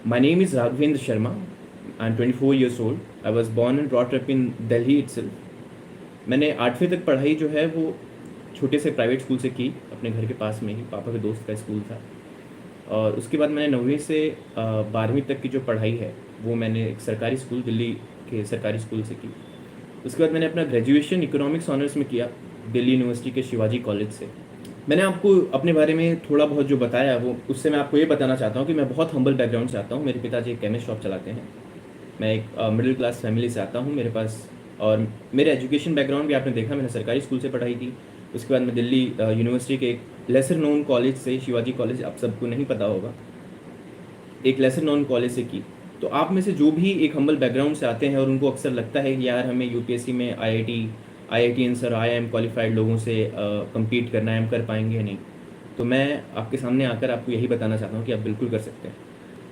My name is Raghavendra Sharma. I'm 24 years old. I was born and brought up in Delhi itself. मैंने 8वीं तक पढ़ाई जो है वो छोटे से प्राइवेट स्कूल से की, अपने घर के पास में ही, पापा के दोस्त का स्कूल था। और उसके बाद मैंने 9वीं से 12वीं तक की जो पढ़ाई है वो मैंने एक सरकारी स्कूल, दिल्ली के सरकारी स्कूल से की। उसके बाद मैंने अपना ग्रेजुएशन इकोनॉमिक्स ऑनर्स में किया, दिल्ली यूनिवर्सिटी के शिवाजी कॉलेज से। मैंने आपको अपने बारे में थोड़ा बहुत जो बताया वो उससे मैं आपको ये बताना चाहता हूँ कि मैं बहुत हम्बल बैकग्राउंड से आता हूँ। मेरे पिताजी एक केमिस्ट शॉप चलाते हैं। मैं एक मिडिल क्लास फैमिली से आता हूँ। मेरे पास और मेरे एजुकेशन बैकग्राउंड भी आपने देखा, मैंने सरकारी स्कूल से पढ़ाई की। उसके बाद मैं दिल्ली यूनिवर्सिटी के एक लेसर नोन कॉलेज से, शिवाजी कॉलेज आप सबको नहीं पता होगा, एक लेसर नोन कॉलेज से की। तो आप में से जो भी एक हम्बल बैकग्राउंड से आते हैं और उनको अक्सर लगता है कि यार हमें यूपीएससी में आईआईटीएंस और आईआईएम क्वालिफाइड लोगों से compete करना है, हम कर पाएंगे नहीं, तो मैं आपके सामने आकर आपको यही बताना चाहता हूँ कि आप बिल्कुल कर सकते हैं।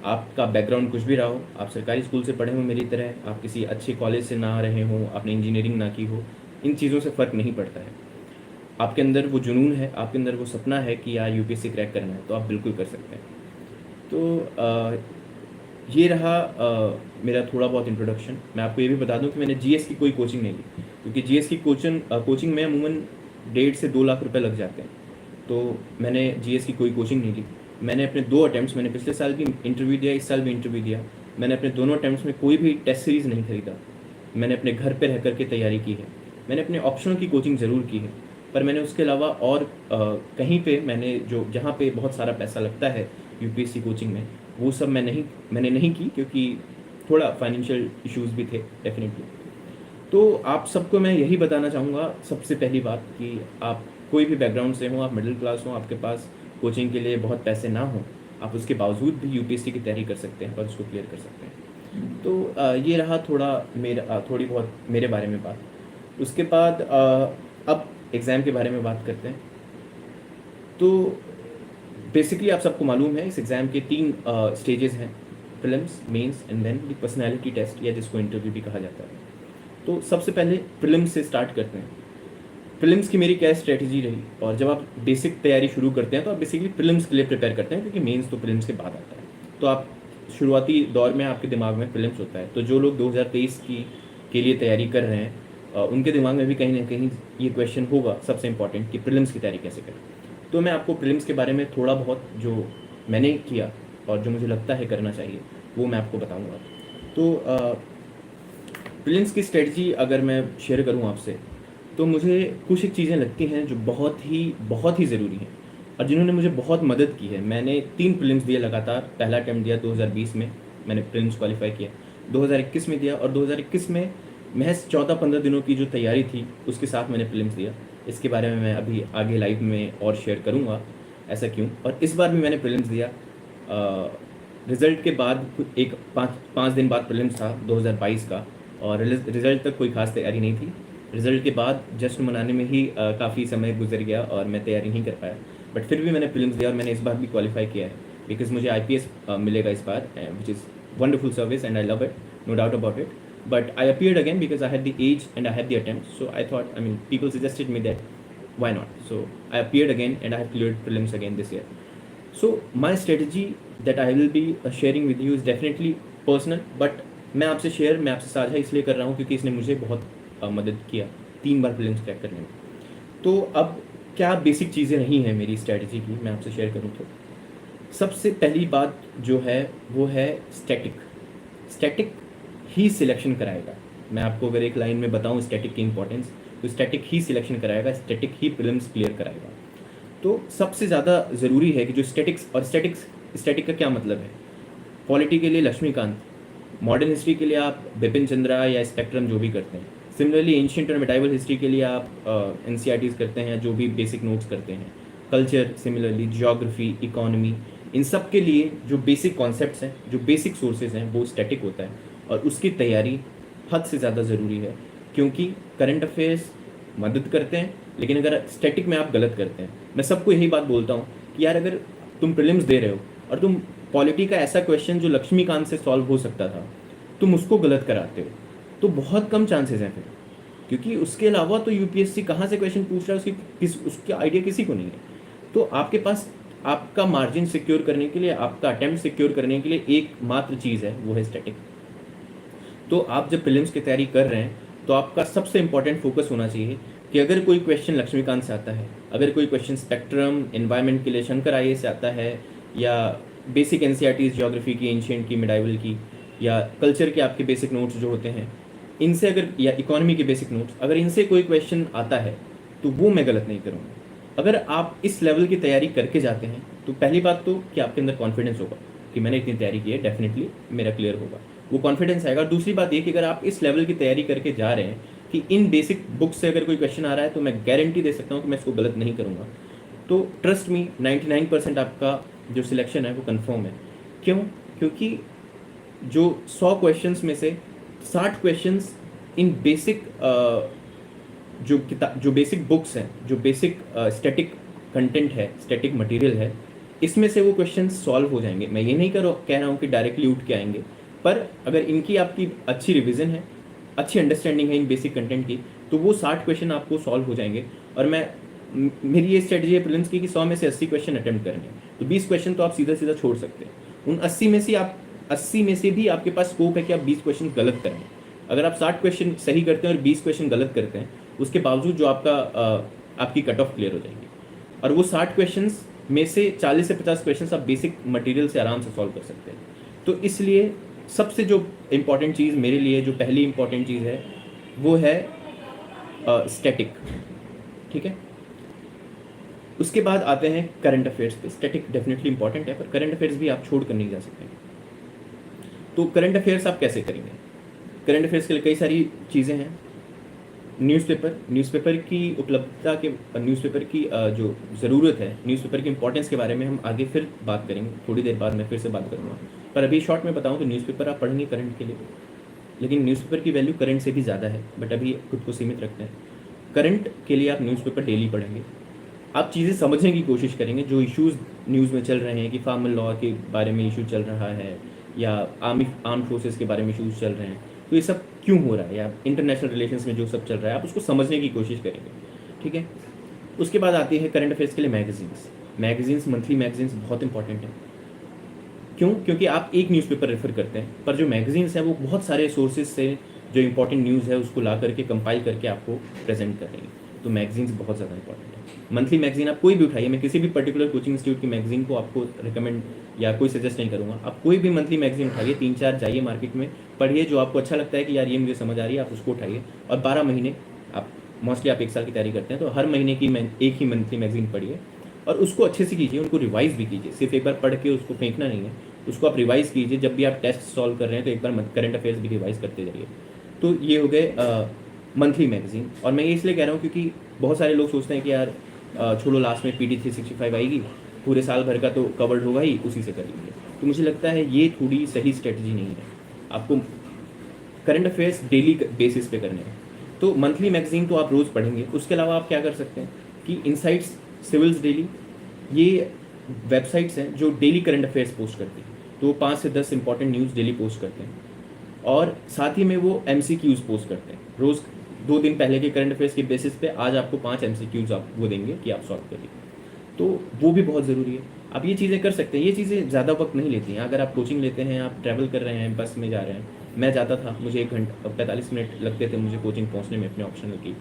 आपका बैकग्राउंड कुछ भी रहा हो, आप सरकारी स्कूल से पढ़े हो मेरी तरह, आप किसी अच्छे कॉलेज से ना रहे हों, आपने इंजीनियरिंग ना की हो, इन चीज़ों से फ़र्क नहीं पड़ता है। आपके अंदर वो जुनून है, आपके अंदर वो सपना है कि यार यूपीएससी क्रैक करना है, तो आप बिल्कुल कर सकते हैं। तो ये रहा मेरा थोड़ा बहुत इंट्रोडक्शन। मैं आपको ये भी बता दूं कि मैंने जीएस की कोई कोचिंग नहीं ली, क्योंकि जीएस की कोचिंग में अमूमन 1.5 से 2 लाख रुपए लग जाते हैं। तो मैंने जीएस की कोई कोचिंग नहीं ली। मैंने अपने 2 अटैम्प्ट्स, मैंने पिछले साल भी इंटरव्यू दिया, इस साल भी इंटरव्यू दिया, मैंने अपने दोनों अटैम्प्ट्स में कोई भी टेस्ट सीरीज़ नहीं खरीदा। मैंने अपने घर पर रह करके तैयारी की है। मैंने अपने ऑप्शनल की कोचिंग ज़रूर की है, पर मैंने उसके अलावा और कहीं पे मैंने जो जहाँ पे बहुत सारा पैसा लगता है यूपीएससी कोचिंग में, वो सब मैंने नहीं की, क्योंकि थोड़ा फाइनेंशियल इश्यूज़ भी थे डेफिनेटली। तो आप सबको मैं यही बताना चाहूँगा सबसे पहली बात कि आप कोई भी बैकग्राउंड से हों, आप मिडिल क्लास हों, आपके पास कोचिंग के लिए बहुत पैसे ना हों, आप उसके बावजूद भी यूपीएससी की तैयारी कर सकते हैं और उसको क्लियर कर सकते हैं। तो ये रहा थोड़ी बहुत मेरे बारे में बात। उसके बाद अब एग्ज़ाम के बारे में बात करते हैं। तो बेसिकली आप सबको मालूम है इस एग्ज़ाम के 3 स्टेजेस हैं, prelims, mains and then the personality test, या जिसको इंटरव्यू भी कहा जाता है। तो सबसे पहले प्रीलिम्स से स्टार्ट करते हैं। प्रीलिम्स की मेरी क्या स्ट्रेटजी रही, और जब आप बेसिक तैयारी शुरू करते हैं तो आप बेसिकली प्रीलिम्स के लिए प्रिपेयर करते हैं, क्योंकि मेंस तो प्रीलिम्स के बाद आता है। तो आप शुरुआती दौर में आपके दिमाग में प्रीलिम्स होता है। तो जो लोग 2023 के लिए तैयारी कर रहे हैं उनके दिमाग में भी कहीं ना कहीं ये क्वेश्चन होगा सबसे इम्पॉर्टेंट कि प्रीलिम्स की तैयारी कैसे करें। तो मैं आपको प्रीलिम्स के बारे में थोड़ा बहुत जो मैंने किया और जो मुझे लगता है करना चाहिए वो मैं आपको बताऊंगा। तो प्रीलिम्स की स्ट्रेटजी अगर मैं शेयर करूं आपसे, तो मुझे कुछ एक चीज़ें लगती हैं जो बहुत ही ज़रूरी हैं और जिन्होंने मुझे बहुत मदद की है। मैंने 3 प्रीलिम्स दिए लगातार। पहला अटैम्प्ट दिया 2020 में, मैंने प्रीलिम्स क्वालिफाई किया। 2021 में दिया, और 2021 में महज 14-15 दिनों की जो तैयारी थी उसके साथ मैंने प्रीलिम्स दिया। इसके बारे में मैं अभी आगे लाइव में और शेयर करूँगा ऐसा क्यों। और इस बार भी मैंने प्रीलिम्स दिया। रिज़ल्ट के बाद एक 5 दिन बाद प्रीलिम्स था 2022 का, और रिज़ल्ट तक कोई खास तैयारी नहीं थी। रिज़ल्ट के बाद जश्न मनाने में ही काफ़ी समय गुजर गया और मैं तैयारी नहीं कर पाया। बट फिर भी मैंने प्रीलिम्स दिया और मैंने इस बार भी क्वालिफाई किया है, बिकॉज मुझे आईपीएस मिलेगा इस बार, which is wonderful service and I love it, no doubt about it. But I appeared again because I had the age and I had the attempt. So I thought, people suggested me that why not? So I appeared again and I have cleared prelims again this year. So my strategy that I will be sharing with you is definitely personal, but मैं आपसे साझा इसलिए कर रहा हूँ क्योंकि इसने मुझे बहुत मदद किया 3 बार प्रीलिम्स क्रैक करने में। तो अब क्या बेसिक चीज़ें नहीं हैं मेरी स्ट्रेटजी की, मैं आपसे शेयर करूँ तो सबसे पहली बात जो है वो है स्टैटिक ही सिलेक्शन कराएगा। मैं आपको अगर एक लाइन में बताऊं स्टैटिक की इंपॉर्टेंस, तो स्टैटिक ही सिलेक्शन कराएगा, स्टैटिक ही प्रीलिम्स क्लियर कराएगा। तो सबसे ज़्यादा ज़रूरी है कि जो स्टैटिक का क्या मतलब है। पॉलिटी के लिए लक्ष्मीकांत, मॉडर्न हिस्ट्री के लिए आप बिपिन चंद्रा या स्पेक्ट्रम जो भी करते हैं। सिमिलरली एंशिएंट और मेडाइवल हिस्ट्री के लिए आप एनसीईआरटीज़ करते हैं, जो भी बेसिक नोट्स करते हैं। कल्चर, सिमिलरली जियोग्राफी, इकोनॉमी, इन सब के लिए जो बेसिक कॉन्सेप्ट्स हैं, जो बेसिक सोर्सेज हैं, वो स्टैटिक होता है और उसकी तैयारी हद से ज़्यादा ज़रूरी है, क्योंकि करंट अफेयर्स मदद करते हैं, लेकिन अगर स्टैटिक में आप गलत करते हैं, मैं सबको यही बात बोलता हूँ कि यार अगर तुम प्रीलिम्स दे रहे हो और तुम पॉलिटी का ऐसा क्वेश्चन जो लक्ष्मीकांत से सॉल्व हो सकता था, तुम उसको गलत कराते हो, तो बहुत कम चांसेस हैं फिर, क्योंकि उसके अलावा तो यूपीएससी कहाँ से क्वेश्चन पूछ रहा है उसका आइडिया किसी को नहीं है। तो आपके पास आपका मार्जिन सिक्योर करने के लिए, आपका अटेम्प्ट सिक्योर करने के लिए एकमात्र चीज़ है, वो है स्टैटिक। तो आप जब प्रीलिम्स की तैयारी कर रहे हैं तो आपका सबसे इंपॉर्टेंट फोकस होना चाहिए कि अगर कोई क्वेश्चन लक्ष्मीकांत से आता है, अगर कोई क्वेश्चन स्पेक्ट्रम एनवायरनमेंट के लिए शंकर आईए से आता है, या बेसिक एनसीईआरटीज ज्योग्राफी की, एंशियंट की, मिडाइवल की, या कल्चर के आपके बेसिक नोट्स जो होते हैं इनसे अगर, या इकोनॉमी के बेसिक नोट्स, अगर इनसे कोई क्वेश्चन आता है तो वो मैं गलत नहीं करूँगा। अगर आप इस लेवल की तैयारी करके जाते हैं तो पहली बात तो कि आपके अंदर कॉन्फिडेंस होगा कि मैंने इतनी तैयारी की है, डेफिनेटली मेरा क्लियर होगा, वो कॉन्फिडेंस आएगा। और दूसरी बात ये कि अगर आप इस लेवल की तैयारी करके जा रहे हैं कि इन बेसिक बुक से अगर कोई क्वेश्चन आ रहा है तो मैं गारंटी दे सकता हूँ कि मैं इसको गलत नहीं करूँगा, तो ट्रस्ट मी 99% आपका जो सिलेक्शन है वो कंफर्म है। क्यों? क्योंकि जो 100 क्वेश्चंस में से 60 क्वेश्चंस इन बेसिक जो बेसिक बुक्स हैं, जो बेसिक स्टैटिक कंटेंट है, स्टैटिक मटेरियल है, इसमें से वो क्वेश्चन सॉल्व हो जाएंगे। मैं ये नहीं कह रहा हूँ कि डायरेक्टली उठ के आएंगे, पर अगर इनकी आपकी अच्छी रिवीजन है, अच्छी अंडरस्टैंडिंग है इन बेसिक कंटेंट की, तो वो 60 क्वेश्चन आपको सॉल्व हो जाएंगे। और मेरी ये स्ट्रेटजी है प्रीलिम्स की कि 100 में से 80 क्वेश्चन अटेम्प्ट करने हैं, तो 20 क्वेश्चन तो आप सीधा सीधा छोड़ सकते हैं। उन 80 में से भी आपके पास स्कोप है कि आप 20 क्वेश्चन गलत करें। अगर आप 60 क्वेश्चन सही करते हैं और 20 क्वेश्चन गलत करते हैं, उसके बावजूद जो आपकी कट ऑफ क्लियर हो जाएगी। और वो 60 क्वेश्चंस में से 40 से 50 क्वेश्चंस आप बेसिक मटेरियल से आराम से सॉल्व कर सकते हैं। तो इसलिए सबसे जो इम्पॉर्टेंट चीज़ मेरे लिए, जो पहली इम्पॉर्टेंट चीज़ है, वो है स्टैटिक। ठीक है, उसके बाद आते हैं करंट अफेयर्स पे। स्टैटिक डेफिनेटली इंपॉर्टेंट है, पर करंट अफेयर्स भी आप छोड़ कर नहीं जा सकते। तो करंट अफेयर्स आप कैसे करेंगे? करंट अफेयर्स के लिए कई सारी चीज़ें हैं। न्यूज़पेपर की उपलब्धता के, न्यूज़पेपर की जो ज़रूरत है, न्यूज़पेपर की इंपॉर्टेंस के बारे में हम आगे फिर बात करेंगे, थोड़ी देर बाद मैं फिर से बात करूँगा। पर अभी शॉर्ट में बताऊँ तो न्यूज़पेपर आप पढ़ेंगे करंट के लिए, लेकिन न्यूज़पेपर की वैल्यू करंट से भी ज़्यादा है, बट अभी खुद को सीमित रखते हैं। करंट के लिए आप न्यूज़पेपर डेली पढ़ेंगे, आप चीज़ें समझने की कोशिश करेंगे। जो इश्यूज़ न्यूज़ में चल रहे हैं कि फार्मर लॉ के बारे में इशू चल रहा है, या आर्म फोर्सेस के बारे में इशूज़ चल रहे हैं, तो ये सब क्यों हो रहा है, या इंटरनेशनल रिलेशंस में जो सब चल रहा है, आप उसको समझने की कोशिश करेंगे। ठीक है, उसके बाद आती है करंट अफेयर्स के लिए मैगजीन्स, मंथली मैगजीन्स बहुत इंपॉर्टेंट है। क्यों? क्योंकि आप एक न्यूज़पेपर रेफर करते हैं, पर जो मैगजीन्स हैं वो बहुत सारे सोर्सेज से जो इंपॉर्टेंट न्यूज़ है उसको ला करके कंपाइल करके आपको प्रेजेंट कर रही है। तो मैगजीन्स बहुत ज़्यादा इंपॉर्टेंट है। मंथली मैगजीन आप कोई भी उठाइए, मैं किसी भी पर्टिकुलर कोचिंग इंस्टीट्यूट की मैगजीन को आपको रिकमेंड या कोई सजेस्ट नहीं करूँगा। आप कोई भी मंथली मैगजीन उठाइए, 3-4 जाइए मार्केट में, पढ़िए, जो आपको अच्छा लगता है कि यार ये मुझे समझ आ रही है, आप उसको उठाइए। और 12 महीने, आप मोस्टली आप 1 साल की तैयारी करते हैं, तो हर महीने की एक ही मंथली मैगजीन पढ़िए और उसको अच्छे से कीजिए, उनको रिवाइज़ भी कीजिए। सिर्फ एक बार पढ़ के उसको फेंकना नहीं है, उसको आप रिवाइज़ कीजिए। जब भी आप टेस्ट सॉल्व कर रहे हैं तो एक बार करंट अफेयर्स भी रिवाइज़ करते जाइए। तो ये हो गए मंथली मैगजीन। और मैं ये इसलिए कह रहा हूँ क्योंकि बहुत सारे लोग सोचते हैं कि यार छोड़ो, लास्ट में PT 365 आएगी, पूरे साल भर का तो कवर्ड होगा ही, उसी से कर लेंगे। तो मुझे लगता है ये थोड़ी सही स्ट्रेटजी नहीं है। आपको करंट अफेयर्स डेली बेसिस पे करने हैं। तो मंथली मैगजीन तो आप रोज़ पढ़ेंगे। उसके अलावा आप क्या कर सकते हैं कि इनसाइट्स, सिविल्स डेली, ये वेबसाइट्स हैं जो डेली करंट अफेयर्स पोस्ट करती हैं। तो वो 5 से 10 इंपॉर्टेंट न्यूज़ डेली पोस्ट करते हैं, और साथ ही में वो MCQs पोस्ट करते हैं। रोज़ 2 दिन पहले के करंट अफेयर्स के बेसिस पे आज आपको 5 MCQs आप वो देंगे कि आप सॉल्व करिए। तो वो भी बहुत ज़रूरी है। आप ये चीज़ें कर सकते हैं। ये चीज़ें ज़्यादा वक्त नहीं लेती हैं। अगर आप कोचिंग लेते हैं, आप ट्रैवल कर रहे हैं, बस में जा रहे हैं, मैं जाता था, मुझे 1 घंटा 45 मिनट लगते थे मुझे कोचिंग पहुँचने में अपने ऑप्शनल की।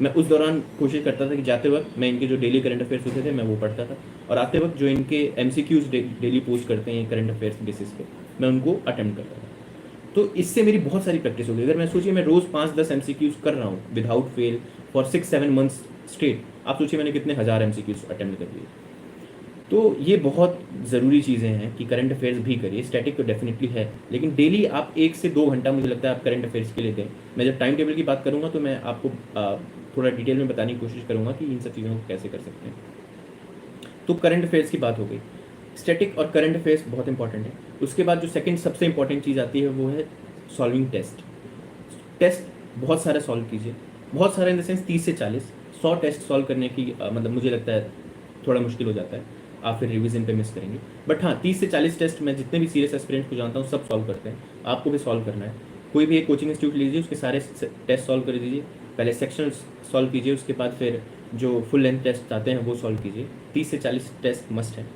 मैं उस दौरान कोशिश करता था कि जाते वक्त मैं इनके जो डेली करंट अफेयर्स होते थे मैं वो पढ़ता था, और आते वक्त जो इनके MCQs डेली पोस्ट करते हैं करंट अफेयर्स बेसिस पे, मैं उनको अटेम्प्ट करता था। तो इससे मेरी बहुत सारी प्रैक्टिस हो गई। अगर मैं सोचिए मैं रोज़ 5-10 MCQs कर रहा हूँ without fail for 6-7 months straight, आप सोचिए मैंने कितने हज़ार MCQs अटेम्प्ट कर लिए। तो ये बहुत ज़रूरी चीज़ें हैं कि करंट अफेयर्स भी करिए। स्टैटिक तो डेफिनेटली है, लेकिन डेली आप 1 से 2 घंटा मुझे लगता है आप करंट अफेयर्स के लिए दें। मैं जब टाइम टेबल की बात करूँगा तो मैं आपको थोड़ा डिटेल में बताने की कोशिश करूँगा कि इन सब चीज़ों को कैसे कर सकते हैं। तो करंट अफेयर्स की बात हो गई। स्टैटिक और करंट अफेयर्स बहुत इंपॉर्टेंट है। उसके बाद जो सेकंड सबसे इंपॉर्टेंट चीज़ आती है वो है सॉल्विंग टेस्ट बहुत सारा सॉल्व कीजिए। बहुत सारा इन द सेंस 30 से 40, 100 टेस्ट सॉल्व करने की मतलब मुझे लगता है थोड़ा मुश्किल हो जाता है, आप फिर रिवीजन पे मिस करेंगे। बट हाँ, 30 से 40 टेस्ट मैं जितने भी सीरियस एस्पिरेंट को जानता हूँ सब सॉल्व करते हैं। आपको भी सॉल्व करना है। कोई भी एक कोचिंग इंस्टीट्यूट लीजिए, उसके सारे टेस्ट सॉल्व कर दीजिए। पहले सेक्शन सॉल्व कीजिए, उसके बाद फिर जो फुल लेंथ टेस्ट आते हैं वो सॉल्व कीजिए। 30 से 40 टेस्ट मस्ट है।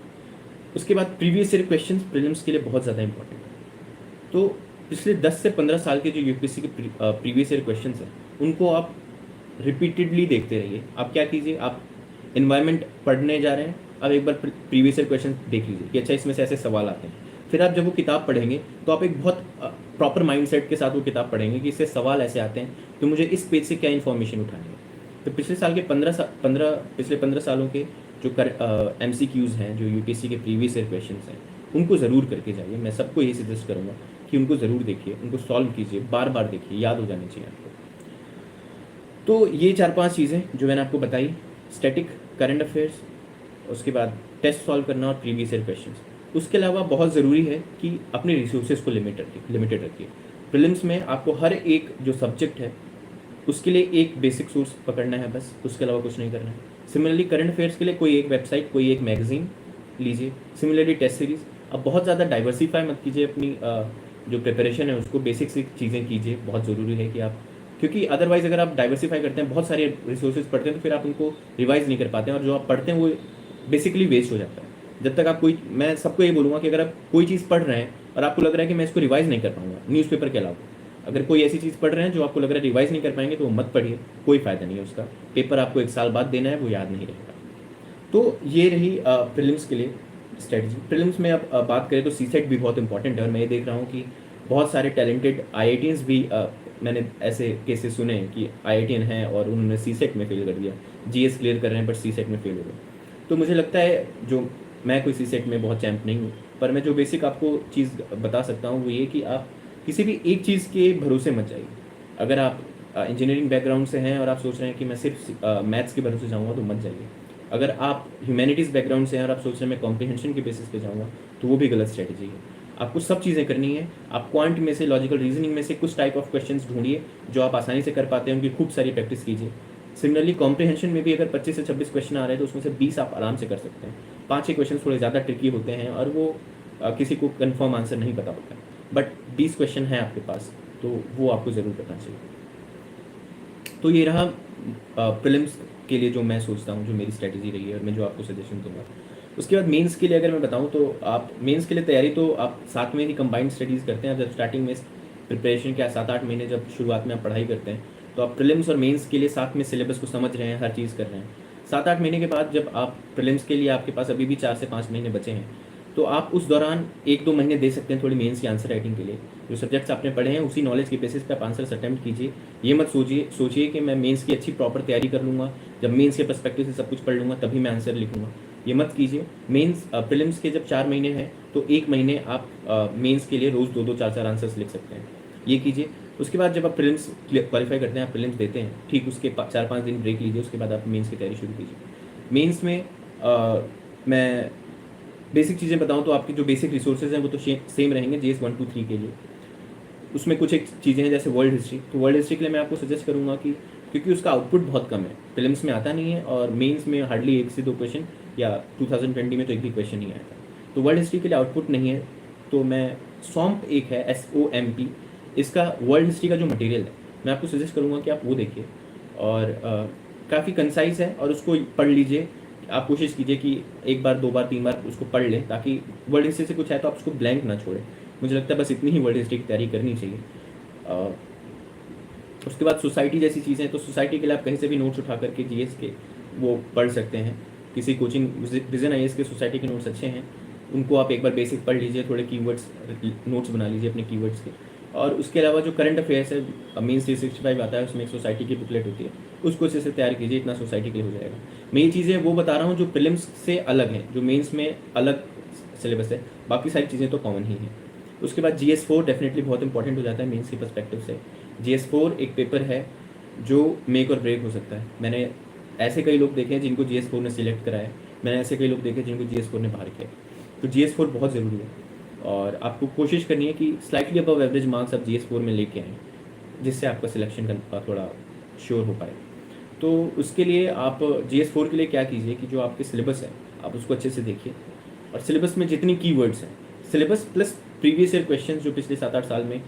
उसके बाद प्रीवियस ईयर क्वेश्चन प्रीलिम्स के लिए बहुत ज़्यादा इंपॉर्टेंट है। तो पिछले 10 से 15 साल के जो यूपीएससी के प्रीवियस ईयर क्वेश्चन हैं उनको आप रिपीटेडली देखते रहिए। आप क्या कीजिए, आप इन्वायरमेंट पढ़ने जा रहे हैं, अब एक बार प्रीवियस ईयर क्वेश्चन देख लीजिए कि अच्छा इसमें से ऐसे सवाल आते हैं। फिर आप जब वो किताब पढ़ेंगे तो आप एक बहुत प्रॉपर माइंडसेट के साथ वो किताब पढ़ेंगे कि इससे सवाल ऐसे आते हैं तो मुझे इस पेज से क्या इन्फॉर्मेशन उठानी है। तो पिछले साल के 15 सालों के जो MCQs हैं, जो यूपीएससी के प्रीवियस ईयर क्वेश्चन हैं, उनको ज़रूर करके जाइए। मैं सबको यही सजेस्ट करूँगा कि उनको ज़रूर देखिए, उनको सॉल्व कीजिए, बार बार देखिए, याद हो जानी चाहिए आपको। तो ये 4-5 चीज़ें जो मैंने आपको बताई, स्टैटिक, करंट अफेयर्स, उसके बाद टेस्ट सॉल्व करना और प्रीवियस ईयर क्वेश्चन। उसके अलावा बहुत ज़रूरी है कि अपने रिसोर्सेज को लिमिटेड रखिए। प्रीलिम्स में आपको हर एक जो सब्जेक्ट है उसके लिए एक बेसिक सोर्स पकड़ना है बस, उसके अलावा कुछ नहीं करना है। सिमिलरली करंट अफेयर्स के लिए कोई एक वेबसाइट, कोई एक मैगजीन लीजिए। सिमिलरली टेस्ट सीरीज़, अब बहुत ज़्यादा डाइवर्सिफाई मत कीजिए अपनी जो प्रिपरेशन है उसको, बेसिक सी चीज़ें कीजिए। बहुत ज़रूरी है कि आप, क्योंकि अदरवाइज़ अगर आप डाइवर्सिफाई करते हैं, बहुत सारे रिसोर्सेज पढ़ते हैं, तो फिर आप उनको रिवाइज नहीं कर पाते हैं और जो आप पढ़ते हैं वो बेसिकली वेस्ट हो जाता है। जब तक आप मैं सबको ये बोलूँगा कि अगर आप कोई चीज़ पढ़ रहे हैं और आपको लग रहा है कि मैं इसको रिवाइज नहीं कर पाऊंगा न्यूज़पेपर के अलावा, अगर कोई ऐसी चीज़ पढ़ रहे हैं जो आपको लग रहा है रिवाइज नहीं कर पाएंगे, तो वो मत पढ़िए, कोई फ़ायदा नहीं है उसका। पेपर आपको 1 साल बाद देना है, वो याद नहीं रहेगा। तो ये रही प्रीलिम्स के लिए स्ट्रेटजी। प्रीलिम्स में अब बात करें तो सीसेट भी बहुत इंपॉर्टेंट है और मैं ये देख रहा हूँ कि बहुत सारे टैलेंटेड IITians भी मैंने ऐसे केसेस सुने हैं कि IITian हैं और उन्होंने सीसेट में फेल कर दिया। GS क्लियर कर रहे हैं बट सीसेट में फेल हो गए। तो मुझे लगता है, जो मैं कोई सीसेट में बहुत चैंप नहीं हूँ, पर मैं जो बेसिक आपको चीज़ बता सकता हूँ वो ये कि आप किसी भी एक चीज़ के भरोसे मत जाइए। अगर आप इंजीनियरिंग बैकग्राउंड से हैं और आप सोच रहे हैं कि मैं सिर्फ मैथ्स के भरोसे जाऊँगा, तो मत जाइए। अगर आप ह्यूमैनिटीज़ बैकग्राउंड से हैं और आप सोच रहे हैं मैं कॉम्प्रिहेंशन के बेसिस पे जाऊँगा, तो वो भी गलत स्ट्रेटजी है। आपको सब चीज़ें करनी है। आप क्वांट में से, लॉजिकल रीजनिंग में से कुछ टाइप ऑफ क्वेश्चंस ढूंढिए जो आप आसानी से कर पाते हैं, उनकी खूब सारी प्रैक्टिस कीजिए। सिमिलरली कॉम्प्रिहेंशन में भी अगर 25 से 26 क्वेश्चन आ रहे हैं तो उसमें से 20 आप आराम से कर सकते हैं। 5-6 क्वेश्चन थोड़े ज़्यादा ट्रिकी होते हैं और वो किसी को कन्फर्म आंसर नहीं पता होता है, बट 20 क्वेश्चन हैं आपके पास, तो वो आपको ज़रूर करना चाहिए। तो ये रहा प्रीलिम्स के लिए जो मैं सोचता हूँ, जो मेरी स्ट्रेटजी रही है और मैं जो आपको सजेशन दूंगा। उसके बाद मेंस के लिए अगर मैं बताऊँ तो आप मेंस के लिए तैयारी तो आप साथ में ही कंबाइंड स्टडीज़ करते हैं। जब स्टार्टिंग में प्रिपरेशन क्या 7-8 महीने जब शुरुआत में आप पढ़ाई करते हैं, तो आप प्रीलिम्स और मेंस के लिए साथ में सिलेबस को समझ रहे हैं, हर चीज़ कर रहे हैं। 7-8 महीने के बाद जब आप प्रीलिम्स के लिए, आपके पास अभी भी 4 से 5 महीने बचे हैं, तो आप उस दौरान 1-2 महीने दे सकते हैं थोड़ी मेंस की आंसर राइटिंग के लिए। जो सब्जेक्ट्स आपने पढ़े हैं उसी नॉलेज के बेसिस पे आप आंसर्स अटेम्प्ट कीजिए। ये मत सोचिए कि मैं मेंस की अच्छी प्रॉपर तैयारी कर लूँगा, जब मेंस के पर्सपेक्टिव से सब कुछ पढ़ लूँगा तभी मैं आंसर लिखूँगा। ये मत कीजिए। मेंस प्रीलिम्स के जब 4 महीने हैं तो 1 महीने आप मेंस के लिए रोज़ 2-2 4-4 आंसर्स लिख सकते हैं, ये कीजिए। उसके बाद जब आप प्रीलिम्स क्वालिफाई करते हैं, आप प्रीलिम्स देते हैं, ठीक उसके 4-5 दिन ब्रेक लीजिए, उसके बाद आप मेंस की तैयारी शुरू कीजिए। मेंस में मैं बेसिक चीज़ें बताऊँ तो आपकी जो बेसिक रिसोर्सेज हैं वो तो सेम रहेंगे GS 1, 2, 3 के लिए। उसमें कुछ एक चीज़ें हैं जैसे वर्ल्ड हिस्ट्री, तो वर्ल्ड हिस्ट्री के लिए मैं आपको सजेस्ट करूँगा कि, क्योंकि उसका आउटपुट बहुत कम है, प्रीलिम्स में आता नहीं है और मेंस में हार्डली 1 से 2 क्वेश्चन, या 2020 में तो एक भी क्वेश्चन नहीं आया था, तो वर्ल्ड हिस्ट्री के लिए आउटपुट नहीं है। तो मैं SOMP एक है SOMP, इसका वर्ल्ड हिस्ट्री का जो मटेरियल है मैं आपको सजेस्ट करूँगा कि आप वो देखिए, और काफ़ी कंसाइज है और उसको पढ़ लीजिए। आप कोशिश कीजिए कि 1 बार 2 बार 3 बार उसको पढ़ लें, ताकि वर्ल्ड हिस्ट्री से कुछ है तो आप उसको ब्लैंक ना छोड़ें। मुझे लगता है बस इतनी ही वर्ल्ड हिस्ट्री की तैयारी करनी चाहिए। उसके बाद सोसाइटी जैसी चीज़ें, तो सोसाइटी के लिए आप कहीं से भी नोट्स उठा करके GS के वो पढ़ सकते हैं। किसी कोचिंग, विजन IAS के सोसाइटी के नोट्स अच्छे हैं, उनको आप एक बार बेसिक पढ़ लीजिए, थोड़े कीवर्ड्स नोट्स बना लीजिए अपने कीवर्ड्स के। और उसके अलावा जो करंट अफेयर्स है, मीन्स 365 आता है, उसमें एक सोसाइटी की बुकलेट होती है, उसको अच्छे से तैयार कीजिए, इतना सोसाइटी के लिए हो जाएगा। मैं ये चीज़ें वो बता रहा हूँ जो प्रीलिम्स से अलग हैं, जो मेंस में अलग सिलेबस है, बाकी सारी चीज़ें तो कॉमन ही हैं। उसके बाद GS 4 डेफिनेटली बहुत इंपॉर्टेंट हो जाता है मेंस के पर्सपेक्टिव से। GS 4 एक पेपर है जो मेक और ब्रेक हो सकता है। मैंने ऐसे कई लोग देखे हैं जिनको GS 4 ने सिलेक्ट करा है, मैंने ऐसे कई लोग देखे जिनको GS 4 ने बाहर किया। तो GS 4 बहुत ज़रूरी है और आपको कोशिश करनी है कि स्लाइटली अबव एवरेज मार्क्स आप GS 4 में लेके आएँ, जिससे आपका सिलेक्शन का थोड़ा श्योर हो पाए। तो उसके लिए आप GS 4 के लिए क्या कीजिए कि जो आपके सिलेबस है आप उसको अच्छे से देखिए, और सिलेबस में जितनी कीवर्ड्स हैं, syllabus plus previous year questions जो पिछले 7-8 साल में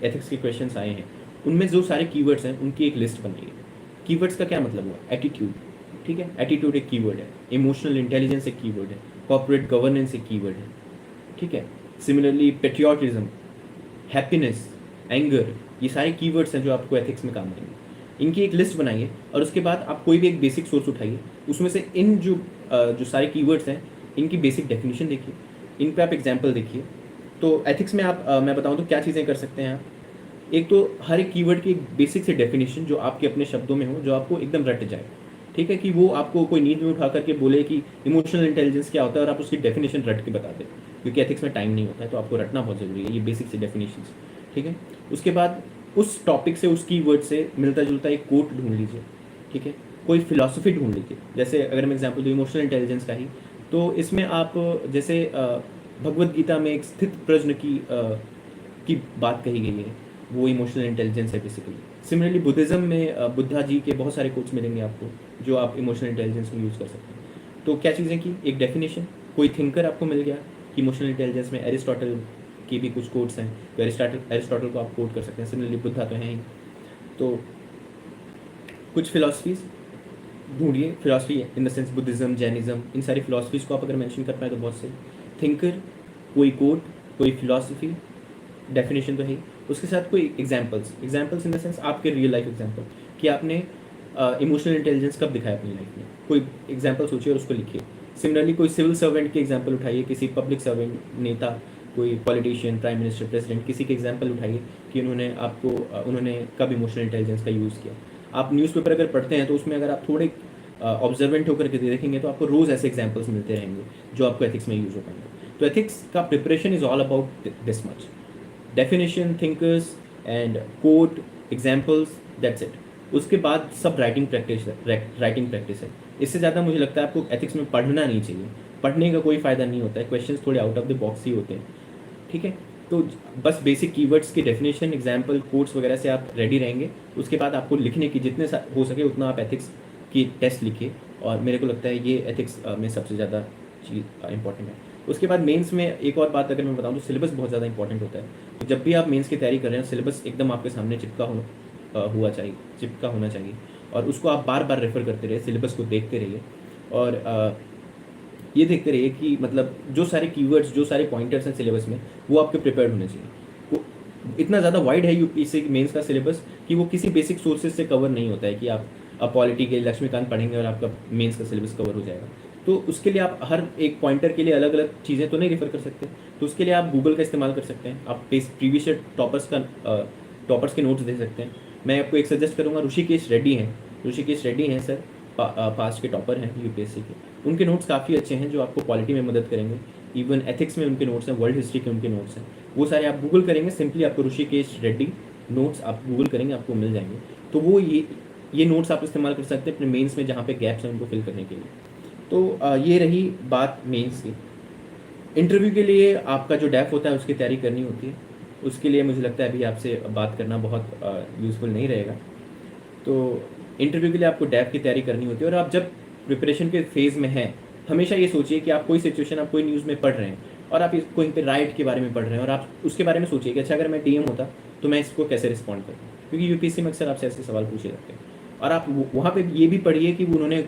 एथिक्स के क्वेश्चंस आए हैं, उनमें जो सारे कीवर्ड्स हैं उनकी एक लिस्ट बनाइए। कीवर्ड्स का क्या मतलब हुआ? एटीट्यूड, ठीक है, एटीट्यूड एक कीवर्ड है, इमोशनल इंटेलिजेंस एक कीवर्ड है, कॉर्पोरेट गवर्नेंस एक कीवर्ड है, ठीक है। सिमिलरली पेट्रियाटिज्म, हैप्पीनेस, एंगर, ये सारे कीवर्ड्स हैं जो आपको एथिक्स में काम आएंगे। इनकी एक लिस्ट बनाइए और उसके बाद आप कोई भी एक बेसिक सोर्स उठाइए, उसमें से इन जो सारे कीवर्ड्स हैं इनकी बेसिक डेफिनेशन देखिए, इन पे आप एग्जाम्पल देखिए। तो एथिक्स में आप मैं बताऊं तो क्या चीज़ें कर सकते हैं आप। एक तो हर एक कीवर्ड की एक बेसिक से डेफिनेशन जो आपके अपने शब्दों में हो, जो आपको एकदम रट जाए, ठीक है, कि वो आपको कोई नींद में उठा करके बोले कि इमोशनल इंटेलिजेंस क्या होता है और आप उसकी डेफिनेशन रट के बता दें, क्योंकि एथिक्स में टाइम नहीं होता है, तो आपको रटना बहुत ज़रूरी है ये बेसिक से डेफिनेशन, ठीक है। उसके बाद उस टॉपिक से, उस कीवर्ड से मिलता जुलता एक कोट ढूंढ लीजिए, ठीक है, कोई फिलॉसफी ढूंढ लीजिए। जैसे अगर मैं एग्जांपल दूँ इमोशनल इंटेलिजेंस का ही, तो इसमें आप जैसे भगवत गीता में एक स्थित प्रज्ञ की बात कही गई है, वो इमोशनल इंटेलिजेंस है बेसिकली। सिमिलरली बुद्धिज़्म में बुद्धा जी के बहुत सारे कोट्स मिलेंगे आपको जो आप इमोशनल इंटेलिजेंस में यूज़ कर सकते हैं। तो क्या चीज़ें की, एक डेफिनेशन, कोई थिंकर आपको मिल गया कि इमोशनल इंटेलिजेंस में एरिस्टोटल की भी कुछ कोट्स हैं, तो एरिस्टोटल को आप कोट कर सकते हैं। सिमिलरली बुद्धा तो हैं ही। तो कुछ फिलॉसफीज़ ढूंढिए, philosophy in the sense Buddhism, Jainism, इन सारी फिलॉसफीज़ को आप अगर मेंशन कर पाए तो बहुत सही। थिंकर, कोई कोट, कोई फिलॉसफी, डेफिनेशन तो है ही, उसके साथ कोई एग्जाम्पल्स इन द सेंस आपके रियल लाइफ एग्जाम्पल कि आपने इमोशनल इंटेलिजेंस कब दिखाया अपनी लाइफ में, कोई एग्जाम्पल सोचिए और उसको लिखिए। सिमिलरली कोई सिविल सर्वेंट के एग्जाम्पल उठाइए, किसी पब्लिक सर्वेंट, नेता, कोई पॉलिटिशियन, प्राइम मिनिस्टर, प्रेसिडेंट, किसी के एग्जाम्पल उठाइए कि उन्होंने कब इमोशनल इंटेलिजेंस का यूज़ किया। आप न्यूज़पेपर अगर पढ़ते हैं तो उसमें अगर आप थोड़े ऑब्जर्वेंट होकर के देखेंगे तो आपको रोज़ ऐसे एग्जाम्पल्स मिलते रहेंगे जो आपको एथिक्स में यूज़ हो पाएंगे। तो एथिक्स का preparation is all about this much, definition, thinkers and quote, examples, that's it. उसके बाद सब राइटिंग प्रैक्टिस है। इससे ज़्यादा मुझे लगता है आपको एथिक्स में पढ़ना नहीं चाहिए, पढ़ने का कोई फ़ायदा नहीं होता है, क्वेश्चंस थोड़े आउट ऑफ द बॉक्स ही होते हैं, ठीक है। तो बस बेसिक कीवर्ड्स की डेफिनेशन, एग्जाम्पल, कोट्स वगैरह से आप रेडी रहेंगे। उसके बाद आपको लिखने की जितने हो सके उतना आप एथिक्स की टेस्ट लिखिए, और मेरे को लगता है ये एथिक्स में सबसे ज़्यादा चीज़ इंपॉर्टेंट है। उसके बाद मेंस में एक और बात अगर मैं बताऊं तो सिलेबस बहुत ज़्यादा इंपॉर्टेंट होता है। तो जब भी आप मेंस की तैयारी कर रहे हैं, सिलेबस एकदम आपके सामने चिपका होना चाहिए, और उसको आप बार बार रेफ़र करते रहिए, सिलेबस को देखते रहिए, और ये देखते रहिए कि मतलब जो सारे कीवर्ड्स, जो सारे पॉइंटर्स हैं सिलेबस में, वो आपके प्रिपेयर्ड होने चाहिए। वो इतना ज़्यादा वाइड है यूपीएससी मेंस का सिलेबस कि वो किसी बेसिक सोर्सेज से कवर नहीं होता है कि आप पॉलिटी के लक्ष्मीकांत पढ़ेंगे और आपका मेंस का सिलेबस कवर हो जाएगा। तो उसके लिए आप हर एक पॉइंटर के लिए अलग अलग चीज़ें तो नहीं रेफर कर सकते, तो उसके लिए आप गूगल का इस्तेमाल कर सकते हैं। आप प्रीवियस ईयर टॉपर्स के नोट्स दे सकते हैं। मैं आपको एक सजेस्ट करूँगा, ऋषिकेश रेड्डी हैं सर, पास्ट के टॉपर हैं यूपीएससी के। उनके नोट्स काफ़ी अच्छे हैं जो आपको पॉलिटी में मदद करेंगे। इवन एथिक्स में उनके नोट्स हैं, वर्ल्ड हिस्ट्री के उनके नोट्स हैं, वो सारे आप गूगल करेंगे, सिंपली आपको ऋषिकेश रेड्डी नोट्स आप गूगल करेंगे, आपको मिल जाएंगे। तो वो ये नोट्स आप इस्तेमाल कर सकते हैं अपने मेंस में, जहाँ पे गैप्स हैं उनको फिल करने के लिए। तो ये रही बात मेंस की। इंटरव्यू के लिए आपका जो डैफ होता है उसकी तैयारी करनी होती है, उसके लिए मुझे लगता है अभी आपसे बात करना बहुत यूज़फुल नहीं रहेगा। तो इंटरव्यू के लिए आपको डैफ की तैयारी करनी होती है, और आप जब प्रिपरेशन के फेज़ में हैं, हमेशा ये सोचिए कि आप कोई सिचुएशन, आप कोई न्यूज़ में पढ़ रहे हैं और आप कहीं पे राइट के बारे में पढ़ रहे हैं, और आप उसके बारे में सोचिए कि अच्छा अगर मैं डीएम होता तो मैं इसको कैसे रिस्पॉन्ड करूँ, क्योंकि यूपीएससी में अक्सर आपसे ऐसे सवाल पूछे जाते हैं। और आप वहाँ पे ये भी पढ़िए कि उन्होंने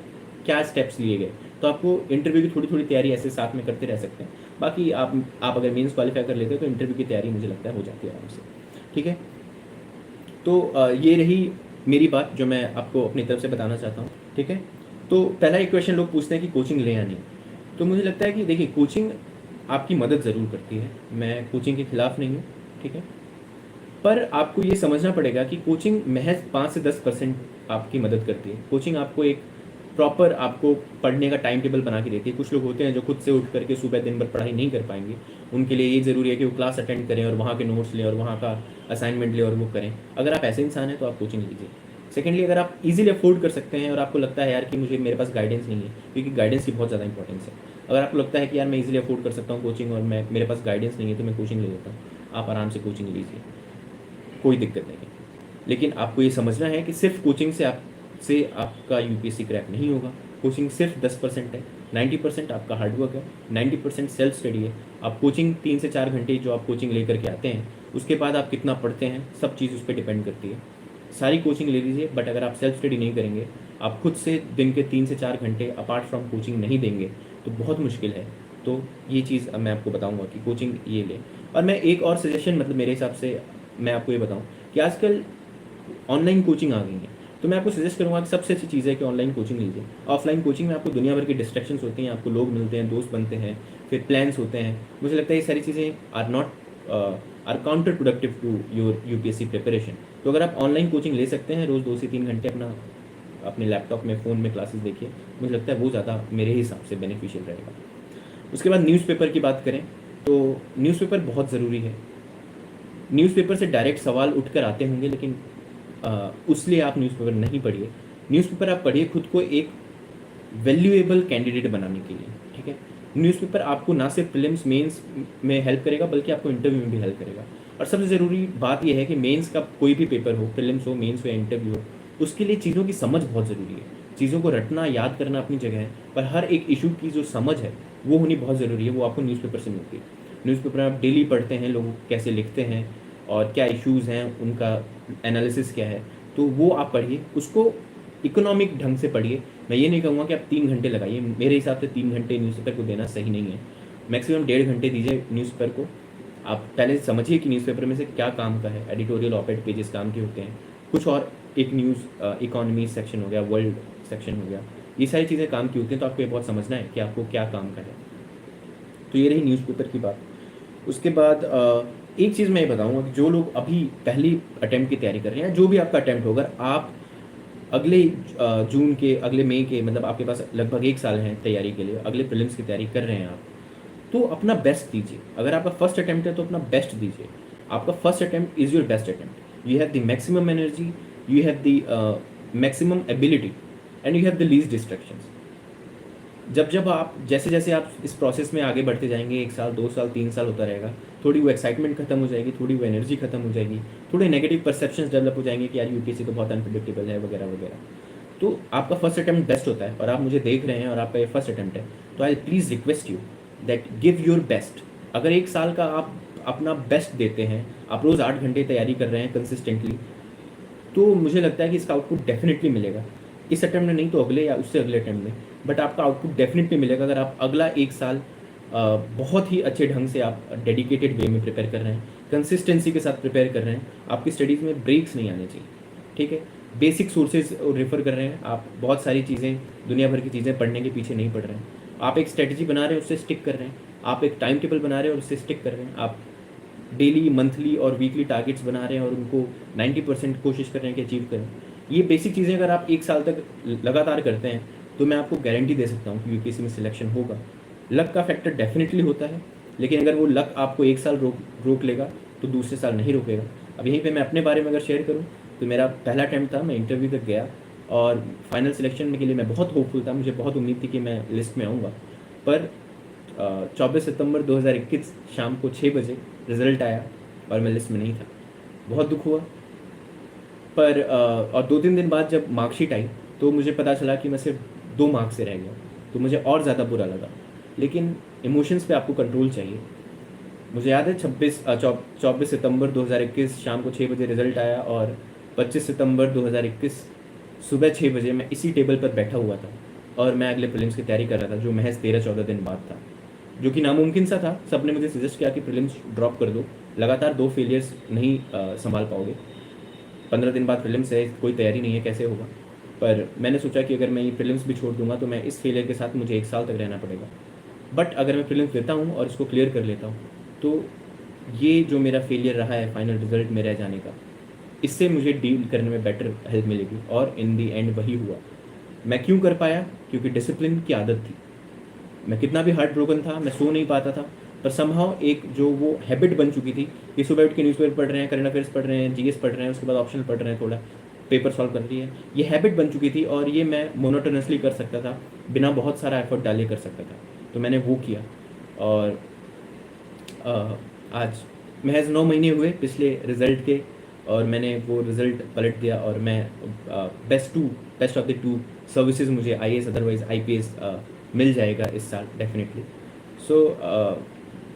क्या स्टेप्स लिए गए, तो आपको इंटरव्यू की थोड़ी थोड़ी तैयारी ऐसे साथ में करते रह सकते हैं। बाकी आप अगर मेंस क्वालिफाई कर लेते हैं तो इंटरव्यू की तैयारी मुझे लगता है हो जाती है आराम से, ठीक है। तो ये रही मेरी बात जो मैं आपको अपनी तरफ से बताना चाहता हूँ, ठीक है। तो पहला एक क्वेश्चन लोग पूछते हैं कि कोचिंग ले या नहीं, तो मुझे लगता है कि देखिए कोचिंग आपकी मदद ज़रूर करती है, मैं कोचिंग के खिलाफ़ नहीं हूँ, ठीक है। पर आपको ये समझना पड़ेगा कि कोचिंग महज 5 से 10% आपकी मदद करती है। कोचिंग आपको एक प्रॉपर आपको पढ़ने का टाइम टेबल बना के देती है। कुछ लोग होते हैं जो खुद से उठ करके सुबह दिन भर पढ़ाई नहीं कर पाएंगे, उनके लिए ये ज़रूरी है कि वो क्लास अटेंड करें और वहाँ के नोट्स लें और वहाँ का असाइनमेंट लें और वो करें। अगर आप ऐसे इंसान हैं तो आप कोचिंग लीजिए। सेकेंडली, अगर आप इजीली अफोर्ड कर सकते हैं और आपको लगता है यार कि मेरे पास गाइडेंस नहीं है, क्योंकि गाइडेंस की बहुत ज़्यादा इंपॉर्टेंस है। अगर आपको लगता है कि यार मैं इजीली अफोर्ड कर सकता हूँ कोचिंग और मेरे पास गाइडेंस नहीं है तो मैं कोचिंग ले लेता हूँ, आप आराम से कोचिंग लीजिए, कोई दिक्कत नहीं है। लेकिन आपको ये समझना है कि सिर्फ कोचिंग से आपका यूपीएससी क्रैक नहीं होगा। कोचिंग सिर्फ 10% है, 90% आपका हार्डवर्क है, 90% सेल्फ स्टडी है। आप कोचिंग 3 से 4 घंटे जो आप कोचिंग लेकर के आते हैं, उसके बाद आप कितना पढ़ते हैं, सब चीज़ उस पर डिपेंड करती है। सारी कोचिंग ले लीजिए, बट अगर आप सेल्फ स्टडी नहीं करेंगे, आप खुद से दिन के 3 से 4 घंटे अपार्ट फ्रॉम कोचिंग नहीं देंगे तो बहुत मुश्किल है। तो ये चीज़ अब मैं आपको बताऊंगा कि कोचिंग ये ले। और मैं एक और सजेशन, मतलब मेरे हिसाब से मैं आपको ये बताऊं कि आजकल ऑनलाइन कोचिंग आ गई है, तो मैं आपको सजेस्ट करूँगा कि सबसे अच्छी चीज़ है कि ऑनलाइन कोचिंग लीजिए। ऑफलाइन कोचिंग में आपको दुनिया भर की डिस्ट्रैक्शंस होती हैं, आपको लोग मिलते हैं, दोस्त बनते हैं, फिर प्लान्स होते हैं। मुझे लगता है ये सारी चीज़ें are counterproductive to your UPSC preparation. तो अगर आप ऑनलाइन कोचिंग ले सकते हैं, रोज़ 2 से 3 घंटे अपने लैपटॉप में, फ़ोन में क्लासेस देखिए, मुझे लगता है वो ज़्यादा मेरे हिसाब से बेनिफिशियल रहेगा। उसके बाद न्यूज़पेपर की बात करें तो न्यूज़पेपर बहुत ज़रूरी है। न्यूज़पेपर से डायरेक्ट सवाल उठकर आते होंगे, लेकिन उसलिए आप न्यूज़पेपर नहीं पढ़िए। न्यूज़पेपर आप पढ़िए खुद को एक वैल्यूएबल कैंडिडेट बनाने के लिए, ठीक है। न्यूज़पेपर आपको ना सिर्फ प्रीलिम्स मेंस में हेल्प करेगा, बल्कि आपको इंटरव्यू में भी हेल्प करेगा। और सबसे ज़रूरी बात यह है कि मेंस का कोई भी पेपर हो, प्रीलिम्स हो, मेंस हो या इंटरव्यू हो, उसके लिए चीज़ों की समझ बहुत ज़रूरी है। चीज़ों को रटना, याद करना अपनी जगह है, पर हर एक इशू की जो समझ है वो होनी बहुत ज़रूरी है। वो आपको न्यूज़पेपर से मिलती है। न्यूज़पेपर आप डेली पढ़ते हैं, लोग कैसे लिखते हैं और क्या इश्यूज़ हैं, उनका एनालिसिस क्या है, तो वो आप पढ़िए, उसको इकोनॉमिक ढंग से पढ़िए। मैं ये नहीं कहूँगा कि आप 3 घंटे लगाइए, मेरे हिसाब से 3 घंटे न्यूज़पेपर को देना सही नहीं है। मैक्सिमम 1.5 घंटे दीजिए न्यूज़पेपर को। आप पहले समझिए कि न्यूज़पेपर में से क्या काम का है। एडिटोरियल, ऑप-एड पेजेस काम के होते हैं, कुछ और एक न्यूज़ इकोनॉमी सेक्शन हो गया, वर्ल्ड सेक्शन हो गया, ये सारी चीज़ें काम की होती हैं। तो आपको ये बहुत समझना है कि आपको क्या काम का है। तो ये रही न्यूज़पेपर की बात। उसके बाद एक चीज़ मैं ये बताऊँगा कि जो लोग अभी पहली अटेम्प्ट की तैयारी कर रहे हैं, जो भी आपका अटेम्प्ट होगा, आप अगले जून के, अगले मई के, मतलब आपके पास लगभग 1 साल है तैयारी के लिए, अगले प्रीलिम्स की तैयारी कर रहे हैं आप, तो अपना बेस्ट दीजिए। अगर आपका फर्स्ट अटेम्प्ट है तो अपना बेस्ट दीजिए। आपका first attempt is your best attempt. You have the maximum energy, you have the maximum ability and you have the least distractions. जब आप जैसे जैसे आप इस प्रोसेस में आगे बढ़ते जाएंगे, 1 साल, 2 साल, 3 साल होता रहेगा, थोड़ी वो एक्साइटमेंट खत्म हो जाएगी, थोड़ी वो एनर्जी खत्म हो जाएगी, थोड़े नेगेटिव परसेप्शंस डेवलप हो जाएंगे कि यार यूपीएससी तो बहुत अनप्रिडिक्टेबल है वगैरह वगैरह। तो आपका फर्स्ट अटेम्प्ट बेस्ट होता है और आप मुझे देख रहे हैं और आपका ये फर्स्ट अटेम्प्ट है, तो I please request you that give your best. अगर 1 साल का आप अपना बेस्ट देते हैं, आप रोज़ 8 घंटे तैयारी कर रहे हैं कंसिस्टेंटली, तो मुझे लगता है कि इसका आउटपुट डेफिनेटली मिलेगा। इस अटेम्प्ट में नहीं तो अगले या उससे अगले अटेम्प्ट में, बट आपका आउटपुट डेफिनेटली मिलेगा अगर आप अगला 1 साल बहुत ही अच्छे ढंग से आप डेडिकेटेड वे में प्रिपेयर कर रहे हैं, कंसिस्टेंसी के साथ प्रिपेयर कर रहे हैं। आपकी स्टडीज़ में ब्रेक्स नहीं आने चाहिए, ठीक है। बेसिक सोर्सेज रेफ़र कर रहे हैं आप, बहुत सारी चीज़ें, दुनिया भर की चीज़ें पढ़ने के पीछे नहीं पढ़ रहे हैं। आप एक स्ट्रेटजी बना रहे हैं, उससे स्टिक कर रहे हैं। आप एक टाइम टेबल बना रहे हैं और उससे स्टिक कर रहे हैं। आप डेली, मंथली और वीकली टारगेट्स बना रहे हैं और उनको 90% कोशिश कर रहे हैं कि अचीव करें। ये बेसिक चीज़ें अगर आप 1 साल तक लगातार करते हैं, तो मैं आपको गारंटी दे सकता हूँ कि यूपीएससी में सिलेक्शन होगा। लक का फैक्टर डेफिनेटली होता है, लेकिन अगर वो लक आपको 1 साल रोक लेगा तो दूसरे साल नहीं रोकेगा। अब यहीं पे मैं अपने बारे में अगर शेयर करूँ, तो मेरा पहला अटैम्प्ट था, मैं इंटरव्यू तक गया और फाइनल सिलेक्शन के लिए मैं बहुत होपफुल था, मुझे बहुत उम्मीद थी कि मैं लिस्ट में आऊँगा। पर 24 सितंबर 2021 शाम को 6 बजे रिज़ल्ट आया और मैं लिस्ट में नहीं था। बहुत दुख हुआ। पर और 2-3 दिन बाद जब मार्कशीट आई तो मुझे पता चला कि मैं सिर्फ 2 मार्क्स से रह गया, तो मुझे और ज़्यादा बुरा लगा। लेकिन इमोशंस पे आपको कंट्रोल चाहिए। मुझे याद है 24 सितंबर 2021 शाम को 6 बजे रिज़ल्ट आया और 25 सितंबर 2021 सुबह 6 बजे मैं इसी टेबल पर बैठा हुआ था और मैं अगले प्रीलिम्स की तैयारी कर रहा था, जो महज 13-14 दिन बाद था, जो कि नामुमकिन सा था। सब ने मुझे सजेस्ट किया कि प्रीलिम्स ड्रॉप कर दो, लगातार 2 फेलियर्स नहीं संभाल पाओगे, 15 दिन बाद प्रीलिम्स है, कोई तैयारी नहीं है, कैसे होगा। पर मैंने सोचा कि अगर मैं ये प्रीलिम्स भी छोड़ दूंगा तो मैं इस फेलियर के साथ मुझे 1 साल तक रहना पड़ेगा। बट अगर मैं प्रीलिम्स देता हूँ और इसको क्लियर कर लेता हूँ, तो ये जो मेरा फेलियर रहा है फाइनल रिजल्ट में रह जाने का, इससे मुझे डील करने में बेटर हेल्प मिलेगी। और इन दी एंड वही हुआ। मैं क्यों कर पाया? क्योंकि डिसिप्लिन की आदत थी। मैं कितना भी हार्ट ब्रोकन था, मैं सो नहीं पाता था, पर समहाउ एक जो वो हैबिट बन चुकी थी कि सुबह उठ के न्यूज़पेपर पढ़ रहे हैं, करंट अफेयर्स पढ़ रहे हैं, जीएस पढ़ रहे हैं, उसके बाद ऑप्शनल पढ़ रहे हैं, थोड़ा पेपर सॉल्व कर रही है, ये हैबिट बन चुकी थी और ये मैं मोनोटोनसली कर सकता था, बिना बहुत सारा एफर्ट डाले कर सकता था। तो मैंने वो किया और आज महज 9 महीने हुए पिछले रिज़ल्ट के और मैंने वो रिज़ल्ट पलट दिया और मैं बेस्ट ऑफ द 2 सर्विसेज मुझे आईएएस अदरवाइज आईपीएस मिल जाएगा इस साल definitely. So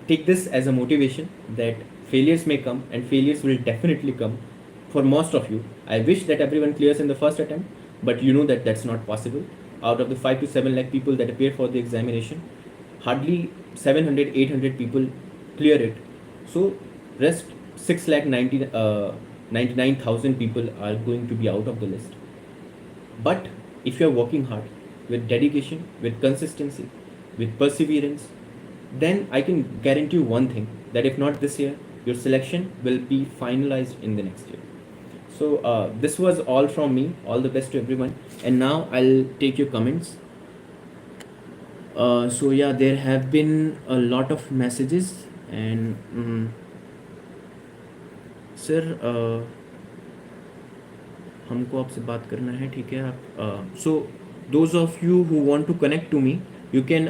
take this as a motivation that failures may come and failures will definitely come for most of you. I wish that everyone clears in the first attempt, but you know that that's not possible. Out of the 5 to 7 lakh people that appear for the examination, hardly 700 800 people clear it. So rest 6 lakh 99,000 people are going to be out of the list. But if you are working hard, with dedication, with consistency, with perseverance, then I can guarantee you one thing, that if not this year, your selection will be finalized in the next year. So this was all from me. All the best to everyone. And now I'll take your comments. So yeah, there have been a lot of messages, and sir हमको आपसे बात करना है, ठीक है आप. So those of you who want to connect to me, you can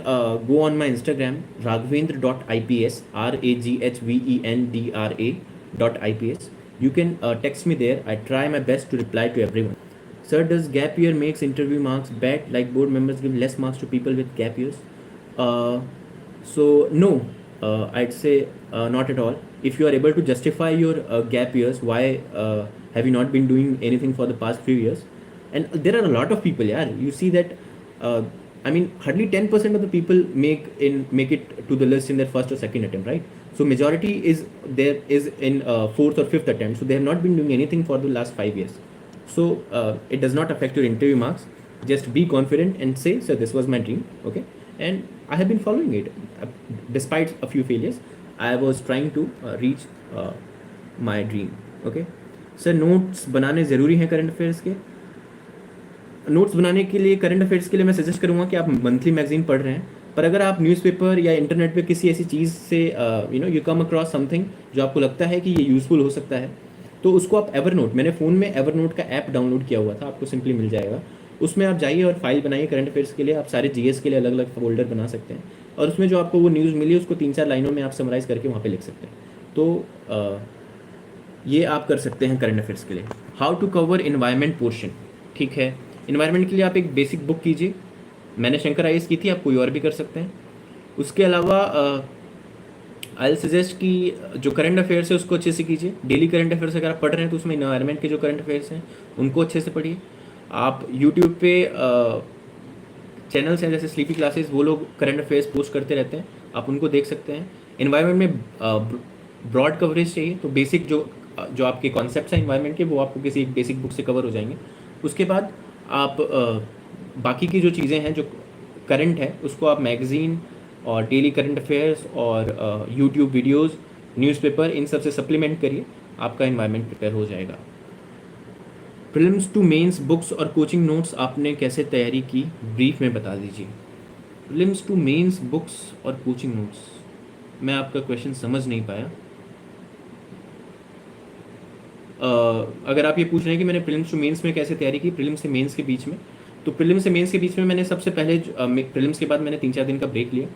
go on my Instagram, raghavendra.ips, RAGHVENDRA.ips. You can text me there. I try my best to reply to everyone. Sir, does gap year makes interview marks bad, like board members give less marks to people with gap years? So no, I'd say not at all. If you are able to justify your gap years, why have you not been doing anything for the past few years? And there are a lot of people, yeah. You see that I mean, hardly 10% of the people make it to the list in their first or second attempt, right? So majority is in fourth or fifth attempt. So they have not been doing anything for the last 5 years. So it does not affect your interview marks. Just be confident and say, sir, this was my dream, okay? And I have been following it. Despite a few failures, I was trying to reach my dream, okay? Sir, notes बनाने ज़रूरी हैं current affairs के? Notes बनाने के लिए, current affairs के लिए मैं सजेस्ट करूँगा कि आप मंथली मैगजीन पढ़ रहे हैं, पर अगर आप न्यूज़पेपर या इंटरनेट पे किसी ऐसी चीज़ से यू कम अक्रॉस समथिंग जो आपको लगता है कि ये यूज़फुल हो सकता है, तो उसको आप एवरनोट, मैंने फ़ोन में एवरनोट का ऐप डाउनलोड किया हुआ था, आपको सिंपली मिल जाएगा. उसमें आप जाइए और फाइल बनाइए करंट अफेयर्स के लिए. आप सारे जीएस के लिए अलग अलग फोल्डर बना सकते हैं, और उसमें जो आपको वो न्यूज़ मिली उसको 3-4 लाइनों में आप समराइज़ करके वहाँ पर लिख सकते हैं. तो ये आप कर सकते हैं करंट अफेयर्स के लिए. How to cover environment portion, ठीक है. इन्वायरमेंट के लिए आप एक बेसिक बुक कीजिए. मैंने शंकर आईएएस की थी, आप कोई और भी कर सकते हैं. उसके अलावा आई विल सजेस्ट कि जो करंट अफेयर्स है उसको अच्छे से कीजिए. डेली करंट अफेयर्स अगर आप पढ़ रहे हैं तो उसमें इन्वायरमेंट के जो करंट अफेयर्स हैं उनको अच्छे से पढ़िए. आप यूट्यूब पे चैनल्स हैं जैसे स्लीपी क्लासेस, वो लोग करंट अफेयर्स पोस्ट करते रहते हैं, आप उनको देख सकते हैं. इन्वायरमेंट में ब्रॉड कवरेज चाहिए, तो बेसिक जो आपके कॉन्सेप्ट्स हैं इन्वायरमेंट के, वो आपको किसी एक बेसिक बुक से कवर हो जाएंगे. उसके बाद आप बाकी की जो चीज़ें हैं जो करंट है उसको आप मैगज़ीन और डेली करंट अफेयर्स और यूट्यूब वीडियोस, न्यूज़पेपर, इन सब से सप्लीमेंट करिए, आपका इन्वायरमेंट प्रिपेयर हो जाएगा. प्रीलिम्स टू मेंस बुक्स और कोचिंग नोट्स आपने कैसे तैयारी की, ब्रीफ में बता दीजिए. प्रीलिम्स टू मेंस बुक्स और कोचिंग नोट्स, मैं आपका क्वेश्चन समझ नहीं पाया. अगर आप ये पूछ रहे हैं कि मैंने प्रीलिम्स टू मेंस में कैसे तैयारी की, प्रीलिम्स से मेंस के बीच में, तो प्रीलिम्स से मेंस के बीच में मैंने सबसे पहले प्रीलिम्स के बाद मैंने 3-4 दिन का ब्रेक लिया,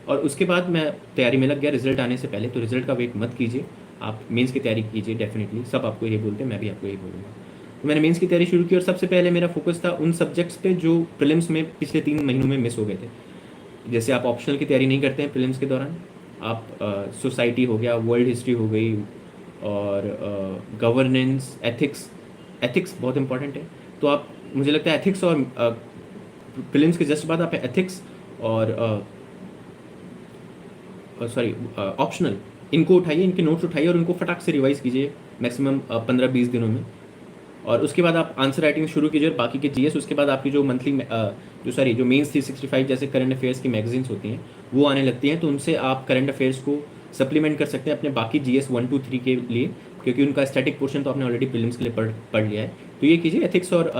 और उसके बाद मैं तैयारी में लग गया रिजल्ट आने से पहले. तो रिजल्ट का वेट मत कीजिए, आप मेंस की तैयारी कीजिए. डेफिनेटली सब आपको ये बोलते हैं, मैं भी आपको यही बोलूँगा. तो मैंने मेंस की तैयारी शुरू की, और सबसे पहले मेरा फोकस था उन सब्जेक्ट्स पे जो प्रीलिम्स में पिछले 3 महीनों में मिस हो गए थे. जैसे आप ऑप्शनल की तैयारी नहीं करते हैं प्रीलिम्स के दौरान, आप सोसाइटी हो गया, वर्ल्ड हिस्ट्री हो गई, और गवर्नेंस, एथिक्स बहुत इंपॉर्टेंट है. तो आप, मुझे लगता है एथिक्स और प्रीलिम्स के जस्ट बाद आप एथिक्स और ऑप्शनल, इनको उठाइए, इनके नोट्स उठाइए और उनको फटाक से रिवाइज कीजिए मैक्सिमम 15-20 दिनों में. और उसके बाद आप आंसर राइटिंग शुरू कीजिए, और बाकी के जीएस. उसके बाद आपकी जो मंथली जो मेंस 365 जैसे करंट अफेयर्स की मैगजीन्स होती हैं वो आने लगती हैं, तो उनसे आप करंट अफेयर्स को सप्लीमेंट कर सकते हैं अपने बाकी जीएस 1, 2, 3 के लिए, क्योंकि उनका स्टैटिक पोर्शन तो आपने ऑलरेडी प्रीलिम्स के लिए पढ़ लिया है. तो ये कीजिए, एथिक्स और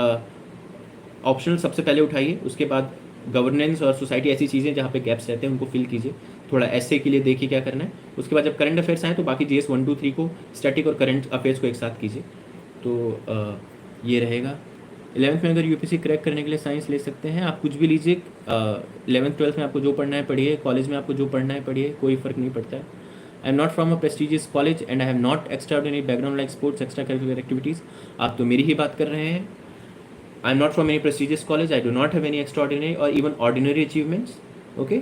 ऑप्शनल सबसे पहले उठाइए. उसके बाद गवर्नेंस और सोसाइटी, ऐसी चीज़ें जहाँ पे गैप्स रहते हैं उनको फिल कीजिए. थोड़ा ऐसे के लिए देखिए क्या करना है. उसके बाद जब करंट अफेयर्स आए तो बाकी जीएस 1, 2, 3 को, स्टैटिक और करंट अफेयर्स को एक साथ कीजिए. तो ये रहेगा. 11th में अगर यूपीएससी क्रैक करने के लिए साइंस ले सकते हैं, आप कुछ भी लीजिए. 11th 12th में आपको जो पढ़ना है पढ़िए, कॉलेज में आपको जो पढ़ना है पढ़िए, कोई फ़र्क नहीं पड़ता है. I am not from a prestigious college and I have not extraordinary background like sports, extra curricular activities. आप तो मेरी ही बात कर रहे हैं. I am not from any prestigious college, I do not have any extraordinary और even ordinary achievements. Okay,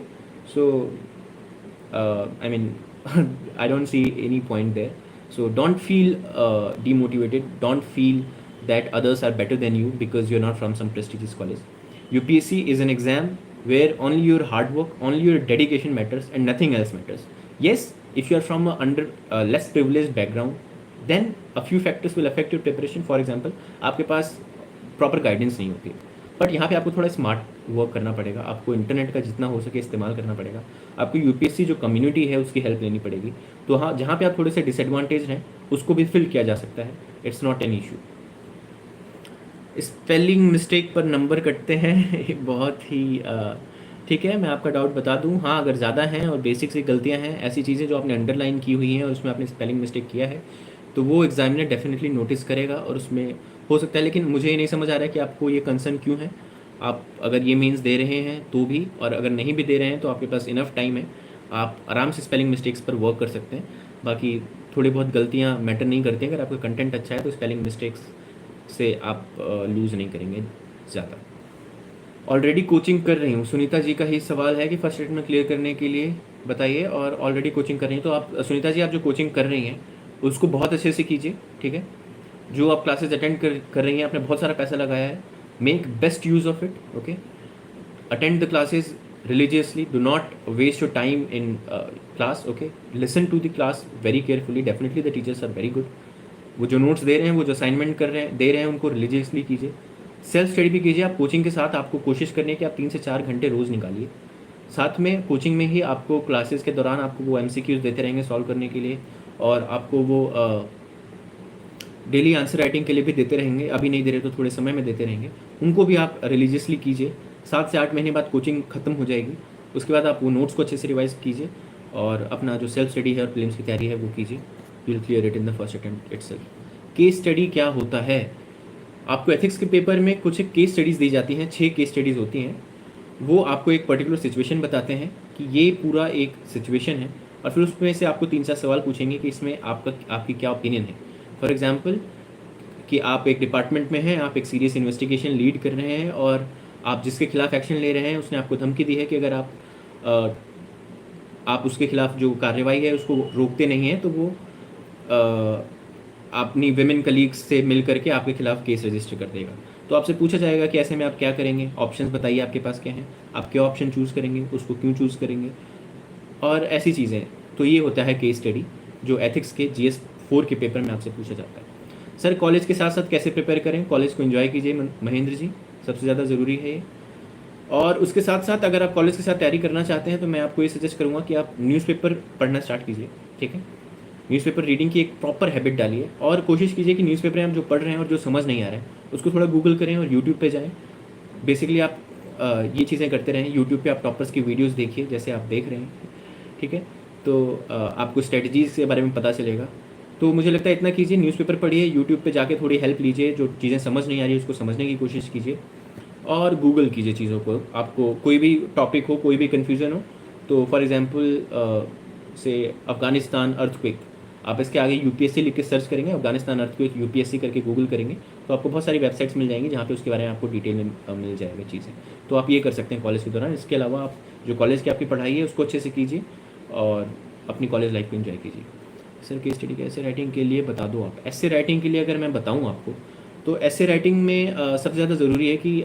so I mean I don't see any point there. So don't feel demotivated, don't feel that others are better than you because you're not from some prestigious college. UPSC is an exam where only your hard work, only your dedication matters and nothing else matters. Yes, if you are from a under less privileged background, then a few factors will affect your preparation. For example, आपके पास proper guidance नहीं होती, but यहाँ पे आपको थोड़ा smart work करना पड़ेगा, आपको इंटरनेट का जितना हो सके इस्तेमाल करना पड़ेगा, आपको यूपीएससी जो कम्युनिटी है उसकी हेल्प लेनी पड़ेगी। तो हाँ, जहाँ पे आप थोड़े से डिसएडवांटेज हैं उसको भी फिल किया जा सकता है, it's not an issue. Spelling mistake पर नंबर कटते हैं बहुत ही ठीक है, मैं आपका डाउट बता दूं, हाँ अगर ज़्यादा हैं और बेसिक सी गलतियां हैं, ऐसी चीज़ें जो आपने अंडरलाइन की हुई हैं और उसमें आपने स्पेलिंग मिस्टेक किया है, तो वो एग्जामिनर डेफिनेटली नोटिस करेगा और उसमें हो सकता है। लेकिन मुझे ये नहीं समझ आ रहा है कि आपको ये कंसर्न क्यों है। आप अगर ये मीन्स दे रहे हैं तो भी, और अगर नहीं भी दे रहे हैं तो आपके पास इनफ टाइम है, आप आराम से स्पेलिंग मिस्टेक्स पर वर्क कर सकते हैं। बाकी थोड़ी बहुत गलतियाँ मैटर नहीं करती हैं, अगर आपका कंटेंट अच्छा है तो स्पेलिंग मिस्टेक्स से आप लूज़ नहीं करेंगे ज़्यादा। ऑलरेडी कोचिंग कर रही हूँ, सुनीता जी का ही सवाल है कि फर्स्ट अटेम्प्ट क्लियर करने के लिए बताइए, और ऑलरेडी कोचिंग कर रही हैं। तो आप सुनीता जी, आप जो कोचिंग कर रही हैं उसको बहुत अच्छे से कीजिए, ठीक है। जो आप क्लासेस अटेंड कर रही हैं, आपने बहुत सारा पैसा लगाया है, make best use of it, okay. Attend the classes religiously, do not waste your time in class, okay, listen to the class very carefully, definitely the teachers are very good। वो जो नोट्स दे रहे हैं, वो जो assignment दे रहे हैं, उनको religiously कीजिए। सेल्फ स्टडी भी कीजिए। आप कोचिंग के साथ आपको कोशिश करनी है कि आप 3 से 4 घंटे रोज़ निकालिए। साथ में कोचिंग में ही आपको क्लासेस के दौरान आपको वो MCQs देते रहेंगे सॉल्व करने के लिए, और आपको वो डेली आंसर राइटिंग के लिए भी देते रहेंगे। अभी नहीं दे रहे तो थोड़े समय में देते रहेंगे, उनको भी आप रिलीजियसली कीजिए। 7 से 8 महीने बाद कोचिंग ख़त्म हो जाएगी, उसके बाद आप वो नोट्स को अच्छे से रिवाइज कीजिए और अपना जो सेल्फ स्टडी है और प्रीलिम्स की तैयारी है वो कीजिए। You will clear it in the first attempt itself. Case study क्या होता है? आपको एथिक्स के पेपर में कुछ केस स्टडीज़ दी जाती हैं, 6 केस स्टडीज़ होती हैं। वो आपको एक पर्टिकुलर सिचुएशन बताते हैं कि ये पूरा एक सिचुएशन है, और फिर उसमें से आपको 3-4 सवाल पूछेंगे कि इसमें आपकी क्या ओपिनियन है। फॉर एग्जाम्पल कि आप एक डिपार्टमेंट में हैं, आप एक सीरियस इन्वेस्टिगेशन लीड कर रहे हैं और आप जिसके खिलाफ एक्शन ले रहे हैं उसने आपको धमकी दी है कि अगर आप उसके खिलाफ जो कार्रवाई है उसको रोकते नहीं हैं तो वो अपनी विमेन कलीग्स से मिल करके आपके खिलाफ केस रजिस्टर कर देगा। तो आपसे पूछा जाएगा कि ऐसे में आप क्या करेंगे, ऑप्शंस बताइए आपके पास क्या हैं, आप क्या ऑप्शन चूज़ करेंगे, उसको क्यों चूज़ करेंगे, और ऐसी चीज़ें। तो ये होता है केस स्टडी जो एथिक्स के GS 4 के पेपर में आपसे पूछा जाता है। सर कॉलेज के साथ साथ कैसे प्रिपेयर करें? कॉलेज को एंजॉय कीजिए महेंद्र जी, सबसे ज़्यादा ज़रूरी है ये। और उसके साथ साथ अगर आप कॉलेज के साथ तैयारी करना चाहते हैं तो मैं आपको ये सजेस्ट करूँगा कि आप न्यूज़पेपर पढ़ना स्टार्ट कीजिए, ठीक है। न्यूज़पेपर रीडिंग की एक प्रॉपर हैबिट डालिए और कोशिश कीजिए कि न्यूज़पेपर में आप जो पढ़ रहे हैं और जो समझ नहीं आ रहा है उसको थोड़ा गूगल करें और यूट्यूब पे जाएं। बेसिकली आप ये चीज़ें करते रहें। यूट्यूब पे आप टॉपर्स की वीडियोस देखिए जैसे आप देख रहे हैं, ठीक है। तो आपको स्ट्रेटजीज़ के बारे में पता चलेगा। तो मुझे लगता है इतना कीजिए, न्यूज़पेपर पढ़िए, यूट्यूब पे जाके थोड़ी हेल्प लीजिए, जो चीज़ें समझ नहीं आ रही है उसको समझने की कोशिश कीजिए और गूगल कीजिए चीज़ों को। आपको कोई भी टॉपिक हो, कोई भी कन्फ्यूज़न हो, तो फॉर एग्जांपल से अफ़गानिस्तान अर्थक्वेक, आप इसके आगे UPSC लिख के सर्च करेंगे, अफ़गानिस्तान अर्थक्वेक UPSC करके गूगल करेंगे तो आपको बहुत सारी वेबसाइट्स मिल जाएंगी जहाँ पे उसके बारे में आपको डिटेल में मिल जाएगा चीज़ें। तो आप ये कर सकते हैं कॉलेज के दौरान। इसके अलावा आप जो कॉलेज की आपकी पढ़ाई है उसको अच्छे से कीजिए और अपनी कॉलेज लाइफ को एंजॉय कीजिए। सर केस स्टडी के ऐसे राइटिंग के लिए बता दो आप। ऐसे राइटिंग के लिए अगर मैं बताऊँ आपको तो ऐसे राइटिंग में सबसे ज़्यादा ज़रूरी है कि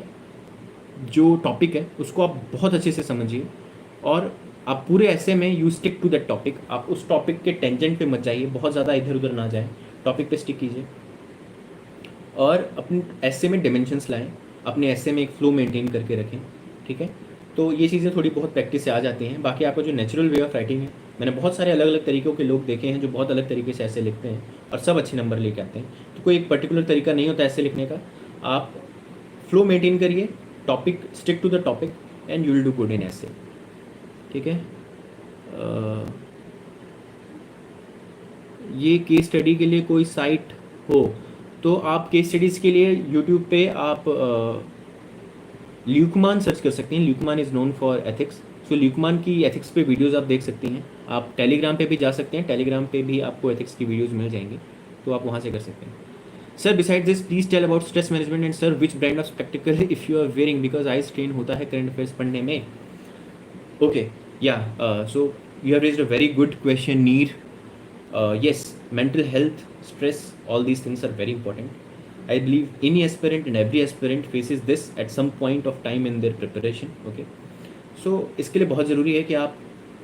जो टॉपिक है उसको आप बहुत अच्छे से समझिए और आप पूरे ऐसे में you stick to that topic. आप उस टॉपिक के टेंजेंट पे मत जाइए, बहुत ज़्यादा इधर उधर ना जाएं, टॉपिक पे स्टिक कीजिए और अपने ऐसे में डिमेंशंस लाएं, अपने ऐसे में एक फ्लो मेंटेन करके रखें, ठीक है। तो ये चीज़ें थोड़ी बहुत प्रैक्टिस से आ जाती हैं। बाकी आपका जो नेचुरल वे ऑफ राइटिंग है, मैंने बहुत सारे अलग अलग तरीक़ों के लोग देखे हैं जो बहुत अलग तरीके से ऐसे लिखते हैं और सब अच्छे नंबर लेके आते हैं। तो कोई एक पर्टिकुलर तरीका नहीं होता ऐसे लिखने का। आप फ्लो मेंटेन करिए, topic, stick to the topic and you will do good in essay, ठीक है। ये केस स्टडी के लिए कोई साइट हो तो आप केस स्टडीज़ के लिए यूट्यूब पे आप ल्यूकमान सर्च कर सकते हैं। ल्यूकमान इज़ नोन फॉर एथिक्स, सो ल्यूकमान की एथिक्स पे वीडियोस आप देख सकती हैं। आप टेलीग्राम पे भी जा सकते हैं, टेलीग्राम पे भी आपको एथिक्स की वीडियोस मिल जाएंगी, तो आप वहाँ से कर सकते हैं। Sir beside this please tell about stress management and sir which brand of spectacle if you are wearing because eye strain होता है करंट अफेयर्स पढ़ने में। Okay, yeah so you have raised a very good question Neer. Yes, mental health, stress, all these things are very important. I believe any aspirant and every aspirant faces this at some point of time in their preparation. Okay, सो इसके लिए बहुत ज़रूरी है कि आप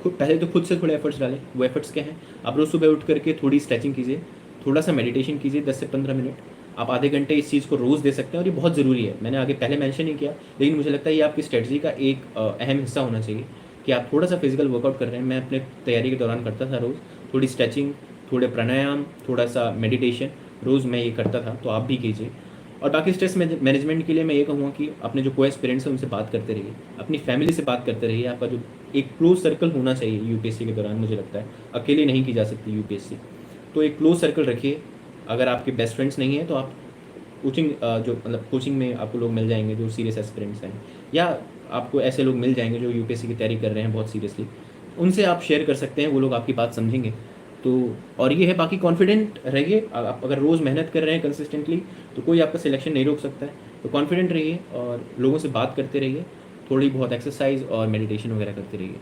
खुद पहले तो खुद से थोड़े एफर्ट्स डालें। वो एफर्ट्स क्या हैं? आप रोज़ सुबह उठ करके थोड़ी स्ट्रेचिंग कीजिए, थोड़ा सा मेडिटेशन कीजिए 10 से 15 मिनट। आप आधे घंटे इस चीज़ को रोज़ दे सकते हैं और ये बहुत ज़रूरी है। मैंने आगे पहले मेंशन नहीं किया, लेकिन मुझे लगता है ये आपकी स्ट्रेटजी का एक अहम हिस्सा होना चाहिए कि आप थोड़ा सा फिजिकल वर्कआउट कर रहे हैं। मैं अपने तैयारी के दौरान करता था रोज़, थोड़ी स्ट्रेचिंग, थोड़े प्राणायाम, थोड़ा सा मेडिटेशन, रोज़ मैं ये करता था, तो आप भी कीजिए। और बाकी स्ट्रेस मैनेजमेंट के लिए मैं ये कहूँगा कि अपने जो को एस्पिरेंट्स हैं उनसे बात करते रहिए, अपनी फैमिली से बात करते रहिए। आपका जो एक क्लोज सर्कल होना चाहिए यूपीएससी के दौरान, मुझे लगता है अकेले नहीं की जा सकती यूपीएससी, तो एक क्लोज सर्कल रखिए। अगर आपके बेस्ट फ्रेंड्स नहीं हैं तो आप कोचिंग जो मतलब कोचिंग में आपको लोग मिल जाएंगे जो सीरियस एस्पिरेंट्स हैं, या आपको ऐसे लोग मिल जाएंगे जो यूपीएससी की तैयारी कर रहे हैं बहुत सीरियसली, उनसे आप शेयर कर सकते हैं, वो लोग आपकी बात समझेंगे। तो और ये है, बाकी कॉन्फिडेंट रहिए। आप अगर रोज़ मेहनत कर रहे हैं कंसिस्टेंटली तो कोई आपका सिलेक्शन नहीं रोक सकता है। तो कॉन्फिडेंट रहिए और लोगों से बात करते रहिए, थोड़ी बहुत एक्सरसाइज और मेडिटेशन वगैरह करते रहिए।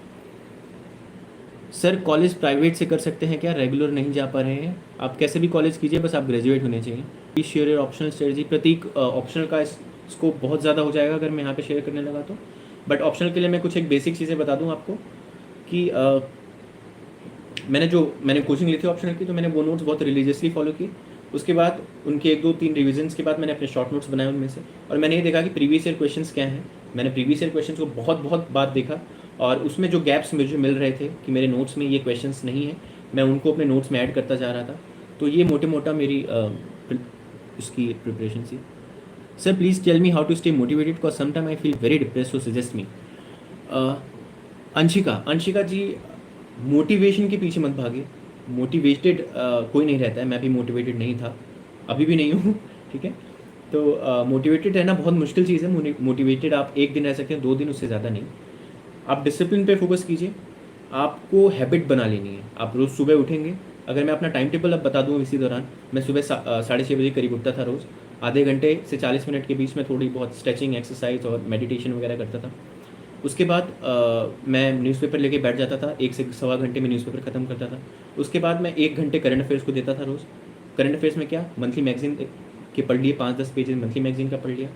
सर कॉलेज प्राइवेट से कर सकते हैं क्या? रेगुलर नहीं जा पा रहे हैं? आप कैसे भी कॉलेज कीजिए, बस आप ग्रेजुएट होने चाहिए। Please share your optional strategy. Prateek, optional का स्कोप बहुत ज़्यादा हो जाएगा अगर मैं यहाँ पे शेयर करने लगा तो, बट ऑप्शनल के लिए मैं कुछ एक बेसिक चीज़ें बता दूँ आपको कि मैंने कोचिंग ली थी ऑप्शनल की, तो मैंने वो नोट्स बहुत रिलीजियसली फॉलो किए। उसके बाद उनके 1-2-3 रिविजन्स के बाद मैंने अपने शॉर्ट नोट्स बनाए उनमें से, और मैंने ये देखा कि प्रीवियस ईयर क्वेश्चंस क्या हैं। मैंने प्रीवियस ईयर क्वेश्चंस को बहुत बार देखा, और उसमें जो गैप्स मुझे मिल रहे थे कि मेरे नोट्स में ये क्वेश्चंस नहीं हैं, मैं उनको अपने नोट्स में ऐड करता जा रहा था। तो ये मोटा मेरी इसकी प्रिपरेशन थी। Sir please tell me how to stay motivated because sometime I feel very depress, so suggest me. Anshika ji, motivation के पीछे मत भागिए। मोटिवेटेड कोई नहीं रहता है, मैं भी मोटिवेटेड नहीं था, अभी भी नहीं हूँ। ठीक है, तो मोटिवेटेड रहना बहुत मुश्किल चीज़ है। मोटिवेटेड आप एक दिन रह सकते हैं, 2 दिन, उससे ज़्यादा नहीं। आप डिसिप्लिन पे फोकस कीजिए, आपको हैबिट बना लेनी है। आप रोज़ सुबह उठेंगे, अगर मैं अपना टाइम टेबल अब बता दूँ इसी दौरान, मैं सुबह 6:30 बजे करीब उठता था रोज़। आधे घंटे से 40 मिनट के बीच में थोड़ी बहुत स्ट्रेचिंग एक्सरसाइज और मेडिटेशन वगैरह करता था। उसके बाद मैं न्यूज़पेपर लेके बैठ जाता था, 1 से सवा घंटे में न्यूज़पेपर ख़त्म करता था। उसके बाद मैं 1 घंटे करंट अफेयर्स को देता था रोज़। करंट अफेयर्स में क्या, मंथली मैगज़ीन के पढ़ लिए, 5-10 पेजेस मंथली मैगज़ीन का पढ़ लिया।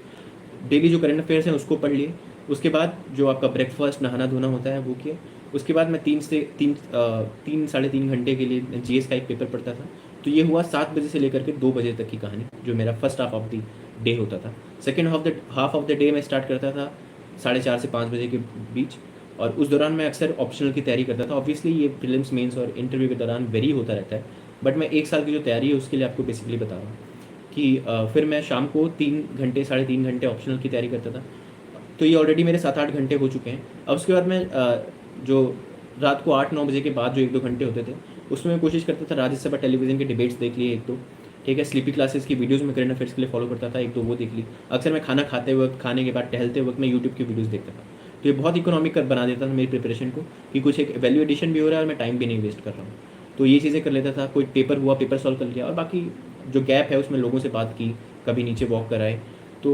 डेली जो करंट अफेयर्स हैं उसको पढ़ लिए। उसके बाद जो आपका ब्रेकफास्ट, नहाना धोना होता है, वो किया। उसके बाद मैं 3 साढ़े 3 घंटे के लिए जीएस का एक पेपर पढ़ता था। तो ये हुआ 7 बजे से लेकर के 2 बजे तक की कहानी, जो मेरा first half of the day होता था। Second half of the day मैं स्टार्ट करता था 4:30 से 5 बजे के बीच, और उस दौरान मैं अक्सर ऑप्शनल की तैयारी करता था। ऑब्वियसली ये प्रीलिम्स, मेंस और इंटरव्यू के दौरान वेरी होता रहता है, बट मैं 1 साल की जो तैयारी है उसके लिए आपको बेसिकली बता रहा हूँ कि फिर मैं शाम को 3 घंटे, साढ़े 3 घंटे ऑप्शनल की तैयारी करता था। तो ये ऑलरेडी मेरे 7-8 घंटे हो चुके हैं। अब उसके बाद मैं जो रात को 8-9 बजे के बाद जो 1-2 घंटे होते थे, उसमें मैं कोशिश करता था राज्यसभा टेलीविज़न के डिबेट्स देख लिए 1-2। ठीक है, स्लीपी क्लासेस की वीडियोज़ में करंट अफेयर्स के लिए फॉलो करता था, 1-2 वो देख ली। अक्सर मैं खाना खाते वक्त, खाने के बाद टहलते वक्त मैं यूट्यूब की वीडियोज़ देखता था। तो ये बहुत इकोनॉमिक बना देता था मेरी प्रिपरेशन को, कि कुछ एक वैल्यू एडिशन भी हो रहा है और मैं टाइम भी नहीं वेस्ट कर रहा हूँ। तो ये चीज़ें कर लेता था। कोई पेपर हुआ, पेपर सॉल्व कर लिया, और बाकी जो गैप है उसमें लोगों से बात की, कभी नीचे वॉक कराए। तो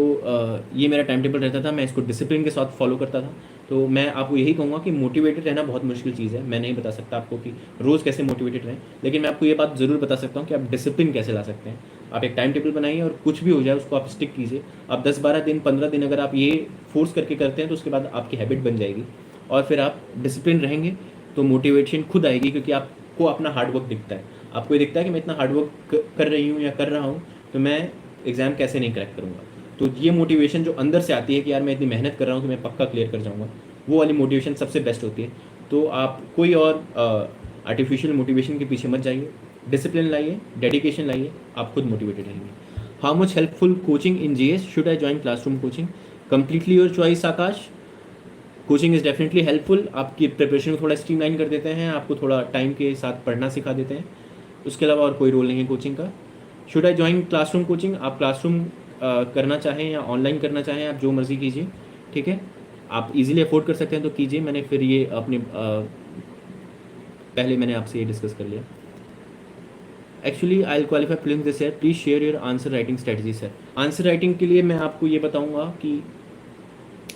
ये मेरा टाइम टेबल रहता था, मैं इसको डिसिप्लिन के साथ फॉलो करता था। तो मैं आपको यही कहूँगा कि मोटिवेटेड रहना बहुत मुश्किल चीज़ है। मैं नहीं बता सकता आपको कि रोज़ कैसे मोटिवेटेड रहें, लेकिन मैं आपको ये बात ज़रूर बता सकता हूँ कि आप डिसिप्लिन कैसे ला सकते हैं। आप एक टाइम टेबल बनाइए और कुछ भी हो जाए उसको आप स्टिक कीजिए। आप 10-12 दिन, 15 दिन अगर आप ये फोर्स करके करते हैं तो उसके बाद आपकी हैबिट बन जाएगी, और फिर आप डिसिप्लिन रहेंगे तो मोटिवेशन खुद आएगी, क्योंकि आपको अपना हार्डवर्क दिखता है। आपको ये दिखता है कि मैं इतना हार्डवर्क कर रही हूँ या कर रहा हूँ, तो मैं एग्ज़ाम कैसे नहीं क्रैक करूँगा। तो ये मोटिवेशन जो अंदर से आती है कि यार मैं इतनी मेहनत कर रहा हूँ कि मैं पक्का क्लियर कर जाऊँगा, वो वाली मोटिवेशन सबसे बेस्ट होती है। तो आप कोई और आर्टिफिशियल मोटिवेशन के पीछे मत जाइए, डिसिप्लिन लाइए, डेडिकेशन लाइए, आप खुद मोटिवेटेड रहेंगे। How much helpful coaching in GS, should I join classroom coaching? Completely your choice Akash. Coaching is definitely helpful, आपकी प्रिपरेशन को थोड़ा स्ट्रीमलाइन कर देते हैं, आपको थोड़ा टाइम के साथ पढ़ना सिखा देते हैं। उसके अलावा और कोई रोल नहीं है कोचिंग का। Should I join classroom coaching? आप क्लासरूम करना चाहें या ऑनलाइन करना चाहें, आप जो मर्ज़ी कीजिए। ठीक है, आप इजीली अफोर्ड कर सकते हैं तो कीजिए। मैंने फिर ये अपने पहले मैंने आपसे ये डिस्कस कर लिया। Actually I will qualify prelims this year, please share your answer writing strategy. Sir answer writing के लिए मैं आपको ये बताऊंगा कि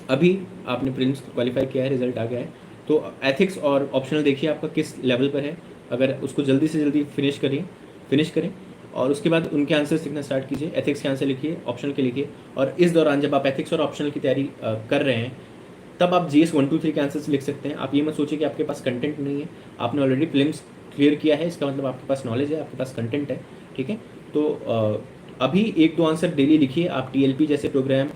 अभी आपने प्रीलिम्स क्वालिफाई किया है, रिजल्ट आ गया है, तो एथिक्स और ऑप्शनल देखिए आपका किस लेवल पर है। अगर उसको जल्दी से जल्दी फिनिश करें और उसके बाद उनके आंसर्स लिखना स्टार्ट कीजिए। एथिक्स के आंसर लिखिए, ऑप्शनल के लिखिए, और इस दौरान जब आप एथिक्स और ऑप्शनल की तैयारी कर रहे हैं तब आप GS 1 2 3 के आंसर्स लिख सकते हैं। आप ये मत सोचिए कि आपके पास कंटेंट नहीं है, आपने ऑलरेडी फिल्म्स क्लियर किया है, इसका मतलब आपके पास नॉलेज है, आपके पास कंटेंट है, ठीक है। तो अभी 1-2 आंसर डेली लिखिए आप। TLP जैसे प्रोग्राम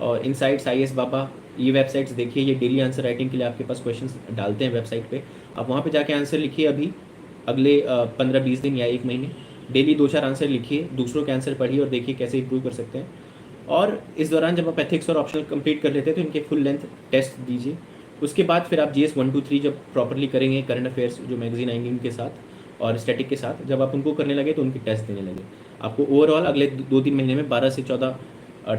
और इनसाइट्स, IAS बाबा, ये वेबसाइट्स देखिए, ये डेली आंसर राइटिंग के लिए आपके पास क्वेश्चंस डालते हैं वेबसाइट पे। आप वहाँ पे जाके आंसर लिखिए। अभी अगले 15-20 दिन या 1 महीने डेली 2-4 आंसर लिखिए, दूसरों के आंसर पढ़िए और देखिए कैसे इंप्रूव कर सकते हैं। और इस दौरान जब आप एथिक्स और ऑप्शनल कंप्लीट कर लेते हैं तो इनके फुल लेंथ टेस्ट दीजिए। उसके बाद फिर आप GS 1 2 3 जब प्रॉपरली करेंगे, करंट अफेयर्स जो मैगजीन आएंगे उनके साथ और स्टैटिक के साथ, जब आप उनको करने लगे तो उनके टेस्ट देने लगे। आपको ओवरऑल अगले 2-3 महीने में 12 से 14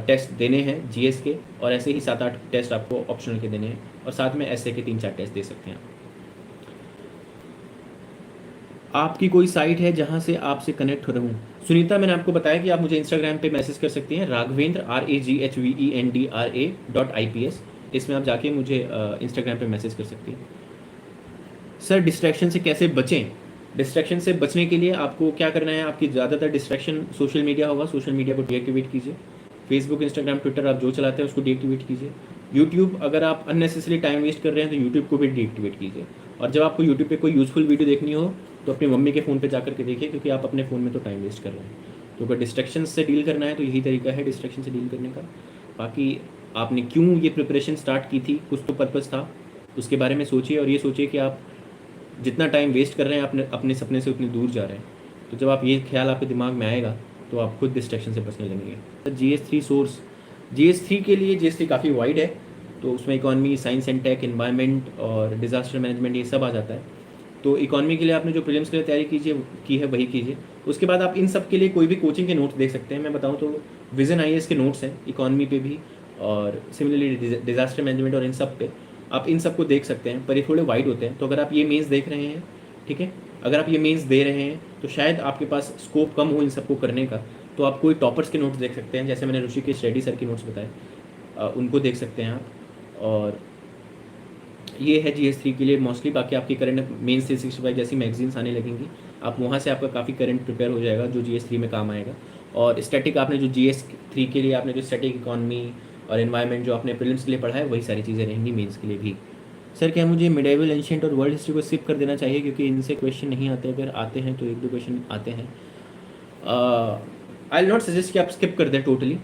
टेस्ट देने हैं GS के, और ऐसे ही 7-8 टेस्ट आपको ऑप्शनल के देने हैं, और साथ में ऐसे के 3-4 टेस्ट दे सकते हैं। आपकी कोई साइट है जहां से आपसे कनेक्ट हो रहूँ? सुनीता, मैंने आपको बताया कि आप मुझे इंस्टाग्राम पे मैसेज कर सकती हैं, राघवेंद्र RAGHVENDRA.IPS। इसमें आप जाके मुझे इंस्टाग्राम पे मैसेज कर सकती हैं। सर, डिस्ट्रैक्शन से कैसे बचें? डिस्ट्रैक्शन से बचने के लिए आपको क्या करना है, आपकी ज़्यादातर डिस्ट्रैक्शन सोशल मीडिया होगा, सोशल मीडिया को डीएक्टिवेट कीजिए। फेसबुक, इंस्टाग्राम, ट्विटर आप जो चलाते हैं उसको डीएक्टिवेट कीजिए। यूट्यूब, अगर आप अननेसेसरी टाइम वेस्ट कर रहे हैं तो यूट्यूब को भी डीएक्टिवेट कीजिए। और जब आपको यूट्यूब पे कोई यूज़फुल वीडियो देखनी हो तो अपनी मम्मी के फ़ोन पे जा करके देखिए, क्योंकि आप अपने फ़ोन में तो टाइम वेस्ट कर रहे हैं। तो अगर डिस्ट्रैक्शन से डील करना है तो यही तरीका है डिस्ट्रैक्शन से डील करने का। बाकी आपने क्यों ये प्रिपरेशन स्टार्ट की थी, कुछ तो पर्पज़ था, उसके बारे में सोचिए, और ये सोचिए कि आप जितना टाइम वेस्ट कर रहे हैं अपने सपने से उतनी दूर जा रहे हैं। तो जब आप ये ख्याल आपके दिमाग में आएगा तो आप खुद डिस्ट्रैक्शन से बचने लगेंगे। GS3 सोर्स, GS3 के लिए GS3 काफ़ी वाइड है, तो उसमें economy, science and tech, environment और डिज़ास्टर मैनेजमेंट ये सब आ जाता है। तो इकॉनमी के लिए आपने जो प्रीलिम्स के लिए तैयारी की है वही कीजिए। उसके बाद आप इन सब के लिए कोई भी कोचिंग के नोट्स देख सकते हैं। मैं बताऊँ तो विजन IAS के नोट्स हैं इकॉनमी पे भी, और सिमिलरली डिज़ास्टर मैनेजमेंट और इन सब पे आप इन सबको देख सकते हैं, पर ये थोड़े वाइड होते हैं। तो अगर आप ये मेंस देख रहे हैं, ठीक है, अगर आप ये मेंस दे रहे हैं तो शायद आपके पास स्कोप कम हो इन सबको करने का, तो आप कोई टॉपर्स के नोट्स देख सकते हैं, जैसे मैंने ऋषिकेश रेड्डी सर के नोट्स बताए, उनको देख सकते हैं आप। और ये है GS3 के लिए मोस्टली। बाकी आपकी करंट मेंस 365 जैसी मैगजीन्स आने लगेंगी, आप वहाँ से आपका काफ़ी करंट प्रिपेयर हो जाएगा जो GS3 में काम आएगा। और स्टैटिक आपने जो GS3 के लिए आपने जो स्टैटिक, इकॉनमी और एनवायरनमेंट जो आपने प्रीलिम्स के लिए पढ़ा है वही सारी चीज़ें रहेंगी मेंस के लिए भी। सर, क्या मुझे मिडाइवल, एंशिएंट और वर्ल्ड हिस्ट्री को स्किप कर देना चाहिए क्योंकि इनसे क्वेश्चन नहीं आते? अगर आते हैं तो 1-2 क्वेश्चन आते हैं। आई विल नॉट सजेस्ट कि आप स्किप कर दें टोटली,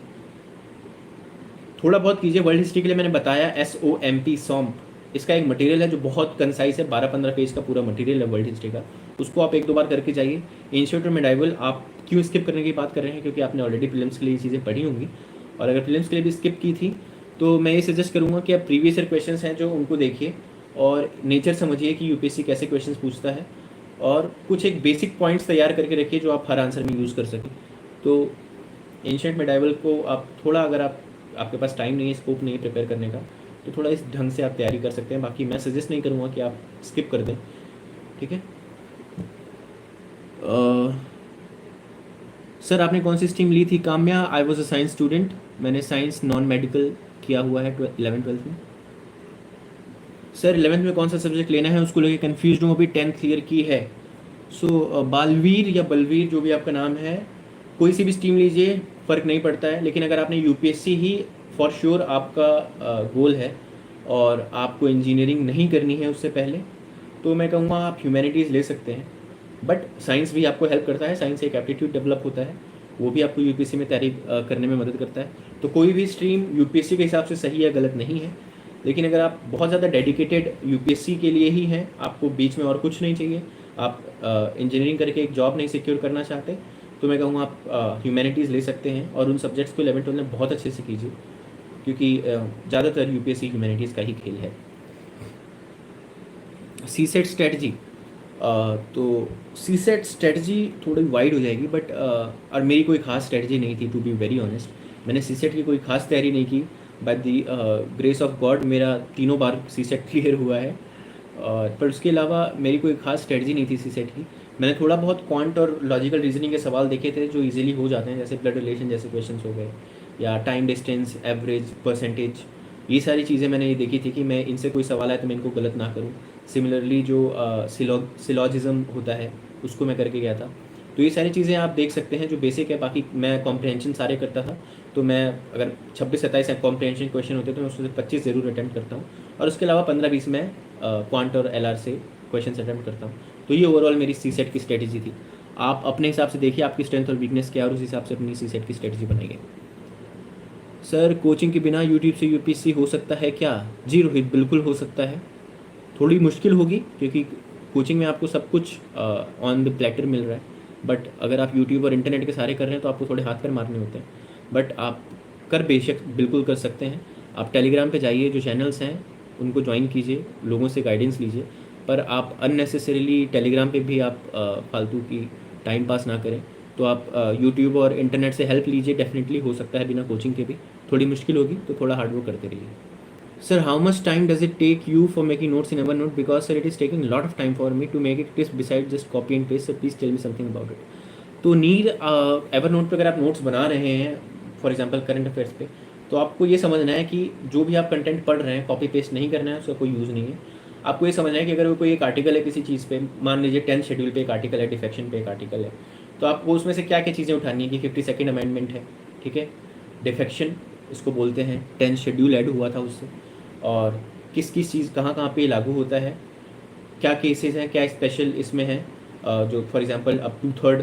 थोड़ा बहुत कीजिए। वर्ल्ड हिस्ट्री के लिए मैंने बताया SOMP, सॉम्प, इसका एक मटेरियल है जो बहुत कंसाइज है, 12-15 पेज का पूरा मटेरियल है वर्ल्ड हिस्ट्री का, उसको आप 1-2 बार करके जाइए। एंशिएंट और मिडाइवल आप क्यों स्किप करने की बात कर रहे हैं? क्योंकि आपने ऑलरेडी प्रीलिम्स के लिए ये चीज़ें पढ़ी होंगी, और अगर प्रीलिम्स के लिए भी स्किप की थी तो मैं ये सजेस्ट करूँगा कि आप प्रीवियस ईयर क्वेश्चन हैं जो उनको देखिए और नेचर समझिए कि UPSC कैसे क्वेश्चन पूछता है, और कुछ एक बेसिक पॉइंट्स तैयार करके रखिए जो आप हर आंसर में यूज़ कर सकें। तो एंशिएंट मिडाइवल को आप थोड़ा, अगर आपके पास टाइम नहीं है, स्कोप नहीं है प्रिपेयर करने का, तो थोड़ा इस ढंग से आप तैयारी कर सकते हैं। बाकी मैं सजेस्ट नहीं करूँगा कि आप स्किप कर दें, ठीक है। सर, आपने कौन सी स्ट्रीम ली थी? Kamya, I was a science student, मैंने साइंस नॉन मेडिकल किया हुआ है 11th-12th में। सर, 11th में कौन सा सब्जेक्ट लेना है उसको लेकर कन्फ्यूज हूँ, अभी 10th क्लियर की है। सो बालवीर या बलवीर जो भी आपका नाम है, कोई सी भी स्ट्रीम लीजिए, फ़र्क नहीं पड़ता है। लेकिन अगर आपने UPSC ही फॉर श्योर आपका गोल है और आपको इंजीनियरिंग नहीं करनी है उससे पहले, तो मैं कहूँगा आप ह्यूमैनिटीज़ ले सकते हैं। बट साइंस भी आपको हेल्प करता है, साइंस से एक एप्टीट्यूड डेवलप होता है, वो भी आपको UPSC में तैयारी करने में मदद करता है। तो कोई भी स्ट्रीम UPSC के हिसाब से सही या गलत नहीं है, लेकिन अगर आप बहुत ज़्यादा डेडिकेटेड UPSC के लिए ही हैं, आपको बीच में और कुछ नहीं चाहिए, आप इंजीनियरिंग करके एक जॉब नहीं सिक्योर करना चाहते, तो मैं कहूँगा आप ह्यूमैनिटीज़ ले सकते हैं। और उन सब्जेक्ट्स को 11th-12th में बहुत अच्छे से कीजिए, क्योंकि ज़्यादातर UPSC ह्यूमैनिटीज़ का ही खेल है। CSET स्ट्रेटजी, तो CSET स्ट्रेटजी थोड़ी वाइड हो जाएगी, बट और मेरी कोई ख़ास स्ट्रेटजी नहीं थी, टू बी वेरी ऑनेस्ट। मैंने CSET की कोई ख़ास तैयारी नहीं की, by the grace of God मेरा 3 बार CSET क्लियर हुआ है। पर उसके अलावा मेरी कोई ख़ास स्ट्रेटजी नहीं थी CSET की। मैंने थोड़ा बहुत क्वांट और लॉजिकल रीजनिंग के सवाल देखे थे जो इजीली हो जाते हैं, जैसे ब्लड रिलेशन जैसे क्वेश्चंस हो गए, या टाइम डिस्टेंस, एवरेज, परसेंटेज, ये सारी चीज़ें मैंने ये देखी थी कि मैं इनसे कोई सवाल आए तो मैं इनको गलत ना करूँ। सिमिलरली जो सिलॉजिज्म होता है उसको मैं करके गया था। तो ये सारी चीज़ें आप देख सकते हैं जो बेसिक है। बाकी मैं कॉम्प्रहेंशन सारे करता था, तो मैं अगर 26-27 कॉम्प्रहेंशन क्वेश्चन होते तो मैं उसमें से 25 ज़रूर अटैम्प्ट करता हूँ, और उसके अलावा 15-20 मैं क्वांट और एलआर से क्वेश्चन अटैम्प्ट करता हूँ। तो ये ओवरऑल मेरी सी सेट की स्ट्रेटेजी थी। आप अपने हिसाब से देखिए आपकी स्ट्रेंथ और वीकनेस क्या है, और उस हिसाब से अपनी सी सेट की स्ट्रेटेजी बनाइए। सर कोचिंग के बिना यूट्यूब से यूपीएससी हो सकता है क्या? जी रोहित, बिल्कुल हो सकता है। थोड़ी मुश्किल होगी क्योंकि कोचिंग में आपको सब कुछ ऑन द प्लेटर मिल रहा है, बट अगर आप यूट्यूब और इंटरनेट के सारे कर रहे हैं तो आपको थोड़े हाथ पैर मारने होते हैं। बट आप कर बेशक बिल्कुल कर सकते हैं। आप टेलीग्राम पे जाइए, जो चैनल्स हैं उनको ज्वाइन कीजिए, लोगों से गाइडेंस लीजिए, पर आप अननेसेसरीली टेलीग्राम पे भी आप फालतू की टाइम पास ना करें। तो आप यूट्यूब और इंटरनेट से हेल्प लीजिए, डेफिनेटली हो सकता है बिना कोचिंग के भी। थोड़ी मुश्किल होगी तो थोड़ा हार्ड वर्क करते रहिए। Sir, how much time does it take you for making notes in Evernote? Because sir, it is taking a lot of time for me to make it besides just copy and paste. So please tell me something about it. तो need Evernote पे अगर आप notes बना रहे हैं, for example current affairs पे, तो आपको ये समझना है कि जो भी आप कंटेंट पढ़ रहे हैं कॉपी पेस्ट नहीं करना है, उसका कोई यूज़ नहीं है। आपको ये समझना है कि अगर कोई एक आर्टिकल है किसी चीज़ पे, मान लीजिए 10th शेड्यूल पे एक आर्टिकल है, डिफेक्शन पे एक आर्टिकल है, तो आपको उसमें से क्या क्या चीज़ें उठानी है कि 52nd अमेंडमेंट है, ठीक है, डिफेक्शन इसको बोलते हैं, 10th शेड्यूल ऐड हुआ था उससे, और किस किस चीज़ कहाँ कहाँ पे लागू होता है, क्या केसेस हैं, क्या स्पेशल इसमें है, जो फॉर एग्जांपल अब 2/3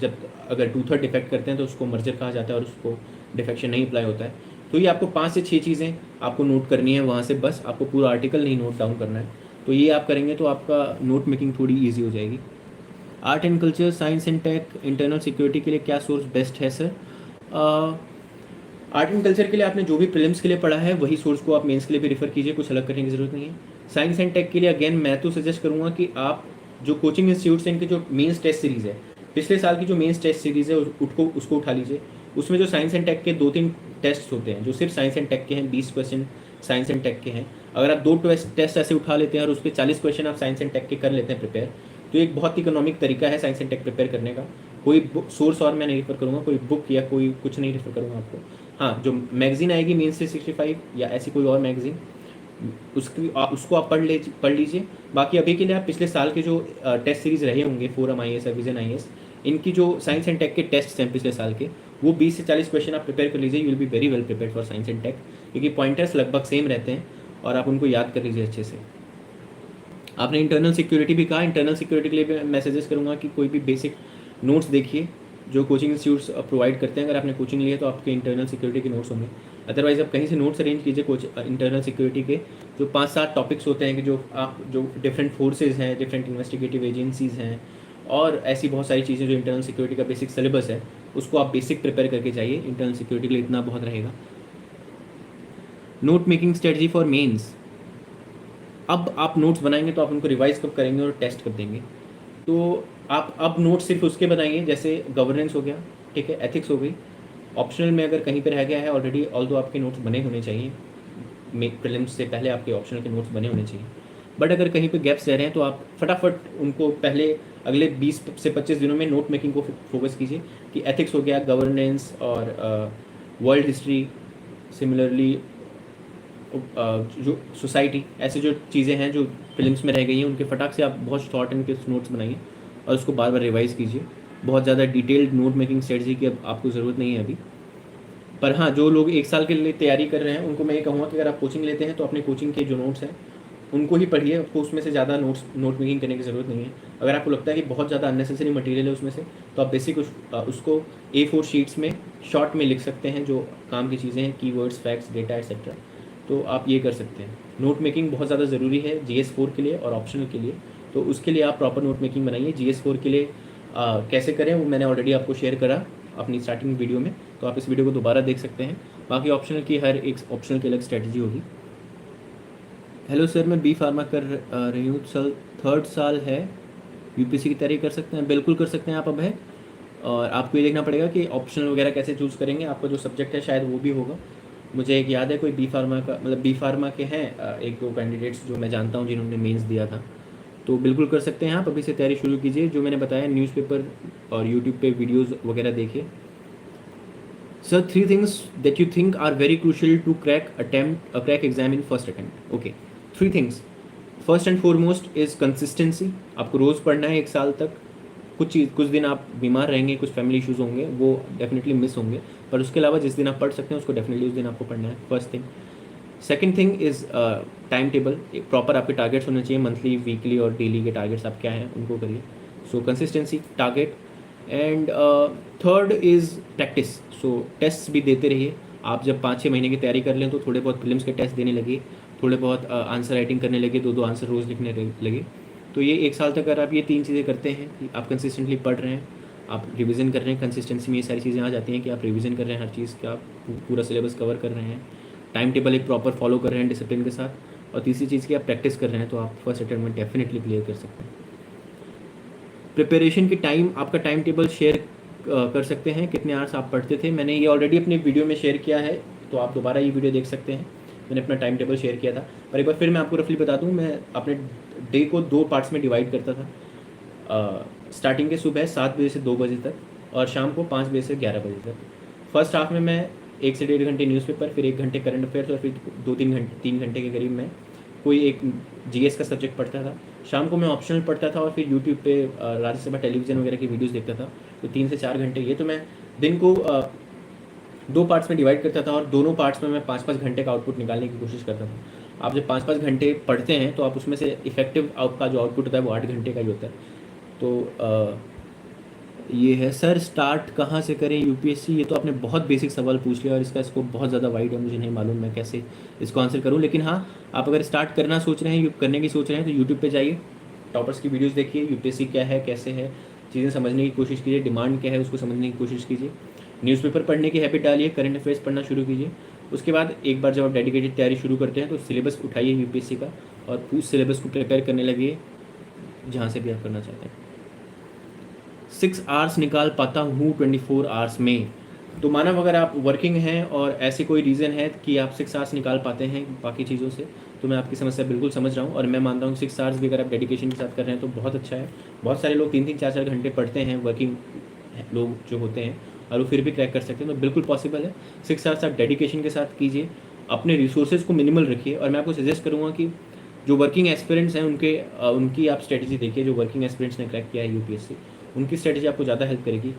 जब अगर 2/3 डिफेक्ट करते हैं तो उसको मर्जर कहा जाता है और उसको डिफेक्शन नहीं अप्लाई होता है। तो ये आपको 5 से 6 चीज़ें आपको नोट करनी है वहाँ से, बस आपको पूरा आर्टिकल नहीं नोट डाउन करना है। तो ये आप करेंगे तो आपका नोट मेकिंग थोड़ी ईजी हो जाएगी। Art and culture, science and tech, internal security के लिए क्या सोर्स बेस्ट है सर? आर्ट एंड कल्चर के लिए आपने जो भी प्रीलिम्स के लिए पढ़ा है वही सोर्स को आप मेंस के लिए भी रेफर कीजिए, कुछ अलग करने की ज़रूरत नहीं है। साइंस एंड टेक के लिए अगेन मैं तो सजेस्ट करूँगा कि आप जो कोचिंग इंस्टीट्यूट्स हैं इनके जो मेंस टेस्ट सीरीज़ है, पिछले साल की जो मेंस टेस्ट सीरीज़ है उसको उठा लीजिए। उसमें जो साइंस एंड टेक के 2-3 टेस्ट होते हैं जो सिर्फ साइंस एंड टेक के हैं, 20 क्वेश्चन साइंस एंड टेक के हैं। अगर आप 2 टेस्ट ऐसे उठा लेते हैं और उस पर 40 क्वेश्चन आप साइंस एंड टेक के कर लेते हैं प्रिपेयर, तो एक बहुत इकोनॉमिक तरीका है साइंस एंड टेक प्रिपेयर करने का। कोई बुक सोर्स और मैं नहीं रेफर करूँगा, कोई बुक या कोई कुछ नहीं रेफर करूँगा आपको। हाँ, जो मैगजीन आएगी मीन्स 365 या ऐसी कोई और मैगजीन, उसको आप पढ़ लीजिए। बाकी अभी के लिए आप पिछले साल के जो टेस्ट सीरीज़ रहे होंगे, फोरम IAS, विजन IAS, इनकी जो साइंस एंड टेक के टेस्ट हैं पिछले साल के, वो 20 से 40 क्वेश्चन आप प्रिपेयर कर लीजिए। You will be very well prepare for science and tech, क्योंकि पॉइंटर्स लगभग सेम रहते हैं और आप उनको याद कर लीजिए अच्छे से। आपने इंटरनल सिक्योरिटी भी कहा, इंटरनल सिक्योरिटी के लिए भी मैं सजेस्ट करूँगा कि कोई भी बेसिक नोट्स देखिए जो कोचिंग इंस्टीट्यूट्स प्रोवाइड करते हैं। अगर आपने कोचिंग ली है तो आपके इंटरनल सिक्योरिटी के नोट्स होंगे, अदरवाइज आप कहीं से नोट्स अरेंज कीजिए। इंटरनल सिक्योरिटी के जो 5-7 टॉपिक्स होते हैं कि जो डिफरेंट फोर्सेज हैं, डिफरेंट इन्वेस्टिगेटिव एजेंसीज़ हैं, और ऐसी बहुत सारी चीज़ें जो इंटरनल सिक्योरिटी का बेसिक सिलेबस है, उसको आप बेसिक प्रिपेयर करके जाइए। इंटरनल सिक्योरिटी के लिए इतना बहुत रहेगा। Note making strategy for mains, अब आप नोट्स बनाएंगे तो आप उनको रिवाइज कब करेंगे और टेस्ट कब देंगे? तो आप अब नोट्स सिर्फ उसके बनाइए जैसे गवर्नेंस हो गया, ठीक है, एथिक्स हो गई। ऑप्शनल में अगर कहीं पर रह गया है ऑलरेडी, ऑल्दो आपके नोट्स बने होने चाहिए, प्रीलिम्स से पहले आपके ऑप्शनल के नोट्स बने होने चाहिए। बट अगर कहीं पे गैप्स रह रहे हैं तो आप फटाफट उनको पहले अगले 20 से 25 दिनों में नोट मेकिंग को फोकस कीजिए कि एथिक्स हो गया, गवर्नेंस और वर्ल्ड हिस्ट्री, सिमिलरली जो सोसाइटी, ऐसे जो चीज़ें हैं जो फिल्म्स में रह गई हैं उनके फटाक से आप बहुत शॉर्ट एंड क्रिस्प नोट्स बनाइए और उसको बार बार रिवाइज़ कीजिए। बहुत ज़्यादा डिटेल्ड नोट मेकिंग स्ट्रेटजी की अब आपको ज़रूरत नहीं है अभी। पर हाँ, जो लोग 1 साल के लिए तैयारी कर रहे हैं उनको मैं ये कहूँगा कि अगर आप कोचिंग लेते हैं तो अपने कोचिंग के जो नोट्स हैं उनको ही पढ़िए, आपको उसमें से ज़्यादा नोट मेकिंग करने की ज़रूरत नहीं है। अगर आपको लगता है कि बहुत ज़्यादा अननेसेसरी मटेरियल है उसमें से, तो आप बेसिक उसको A4 शीट्स में शॉर्ट में लिख सकते हैं, जो काम की चीज़ें हैं, कीवर्ड्स, फैक्ट्स, डेटा एक्सेट्रा। तो आप ये कर सकते हैं। नोट मेकिंग बहुत ज़्यादा ज़रूरी है GS4 के लिए और ऑप्शनल के लिए, तो उसके लिए आप प्रॉपर नोट मेकिंग बनाइए। GS4 के लिए कैसे करें वो मैंने ऑलरेडी आपको शेयर करा अपनी स्टार्टिंग वीडियो में, तो आप इस वीडियो को दोबारा देख सकते हैं। बाकी ऑप्शनल की हर एक ऑप्शनल की अलग स्ट्रैटेजी होगी। हेलो सर, मैं B फार्मा कर रही हूँ, 3rd साल है, UPSC की तैयारी कर सकते हैं? बिल्कुल कर सकते हैं आप अब है। और आपको ये देखना पड़ेगा कि ऑप्शनल वगैरह कैसे चूज़ करेंगे, आपका जो सब्जेक्ट है शायद वो भी होगा। मुझे एक याद है कोई B फार्मा का, मतलब B फार्मा के हैं 1-2 कैंडिडेट्स जो मैं जानता हूँ जिन्होंने मेंस दिया था, तो बिल्कुल कर सकते हैं आप। अभी से तैयारी शुरू कीजिए। जो मैंने बताया न्यूज़पेपर और यूट्यूब पे वीडियोज़ वगैरह देखिए। Sir, 3 things that you think are very crucial to crack exam in first attempt. Okay, 3 things. First and foremost is consistency. आपको रोज़ पढ़ना है 1 साल तक। कुछ दिन आप बीमार रहेंगे, कुछ फैमिली इश्यूज़ होंगे, वो डेफिनेटली मिस होंगे, पर उसके अलावा जिस दिन आप पढ़ सकते हैं उसको डेफिनेटली उस दिन आपको पढ़ना है, first thing. Second thing is time table. एक प्रॉपर आपके टारगेट्स होने चाहिए, मंथली, वीकली और डेली के टारगेट्स आप क्या हैं उनको करिए। So consistency, target. And third is practice. So test भी देते रहिए। आप जब 5-6 महीने की तैयारी कर लें तो थोड़े बहुत प्रीलिम्स के टेस्ट देने लगे, थोड़े बहुत आंसर राइटिंग करने लगे, 2-2 आंसर रोज़ लिखने लगे। तो ये 1 साल तक अगर आप ये 3 चीज़ें करते हैं कि आप कंसिस्टेंटली पढ़ रहे हैं, आप रिवीजन कर रहे हैं, कंसिस्टेंसी में ये सारी चीज़ें आ जाती हैं कि आप रिवीजन कर रहे हैं हर चीज़ का, आप पूरा सिलेबस कवर कर रहे हैं, टाइम टेबल एक प्रॉपर फॉलो कर रहे हैं डिसिप्लिन के साथ, और तीसरी चीज़ की आप प्रैक्टिस कर रहे हैं, तो आप फर्स्ट अटेम्प्ट में डेफिनेटली क्लियर कर सकते हैं। प्रिपरेशन की टाइम, आपका टाइम टेबल शेयर कर सकते हैं, कितने आवर्स आप पढ़ते थे। मैंने ये ऑलरेडी अपनी वीडियो में शेयर किया है, तो आप दोबारा ये वीडियो देख सकते हैं। मैंने अपना टाइम टेबल शेयर किया था, पर एक बार फिर मैं आपको रफली बता दूं, मैं अपने डे को 2 पार्ट्स में डिवाइड करता था। स्टार्टिंग के सुबह 7 बजे से 2 बजे तक, और शाम को 5 बजे से 11 बजे तक। फर्स्ट हाफ में मैं 1 से 1.5 घंटे न्यूज़पेपर, फिर 1 घंटे करंट अफेयर्स, और फिर 3 घंटे के करीब मैं कोई एक जीएस का सब्जेक्ट पढ़ता था। शाम को मैं ऑप्शनल पढ़ता था, और फिर यूट्यूब पे राज्यसभा टेलीविज़न वगैरह की वीडियोस देखता था। तो 3 से 4 घंटे ये, तो मैं दिन को 2 पार्ट्स में डिवाइड करता था, और दोनों पार्ट्स में मैं 5-5 घंटे का आउटपुट निकालने की कोशिश करता था। आप जब 5-5 घंटे पढ़ते हैं तो आप उसमें से इफेक्टिव आपका जो आउटपुट होता है वो 8 घंटे का ही होता है। तो ये है। सर स्टार्ट कहाँ से करें यूपीएससी? ये तो आपने बहुत बेसिक सवाल पूछ लिया, और इसका स्कोप बहुत ज़्यादा वाइड है, मुझे नहीं मालूम मैं कैसे इसको आंसर करूँ। लेकिन हाँ, आप अगर स्टार्ट करना सोच रहे हैं, करने की सोच रहे हैं, तो यूट्यूब पे जाइए, टॉपर्स की वीडियोस देखिए, यूपीएससी क्या है, कैसे है, चीज़ें समझने की कोशिश कीजिए, डिमांड क्या है उसको समझने की कोशिश कीजिए, न्यूज़पेपर पढ़ने की हैबिट डालिए, करंट अफेयर्स पढ़ना शुरू कीजिए। उसके बाद एक बार जब आप डेडिकेटेड तैयारी शुरू करते हैं तो सिलेबस उठाइए यूपीएससी का, और उस सिलेबस को प्रिपेयर करने लगिए जहाँ से भी आप करना चाहते हैं। 6 आवर्स निकाल पाता हूँ 24 आवर्स में। तो मानव, अगर आप वर्किंग हैं और ऐसे कोई रीज़न है कि आप 6 आवर्स निकाल पाते हैं बाकी चीज़ों से, तो मैं आपकी समस्या बिल्कुल समझ रहा हूँ, और मैं मानता हूँ 6 आवर्स भी अगर आप डेडिकेशन के साथ कर रहे हैं तो बहुत अच्छा है। बहुत सारे लोग 3-3, 4-4 घंटे पढ़ते हैं, वर्किंग लोग जो होते हैं, और वो फिर भी क्रैक कर सकते हैं, तो बिल्कुल पॉसिबल है। 6 आवर्स आप डेडिकेशन के साथ कीजिए, अपने रिसोर्सेज को मिनिमल रखिए, और मैं आपको सजेस्ट करूँगा कि जो वर्किंग एक्सपीरियंस हैं उनकी आप स्ट्रेटजी देखिए, जो वर्किंग एक्सपीरियंस ने क्रैक किया है यूपीएससी, उनकी स्ट्रेटजी आपको ज़्यादा हेल्प करेगी।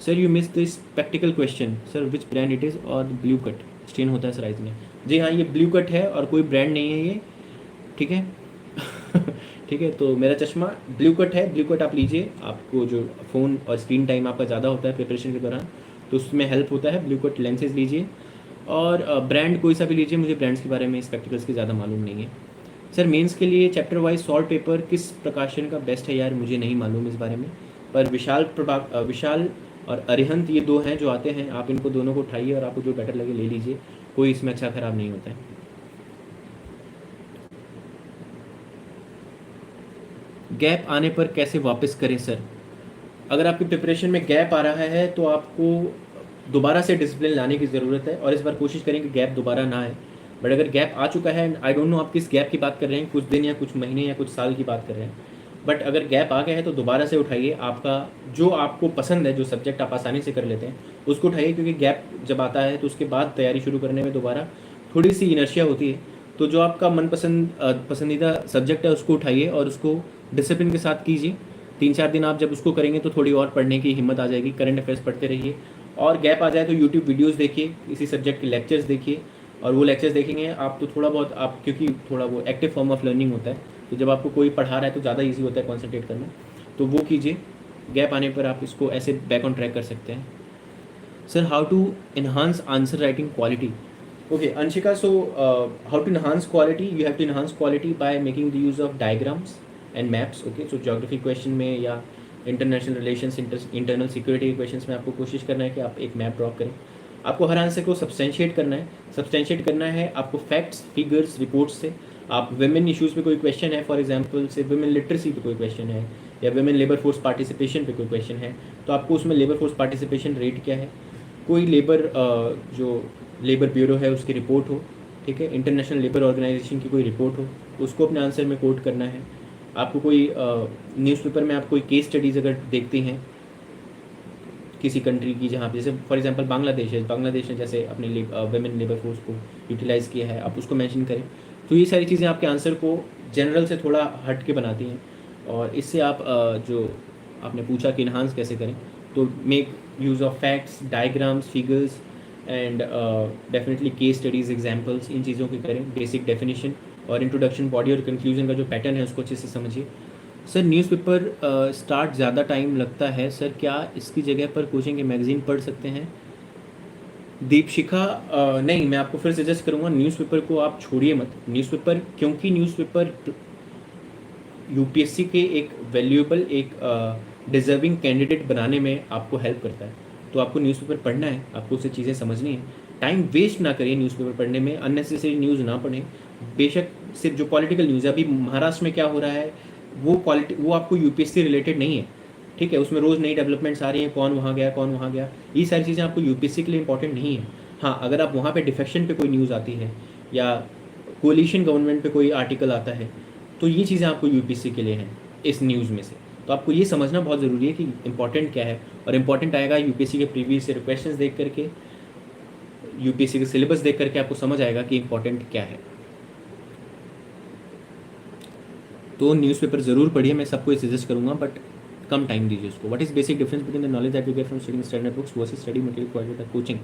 Sir you miss this practical question, sir which brand it is, और ब्लू कट स्टेन होता है सर आइज में। जी हाँ, ये ब्लू कट है और कोई ब्रांड नहीं है ये, ठीक है। ठीक है, तो मेरा चश्मा ब्लू कट है। ब्लू कट आप लीजिए, आपको जो फ़ोन और स्क्रीन टाइम आपका ज़्यादा होता है प्रिपरेशन के दौरान, तो उसमें हेल्प होता है। ब्लू कट लेंसेज लीजिए, और ब्रांड कोई सा भी लीजिए, मुझे ब्रांड्स के बारे में, स्पेक्टिकल्स की ज़्यादा मालूम नहीं है। सर मेंस के लिए चैप्टर वाइज सॉल्ट पेपर किस प्रकाशन का बेस्ट है? यार मुझे नहीं मालूम इस बारे में, पर विशाल और अरिहंत ये 2 हैं जो आते हैं, आप इनको दोनों को उठाइए और आपको जो बेटर लगे ले लीजिए, कोई इसमें अच्छा ख़राब नहीं होता है। गैप आने पर कैसे वापस करें सर? अगर आपकी प्रिपरेशन में गैप आ रहा है तो आपको दोबारा से डिसिप्लिन लाने की ज़रूरत है, और इस बार कोशिश करें कि गैप दोबारा ना आए। बट अगर गैप आ चुका है, आई डोंट नो आप किस गैप की बात कर रहे हैं, कुछ दिन या कुछ महीने या कुछ साल की बात कर रहे हैं, बट अगर गैप आ गया है तो दोबारा से उठाइए। आपका जो आपको पसंद है, जो सब्जेक्ट आप आसानी से कर लेते हैं, उसको उठाइए, क्योंकि गैप जब आता है तो उसके बाद तैयारी शुरू करने में दोबारा थोड़ी सी इनर्शिया होती है। तो जो आपका पसंदीदा सब्जेक्ट है उसको उठाइए और उसको डिसिप्लिन के साथ कीजिए। 3-4 दिन आप जब उसको करेंगे तो थोड़ी और पढ़ने की हिम्मत आ जाएगी। करंट अफेयर्स पढ़ते रहिए, और गैप आ जाए तो यूट्यूब वीडियोस देखिए, इसी सब्जेक्ट के लेक्चर्स देखिए, और वो लेक्चर्स देखेंगे आप तो थोड़ा बहुत आप, क्योंकि थोड़ा वो एक्टिव फॉर्म ऑफ लर्निंग होता है, तो जब आपको कोई पढ़ा रहा है तो ज़्यादा ईजी होता है कॉन्सेंट्रेट करना, तो वो कीजिए। गैप आने पर आप इसको ऐसे बैक ऑन ट्रैक कर सकते हैं। Sir how to enhance answer writing quality? Okay Anshika, so how to enhance quality, you have to enhance quality by making the use of diagrams and maps. okay, so geography question में या international relations, internal security के questions में आपको कोशिश करना है कि आप एक मैप ड्रॉ करें। आपको हर आंसर को सब्सटेंशिएट करना है आपको फैक्ट्स, फिगर्स, रिपोर्ट्स से। आप विमेन इश्यूज़ पे कोई क्वेश्चन है, फॉर एग्जांपल से विमेन लिटरेसी पे कोई क्वेश्चन है, या विमेन लेबर फोर्स पार्टिसिपेशन पे कोई क्वेश्चन है, तो आपको उसमें लेबर फोर्स पार्टिसिपेशन रेट क्या है, कोई जो लेबर ब्यूरो है उसकी रिपोर्ट हो, ठीक है, इंटरनेशनल लेबर ऑर्गेनाइजेशन की कोई रिपोर्ट हो, उसको अपने आंसर में कोट करना है। आपको कोई न्यूज़पेपर में आप कोई केस स्टडीज़ अगर देखते हैं किसी कंट्री की, जहाँ पे जैसे फॉर एग्जांपल बांग्लादेश ने जैसे अपने वेमेन लेबर फोर्स को यूटिलाइज़ किया है, आप उसको मेंशन करें। तो ये सारी चीज़ें आपके आंसर को जनरल से थोड़ा हट के बनाती हैं। और इससे आप जो आपने पूछा कि इन्हांस कैसे करें, तो make use of facts, diagrams, figures and definitely case studies, examples, इन चीज़ों के करें। बेसिक डेफिनेशन और इंट्रोडक्शन, बॉडी और कंक्लूजन का जो पैटर्न है उसको अच्छे से समझिए। सर न्यूज़पेपर स्टार्ट ज़्यादा टाइम लगता है सर, क्या इसकी जगह पर कोचिंग के मैगज़ीन पढ़ सकते हैं? दीपशिखा नहीं, मैं आपको फिर सजेस्ट करूँगा न्यूज़पेपर को आप छोड़िए मत। न्यूज़पेपर, क्योंकि न्यूज़पेपर यूपीएससी के एक वैल्यूएबल, एक डिज़र्विंग कैंडिडेट बनाने में आपको हेल्प करता है। तो आपको न्यूज़पेपर पढ़ना है, आपको उससे चीज़ें समझनी है। टाइम वेस्ट ना करिए न्यूज़पेपर पढ़ने में, अननेसेसरी न्यूज़ ना पढ़ें। बेशक सिर्फ जो पॉलिटिकल न्यूज़ है, अभी महाराष्ट्र में क्या हो रहा है, वो आपको यूपीएससी रिलेटेड नहीं है, ठीक है। उसमें रोज़ नई डेवलपमेंट्स आ रही हैं, कौन वहाँ गया, कौन वहाँ गया, ये सारी चीज़ें आपको यूपीएससी के लिए इंपॉर्टेंट नहीं है। हाँ, अगर आप वहाँ पे डिफेक्शन पे कोई न्यूज़ आती है या कोलिशन गवर्नमेंट पे कोई आर्टिकल आता है, तो ये चीज़ें आपको यूपीएससी के लिए हैं इस न्यूज़ में से। तो आपको ये समझना बहुत ज़रूरी है कि इंपॉर्टेंट क्या है, और इंपॉर्टेंट आएगा यूपीएससी के प्रीवियस ईयर क्वेश्चंस देख करके, यूपीएससी के सिलेबस देख करके आपको समझ आएगा कि इंपॉर्टेंट क्या है। तो न्यूज़पेपर ज़रूर पढ़िए, मैं सबको ये सजेस्ट करूँगा, बट कम टाइम दीजिए उसको। What is basic difference between the knowledge that you get from studying standard books versus study material provided by coaching?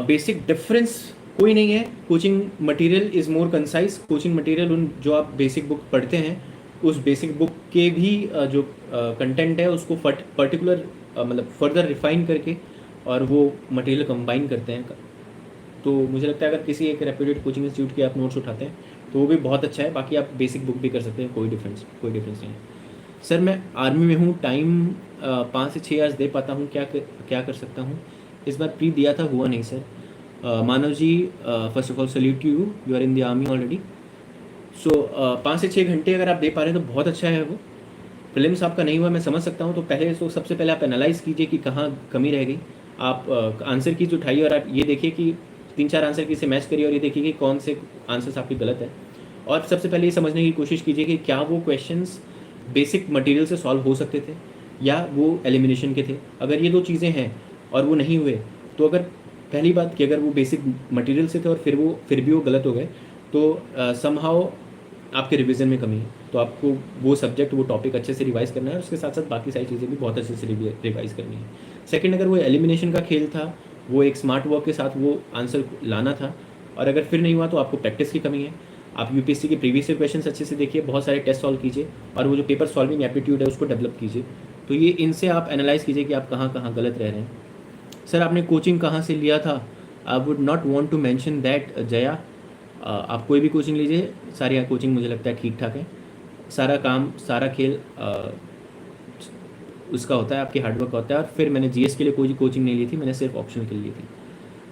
Basic difference कोई नहीं है। Coaching material is more concise. Coaching material उन जो आप basic book पढ़ते हैं, उस basic book के भी जो कंटेंट है उसको पर्टिकुलर मतलब फर्दर रिफाइन करके और वो मटेरियल कंबाइन करते हैं। तो मुझे लगता है अगर किसी एक रेप्यूटेड कोचिंग इंस्टीट्यूट के आप नोट्स उठाते हैं तो वो भी बहुत अच्छा है। बाकी आप बेसिक बुक भी कर सकते हैं, कोई डिफरेंस नहीं है। सर मैं आर्मी में हूँ, टाइम 5 से 6 आवर्स दे पाता हूँ, क्या कर सकता हूँ? इस बार प्री दिया था, हुआ नहीं sir. Manav ji, first of all salute you are in the army already. So 5 से 6 घंटे अगर आप दे पा रहे हैं तो बहुत अच्छा है। वो प्रीलिम्स आपका नहीं हुआ, मैं समझ सकता हूँ। तो पहले तो सबसे पहले आप एनालाइज़ कीजिए कि कहाँ कमी रह गई। आप आंसर कीज उठाइए और आप ये देखिए कि 3-4 आंसर की से मैच करिए और ये देखिए कि कौन से आंसर्स आपके गलत है। और सबसे पहले ये समझने की कोशिश कीजिए कि क्या वो क्वेश्चंस बेसिक मटेरियल से सॉल्व हो सकते थे या वो एलिमिनेशन के थे। अगर ये 2 चीज़ें हैं और वो नहीं हुए, तो अगर पहली बात कि अगर वो बेसिक मटेरियल से थे और फिर भी वो गलत हो गए, तो समहाउ आपके रिवीजन में कमी है। तो आपको वो सब्जेक्ट, वो टॉपिक अच्छे से रिवाइज़ करना है और उसके साथ साथ बाकी सारी चीज़ें भी बहुत अच्छे से रिवाइज़ करनी है। सेकंड, अगर वो एलिमिनेशन का खेल था, वो एक स्मार्ट वर्क के साथ वो आंसर लाना था, और अगर फिर नहीं हुआ तो आपको प्रैक्टिस की कमी है। आप यूपीएससी के प्रीवियस ईयर क्वेश्चन अच्छे से देखिए, बहुत सारे टेस्ट सॉल्व कीजिए और वो जो पेपर सॉल्विंग एप्टीट्यूड है उसको डेवलप कीजिए। तो ये इनसे आप एनालाइज़ कीजिए कि आप कहाँ कहाँ गलत रह रहे हैं। सर आपने कोचिंग कहाँ से लिया था? I would not want to mention that Jaya. आप कोई भी कोचिंग लीजिए, सारी कोचिंग मुझे लगता है ठीक ठाक है। सारा काम, सारा खेल उसका होता है, आपके हार्डवर्क का होता है। और फिर मैंने जीएस के लिए कोई कोचिंग नहीं ली थी, मैंने सिर्फ ऑप्शनल के लिए ली थी।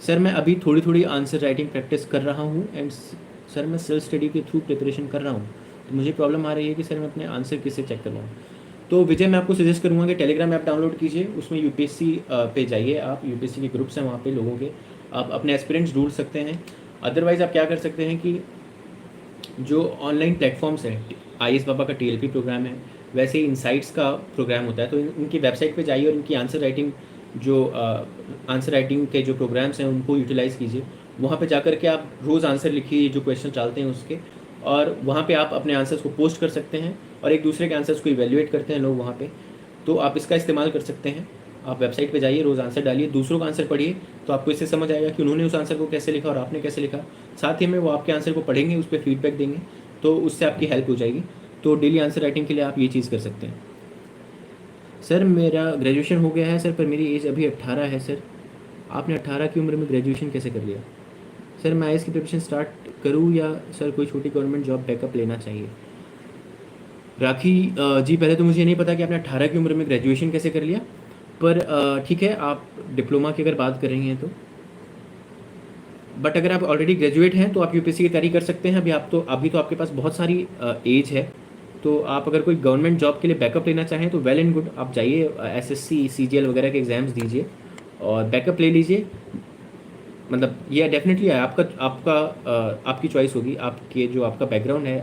सर मैं अभी थोड़ी थोड़ी आंसर राइटिंग प्रैक्टिस कर रहा हूँ एंड सर मैं सेल्फ स्टडी के थ्रू प्रिपरेशन कर रहा हूँ। तो मुझे प्रॉब्लम आ रही है कि सर मैं अपने आंसर किससे चेक करवाऊँ। तो विजय, मैं आपको सजेस्ट करूँगा कि टेलीग्राम ऐप डाउनलोड कीजिए, उसमें यूपीएससी पे जाइए आप, यूपीएससी के ग्रुप्स हैं वहाँ पे लोगों के, आप अपने एस्पिरेंट्स ढूंढ सकते हैं। अदरवाइज़ आप क्या कर सकते हैं कि जो ऑनलाइन प्लेटफॉर्म्स हैं, आईएएस बाबा का टीएलपी प्रोग्राम है, वैसे ही इनसाइट्स का प्रोग्राम होता है। तो इनकी वेबसाइट पे जाइए और इनकी आंसर राइटिंग के जो प्रोग्राम्स हैं उनको यूटिलाइज़ कीजिए। वहाँ पे जाकर के आप रोज़ आंसर लिखिए जो क्वेश्चन डालते हैं उसके, और वहाँ पे आप अपने आंसर्स को पोस्ट कर सकते हैं और एक दूसरे के आंसर्स को इवेल्युएट करते हैं लोग वहाँ पे। तो आप इसका इस्तेमाल कर सकते हैं। आप वेबसाइट पे जाइए, रोज़ आंसर डालिए, दूसरों का आंसर पढ़िए, तो आपको इससे समझ आएगा कि उन्होंने उस आंसर को कैसे लिखा और आपने कैसे लिखा। साथ ही में वो आपके आंसर को पढ़ेंगे, उस पर फीडबैक देंगे, तो उससे आपकी हेल्प हो जाएगी। तो डेली आंसर राइटिंग के लिए आप ये चीज़ कर सकते हैं। सर मेरा ग्रेजुएशन हो गया है सर, पर मेरी एज अभी 18 है सर। आपने 18 की उम्र में ग्रेजुएशन कैसे कर लिया? सर मैं आईएएस की प्रिपरेशन स्टार्ट करूँ या सर कोई छोटी गवर्नमेंट जॉब बैकअप लेना चाहिए? राखी जी, पहले तो मुझे नहीं पता कि आपने 18 की उम्र में ग्रेजुएशन कैसे कर लिया, पर ठीक है, आप डिप्लोमा की अगर बात कर रही हैं तो, बट अगर आप ऑलरेडी ग्रेजुएट हैं तो आप यूपीएससी की तैयारी कर सकते हैं। अभी तो आपके पास बहुत सारी एज है। तो आप अगर कोई गवर्नमेंट जॉब के लिए बैकअप लेना चाहें तो वेल एंड गुड, आप जाइए एसएससी सीजीएल वगैरह के एग्ज़ाम्स दीजिए और बैकअप ले लीजिए। मतलब ये डेफिनेटली है, आपकी चॉइस होगी, आपका बैकग्राउंड है,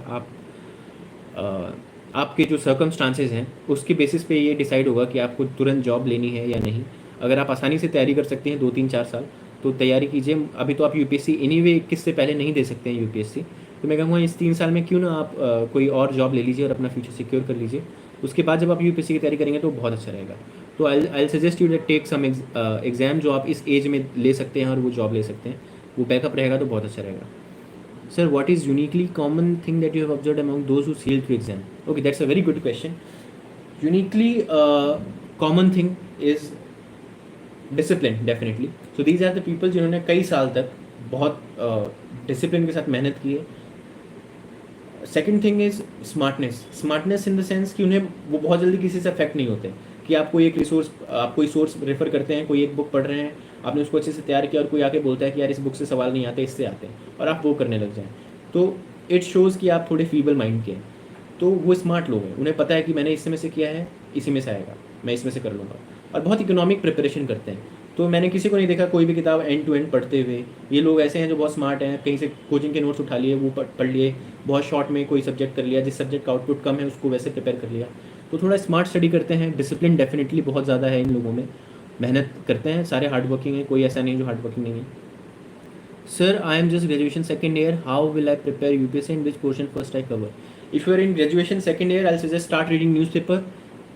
आपके जो सर्कमस्टांसेस हैं उसके बेसिस पे ये डिसाइड होगा कि आपको तुरंत जॉब लेनी है या नहीं। अगर आप आसानी से तैयारी कर सकते हैं 2-3-4 साल, तो तैयारी कीजिए। अभी तो आप यूपीएससी एनीवे 21 से पहले नहीं दे सकते हैं यूपीएससी, तो मैं कहूँगा इस 3 साल में क्यों ना आप कोई और जॉब ले लीजिए और अपना फ्यूचर सिक्योर कर लीजिए। उसके बाद जब आप यूपीएससी की तैयारी करेंगे तो बहुत अच्छा रहेगा। तो I suggest you that take some exam जो आप इस एज में ले सकते हैं और वो जॉब ले सकते हैं, वो बैकअप रहेगा तो बहुत अच्छा रहेगा। Sir, what is uniquely common thing that you have observed among those who failed to exam? Okay, that's a very good question. Uniquely common thing is discipline, definitely. So these are the people जिन्होंने कई साल तक बहुत discipline के साथ मेहनत की है। Second thing is smartness in the sense कि उन्हें वो बहुत जल्दी किसी से अफेक्ट नहीं होते, कि आप कोई एक रिसोर्स, आप कोई सोर्स रेफर करते हैं, कोई एक बुक पढ़ रहे हैं, आपने उसको अच्छे से तैयार किया और कोई आके बोलता है कि यार इस बुक से सवाल नहीं आते, इससे आते हैं, और आप वो करने लग जाएं, तो इट शोज़ कि आप थोड़े फीबल माइंड के हैं। तो वो स्मार्ट लोग हैं, उन्हें पता है कि मैंने इसमें से किया है, इसी में से आएगा, मैं इसमें से कर लूँगा, और बहुत इकोनॉमिक प्रिपरेशन करते हैं। तो मैंने किसी को नहीं देखा कोई भी किताब एंड टू एंड पढ़ते हुए। ये लोग ऐसे हैं जो बहुत स्मार्ट हैं, कहीं से कोचिंग के नोट्स उठा लिए, वो पढ़ लिए, बहुत शॉर्ट में कोई सब्जेक्ट कर लिया, जिस सब्जेक्ट का आउटपुट कम है उसको वैसे प्रिपेयर कर लिया। तो थोड़ा स्मार्ट स्टडी करते हैं, डिसिप्लिन डेफिनेटली बहुत ज़्यादा है इन लोगों में, मेहनत करते हैं, सारे हार्ड वर्किंग हैं, कोई ऐसा नहीं जो हार्ड वर्किंग नहीं है। Sir, I am just graduation second year, how will I prepare UPSC and which portion first I cover? If you are in graduation second year, I suggest start reading newspaper,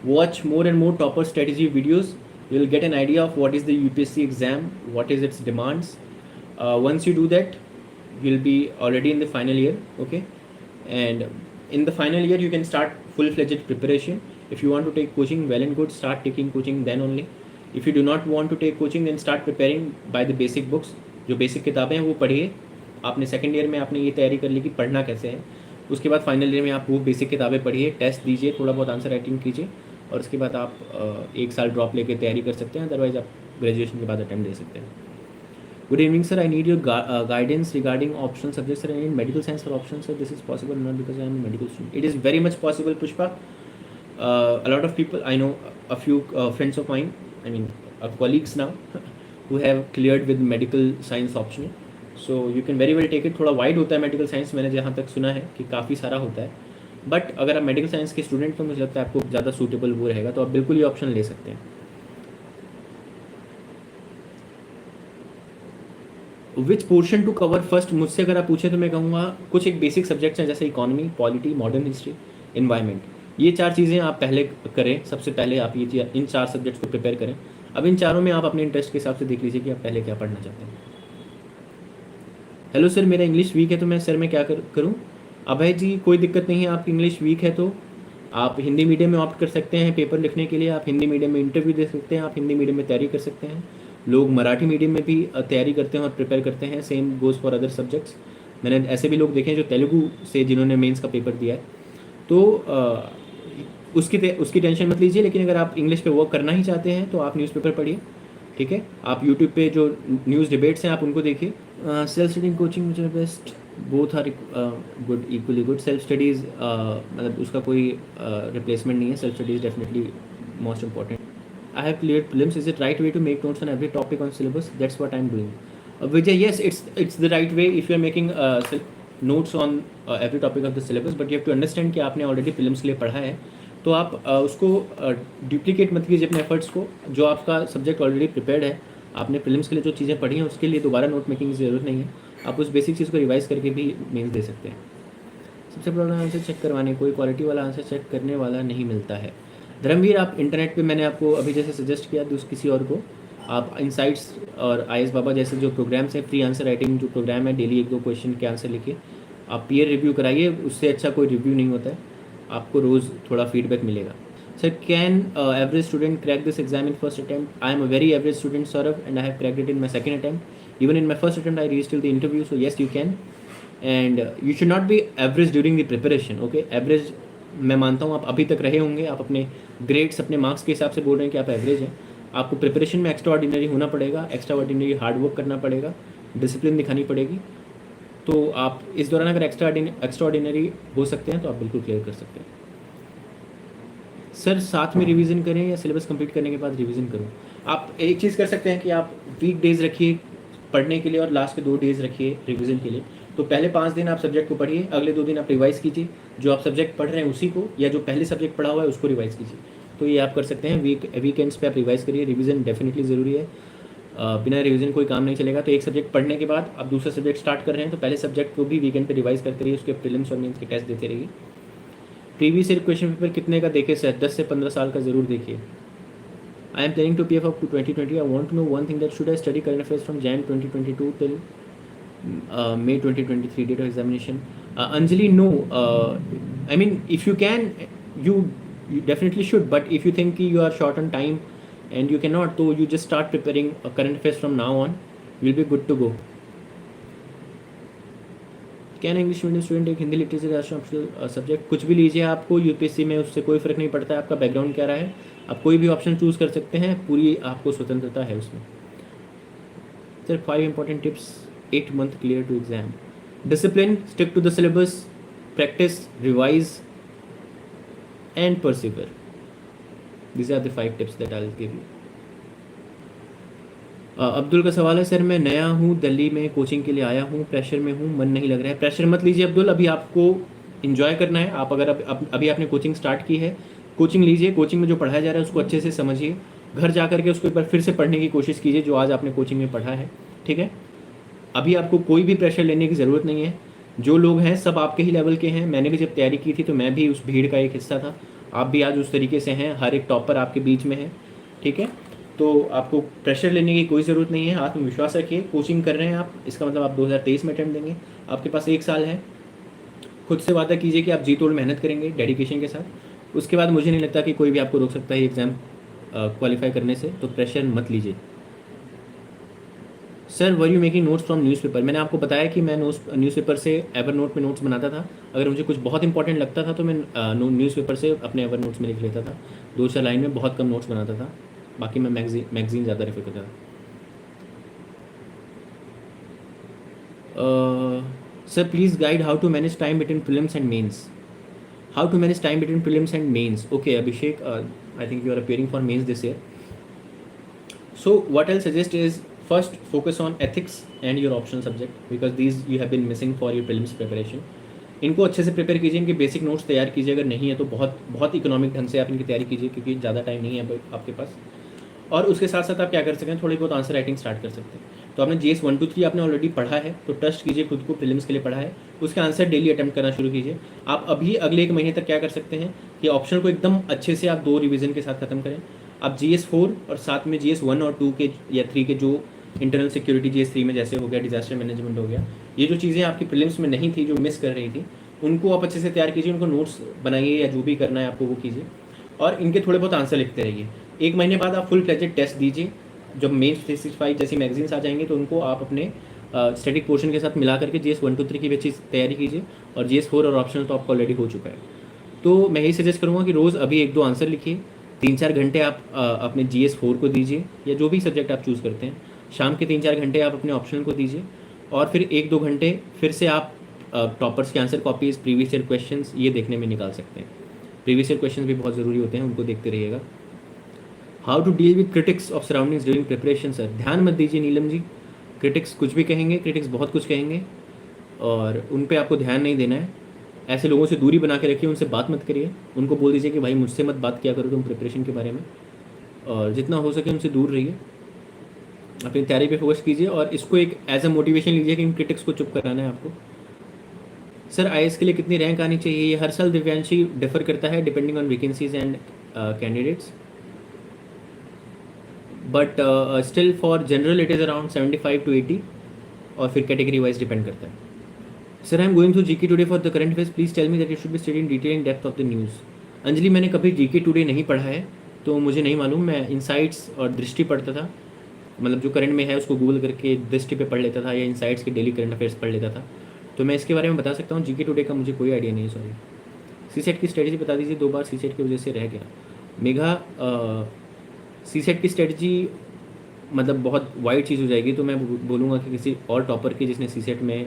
watch more and more topper strategy videos. You will get an idea of what is the UPSC exam, what is its demands. Once you do that, you'll be already in the final year, okay? And in the final year, you can start full-fledged preparation. If you want to take coaching, well and good, start taking coaching then only. If you do not want to take coaching, then start preparing by the basic books. जो basic किताबें हैं वो पढ़िए। आपने second year में आपने ये तैयारी कर ली कि पढ़ना कैसे है, उसके बाद फाइनल ईयर में आप वो बेसिक किताबें पढ़िए, टेस्ट दीजिए, थोड़ा बहुत आंसर राइटिंग कीजिए, और उसके बाद आप 1 साल ड्रॉप लेके तैयारी कर सकते हैं, अदरवाइज आप ग्रेजुएशन के बाद अटेम्प्ट दे सकते हैं। Good evening sir, I need your guidance regarding optional subjects. Sir, I need medical science for option sir, this is possible not because I am medical student? It is very much possible Pushpa. A lot of people, I know a few friends of mine, I mean colleagues now who have cleared with medical science optional, so you can very well take it. थोड़ा wide होता है medical science, मैंने जहाँ तक सुना है कि काफ़ी सारा होता है, बट अगर आप मेडिकल साइंस के स्टूडेंट तो मुझे लगता है आपको ज़्यादा सूटेबल वो रहेगा, तो आप बिल्कुल ये ऑप्शन ले सकते हैं। विच पोर्शन टू कवर फर्स्ट, मुझसे अगर आप पूछें तो मैं कहूँगा कुछ एक बेसिक सब्जेक्ट्स हैं जैसे economy, polity, modern history, environment, ये 4 चीज़ें आप पहले करें। सबसे पहले आप ये इन 4 सब्जेक्ट्स को प्रिपेयर करें। अब इन चारों में आप अपने इंटरेस्ट के हिसाब से देख लीजिए कि आप पहले क्या पढ़ना चाहते हैं। हेलो सर, मेरा इंग्लिश वीक है तो मैं सर मैं क्या करूं? अभय जी, कोई दिक्कत नहीं है, आपकी इंग्लिश वीक है तो आप हिंदी मीडियम में ऑप्ट कर सकते हैं पेपर लिखने के लिए, आप हिंदी मीडियम में इंटरव्यू दे सकते हैं, आप हिंदी मीडियम में तैयारी कर सकते हैं। लोग मराठी मीडियम में भी तैयारी करते हैं और प्रिपेयर करते हैं, same goes for other subjects. मैंने ऐसे भी लोग देखे हैं जो तेलुगु से जिन्होंने मेंस का पेपर दिया है, तो उसकी टेंशन मत लीजिए। लेकिन अगर आप इंग्लिश पे वर्क करना ही चाहते हैं तो आप न्यूज़पेपर पढ़िए, ठीक है? आप यूट्यूब पे जो न्यूज़ डिबेट्स हैं आप उनको देखिए। सेल्फ स्टडी कोचिंग मुझे best, both are good, equally good. Self studies मतलब उसका कोई रिप्लेसमेंट नहीं है, self studies definitely most important. I have cleared prelims, is it right way to make notes on every topic on syllabus? That's what I am doing. Vijay, yes, it's the right way if you are making notes on every topic of the syllabus, but you have to understand कि आपने already prelims के लिए पढ़ा है, तो आप उसको duplicate मत कीजिए अपने एफर्ट्स को। जो आपका सब्जेक्ट ऑलरेडी प्रिपेयर्ड है, आपने प्रीलिम्स के लिए जो चीज़ें पढ़ी हैं उसके लिए दोबारा नोट मेकिंग की ज़रूरत नहीं है, आप उस बेसिक चीज़ को रिवाइज करके भी मेंस दे सकते हैं। सबसे प्रॉब्लम आंसर चेक करवाने, कोई क्वालिटी वाला आंसर चेक करने वाला नहीं मिलता है। धर्मवीर, आप इंटरनेट पे मैंने आपको अभी जैसे सजेस्ट किया किसी और को, आप इनसाइट्स और IAS बाबा जैसे जो प्रोग्राम्स हैं, फ्री आंसर राइटिंग जो प्रोग्राम है, डेली 1-2 क्वेश्चन के आंसर लिखिए, आप पीयर रिव्यू कराइए, उससे अच्छा कोई रिव्यू नहीं होता है, आपको रोज़ थोड़ा फीडबैक मिलेगा। Sir, can average student crack this exam in first attempt? I am a very average student Saurabh and I have cracked it in my second attempt. Even in my first attempt I reached till the interview, so yes you can, and you should not be average during the preparation, okay? Average मैं मानता हूँ आप अभी तक रहे होंगे, आप अपने ग्रेड्स अपने मार्क्स के हिसाब से बोल रहे हैं कि आप एवरेज हैं। आपको प्रिपरेशन में एक्स्ट्रा ऑर्डिनरी होना पड़ेगा, एक्स्ट्रा ऑर्डिनरी हार्ड वर्क करना पड़ेगा, डिसिप्लिन दिखानी पड़ेगी। तो आप इस दौरान अगर एक्स्ट्रा ऑर्डिनरी हो सकते हैं तो आप बिल्कुल क्लियर कर सकते हैं। सर, साथ में रिवीजन करें या सिलेबस कंप्लीट करने के बाद रिवीजन करूं? आप एक चीज़ कर सकते हैं कि आप वीक डेज रखिए पढ़ने के लिए और लास्ट के 2 डेज रखिए रिवीजन के लिए। तो पहले 5 दिन आप सब्जेक्ट को पढ़िए, अगले 2 दिन आप रिवाइज़ कीजिए, जो आप सब्जेक्ट पढ़ रहे हैं उसी को, या जो पहले सब्जेक्ट पढ़ा हुआ है उसको रिवाइज़ कीजिए। तो ये आप कर सकते हैं, वीकेंड्स पे आप रिवाइज़ करिए, रिवीजन डेफिनेटली ज़रूरी है। बिना रिवीजन कोई काम नहीं चलेगा। तो एक सब्जेक्ट पढ़ने के बाद आप दूसरा सब्जेक्ट स्टार्ट कर रहे हैं तो पहले सब्जेक्ट को भी वीकेंड पे रिवाइज करते रहिए, उसके प्रीलिम्स और मेंस के टेस्ट देते रहिए। प्रीवियस ईयर क्वेश्चन पेपर कितने का देखे सर? 10 से 15 साल का ज़रूर देखिए। I am planning to PF up to 2020। I want to know one thing that should I study current affairs from Jan 2022 till May 2023 date of examination? Anjali, no. I mean, if you can, you definitely should. But if you think you are short on time and you cannot, so you just start preparing current affairs from now on. You'll be good to go. Can English medium student एक Hindi literature राष्ट्रीय subject? कुछ भी लीजिए, आपको UPSC में उससे कोई फ़र्क नहीं पड़ता है आपका बैकग्राउंड क्या रहा है। आप कोई भी ऑप्शन चूज़ कर सकते हैं, पूरी आपको स्वतंत्रता है उसमें। Sir 5 important tips 8 month clear to exam. Discipline, stick to the syllabus, practice, revise and persevere. These are the 5 tips that I'll give you. Abdul का सवाल है, सर मैं नया हूँ, दिल्ली में कोचिंग के लिए आया हूँ, प्रेशर में हूँ, मन नहीं लग रहा है। प्रेशर मत लीजिए अब्दुल, अभी आपको इन्जॉय करना है। आप अगर अभी आपने कोचिंग स्टार्ट की है, कोचिंग लीजिए, कोचिंग में जो पढ़ाया जा रहा है उसको अच्छे से समझिए, घर जा करके उसको एक बार फिर से पढ़ने की कोशिश कीजिए जो आज आपने कोचिंग में पढ़ा है, ठीक है। अभी आपको कोई भी प्रेशर लेने की ज़रूरत नहीं है। जो लोग हैं सब आपके ही लेवल के हैं। मैंने भी जब तैयारी की थी तो मैं भी उस भीड़ का एक हिस्सा था। आप भी आज उस तरीके से हैं, हर एक टॉपर आपके बीच में है, ठीक है। तो आपको प्रेशर लेने की कोई ज़रूरत नहीं है। आत्मविश्वास रखिए। कोचिंग कर रहे हैं आप, इसका मतलब आप 2023 में अटेम्प्ट देंगे। आपके पास 1 साल है। खुद से वादा कीजिए कि आप जी तोड़ मेहनत करेंगे डेडिकेशन के साथ। उसके बाद मुझे नहीं लगता कि कोई भी आपको रोक सकता है एग्ज़ाम क्वालिफाई करने से। तो प्रेशर मत लीजिए। Sir were you making notes from newspaper? मैंने आपको बताया कि मैं न्यूज़पेपर से एवर नोट में नोट्स बनाता था। अगर मुझे कुछ बहुत इंपॉर्टेंट लगता था तो मैं न्यूज़पेपर से अपने एवर नोट्स में लिख लेता था। 2-4 लाइन में बहुत कम नोट्स बनाता था। बाकी मैं मैगजीन ज़्यादा रेफर करता था। Sir please guide how to manage time between prelims and mains. How to manage time between prelims and mains? Okay Abhishek, I think you are appearing for mains this year. So what I'll suggest is first focus on ethics and your optional subject because these you have been missing for your prelims preparation. इनको अच्छे से prepare कीजिए, इनके basic notes तैयार कीजिए। अगर नहीं है तो बहुत बहुत इकोनॉमिक ढंग से आप इनकी तैयारी कीजिए क्योंकि ज़्यादा टाइम नहीं है आपके पास। और उसके साथ साथ आप क्या कर सकते हैं, थोड़ी बहुत आंसर राइटिंग स्टार्ट कर सकते हैं। तो आपने GS 1 2 3 आपने ऑलरेडी पढ़ा है तो टेस्ट कीजिए खुद को, प्रीलिम्स के लिए पढ़ा है, उसके आंसर डेली अटैम्प्ट करना शुरू कीजिए। आप अभी अगले 1 महीने तक क्या कर सकते हैं कि ऑप्शन को एकदम अच्छे से आप 2 रिवीजन के साथ खत्म करें। आप GS 4 और साथ में GS 1 और 2 के या 3 के जो इंटरनल सिक्योरिटी GS 3 में जैसे हो गया, डिजास्टर मैनेजमेंट हो गया, ये जो चीज़ें आपकी प्रीलिम्स में नहीं थी, जो मिस कर रही थी, उनको आप अच्छे से तैयार कीजिए, उनको नोट्स बनाइए या जो भी करना है आपको वो कीजिए और इनके थोड़े बहुत आंसर लिखते रहिए। 1 महीने बाद आप फुल फ्लेजेड टेस्ट दीजिए। जब मेंस 365 जैसी मैगजीन्स आ जाएंगे तो उनको आप अपने स्टैटिक पोर्शन के साथ मिला करके GS 1 2 3 की भी अच्छी तैयारी कीजिए और GS 4 और ऑप्शनल तो आपको ऑलरेडी हो चुका है। तो मैं यही सजेस्ट करूँगा कि रोज़ अभी 1-2 आंसर लिखिए, 3-4 घंटे आप अपने GS 4 को दीजिए या जो भी सब्जेक्ट आप चूज़ करते हैं। शाम के 3-4 घंटे आप अपने ऑप्शनल को दीजिए और फिर 1-2 घंटे फिर से आप टॉपर्स के answer copies, previous year questions ये देखने में निकाल सकते हैं। प्रीवियस ईयर क्वेश्चंस भी बहुत ज़रूरी होते हैं, उनको देखते रहिएगा। How to deal with critics of surroundings during preparation? Sir ध्यान मत दीजिए नीलम जी, क्रिटिक्स कुछ भी कहेंगे, क्रिटिक्स बहुत कुछ कहेंगे और उन पे आपको ध्यान नहीं देना है। ऐसे लोगों से दूरी बना के रखिए, उनसे बात मत करिए। उनको बोल दीजिए कि भाई मुझसे मत बात किया करो तुम प्रिपरेशन के बारे में, और जितना हो सके उनसे दूर रहिए, अपनी तैयारी पे फोकस कीजिए और इसको एक एज अ मोटिवेशन लीजिए कि इन क्रिटिक्स को चुप कराना है आपको। सर IAS के लिए कितनी रैंक आनी चाहिए? ये हर साल दिव्यांशी डिफर करता है depending on vacancies and candidates, but still for general it is around 75 to 80 और फिर कैटेगरी वाइज डिपेंड करता है। Sir I am going through GK today for the current affairs, please tell me that it should be study in detail in depth of the news. Anjali मैंने कभी GK today नहीं पढ़ा है तो मुझे नहीं मालूम। मैं इनसाइट्स और दृष्टि पढ़ता था, मतलब जो करंट में है उसको गूगल करके दृष्टि पे पढ़ लेता था या इनसाइट्स के डेली करंट अफेयर्स पढ़ लेता था। तो मैं इसके बारे में बता सकता हूँ, GK टुडे का मुझे कोई आइडिया नहीं है। सॉरी। CSET की स्ट्रेटजी बता दीजिए, 2 बार CSET की वजह से रह गया। मेघा CSET की स्ट्रेटजी मतलब बहुत वाइड चीज़ हो जाएगी, तो मैं बोलूँगा कि किसी और टॉपर की जिसने CSET में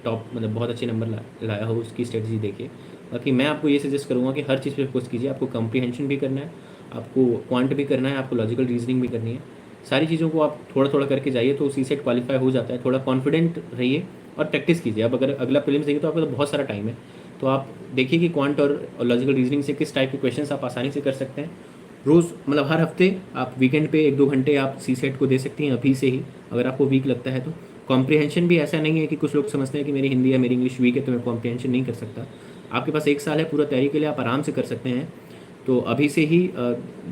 टॉप मतलब बहुत अच्छे नंबर लाया हो उसकी स्ट्रेटजी देखिए। बाकी मैं आपको ये सजेस्ट करूँगा कि हर चीज़ पे फोकस कीजिए। आपको कम्प्रीहेंशन भी करना है, आपको क्वांट भी करना है, आपको लॉजिकल रीजनिंग भी करनी है। सारी चीज़ों को आप थोड़ा थोड़ा करके जाइए तो CSET क्वालिफाई हो जाता है। थोड़ा कॉन्फिडेंट रहिए और प्रैक्टिस कीजिए। अब अगर अगला प्रीलिम्स देंगे तो आपको तो बहुत सारा टाइम है, तो आप देखिए कि क्वांट और लॉजिकल रीजनिंग से किस टाइप के क्वेश्चंस आप आसानी से कर सकते हैं रोज़ मतलब हर हफ्ते आप वीकेंड पे 1-2 घंटे आप सी सेट को दे सकती हैं अभी से ही, अगर आपको वीक लगता है तो। कॉम्प्रिहेंशन भी ऐसा नहीं है कि कुछ लोग समझते हैं कि मेरी हिंदी या मेरी इंग्लिश वीक है तो मैं कॉम्प्रिहेंशन नहीं कर सकता। आपके पास 1 साल है पूरा तैयारी के लिए, आप आराम से कर सकते हैं। तो अभी से ही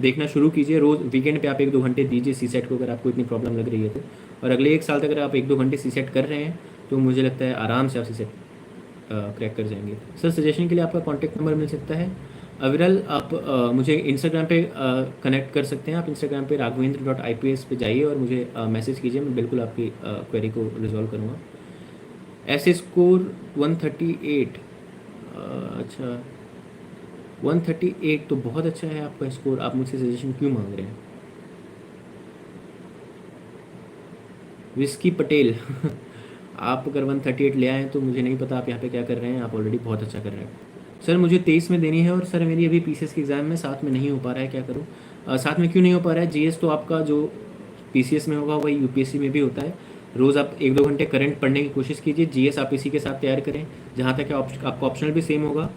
देखना शुरू कीजिए, रोज़ वीकेंड पे आप 1-2 घंटे दीजिए सी सेट को, अगर आपको इतनी प्रॉब्लम लग रही है तो। और अगले 1 साल तक अगर आप 1-2 घंटे सी सेट कर रहे हैं तो मुझे लगता है आराम से आप सी सेट क्रैक कर जाएंगे। सर सजेशन के लिए आपका कॉन्टैक्ट नंबर मिल सकता है। अविरल आप मुझे इंस्टाग्राम पे कनेक्ट कर सकते हैं। आप इंस्टाग्राम पे raghavendra.ips पे जाइए और मुझे मैसेज कीजिए, मैं बिल्कुल आपकी क्वेरी को रिजॉल्व करूँगा। ऐसे स्कोर 138, अच्छा 138 तो बहुत अच्छा है आपका स्कोर, आप मुझसे सजेशन क्यों मांग रहे हैं? विस्की पटेल आप अगर 138 ले आए तो मुझे नहीं पता आप यहाँ पे क्या कर रहे हैं, आप ऑलरेडी बहुत अच्छा कर रहे हैं। सर मुझे 23 में देनी है और सर मेरी अभी पीसीएस की एग्ज़ाम में साथ में नहीं हो पा रहा है, क्या करूँ? साथ में क्यों नहीं हो पा रहा है? जीएस तो आपका जो पीसीएस में होगा वही यूपीएससी में भी होता है। रोज़ आप 1-2 घंटे करंट पढ़ने की कोशिश कीजिए। जीएस आप इसी के साथ तैयार करें, जहाँ तक आपका ऑप्शनल भी सेम होगा।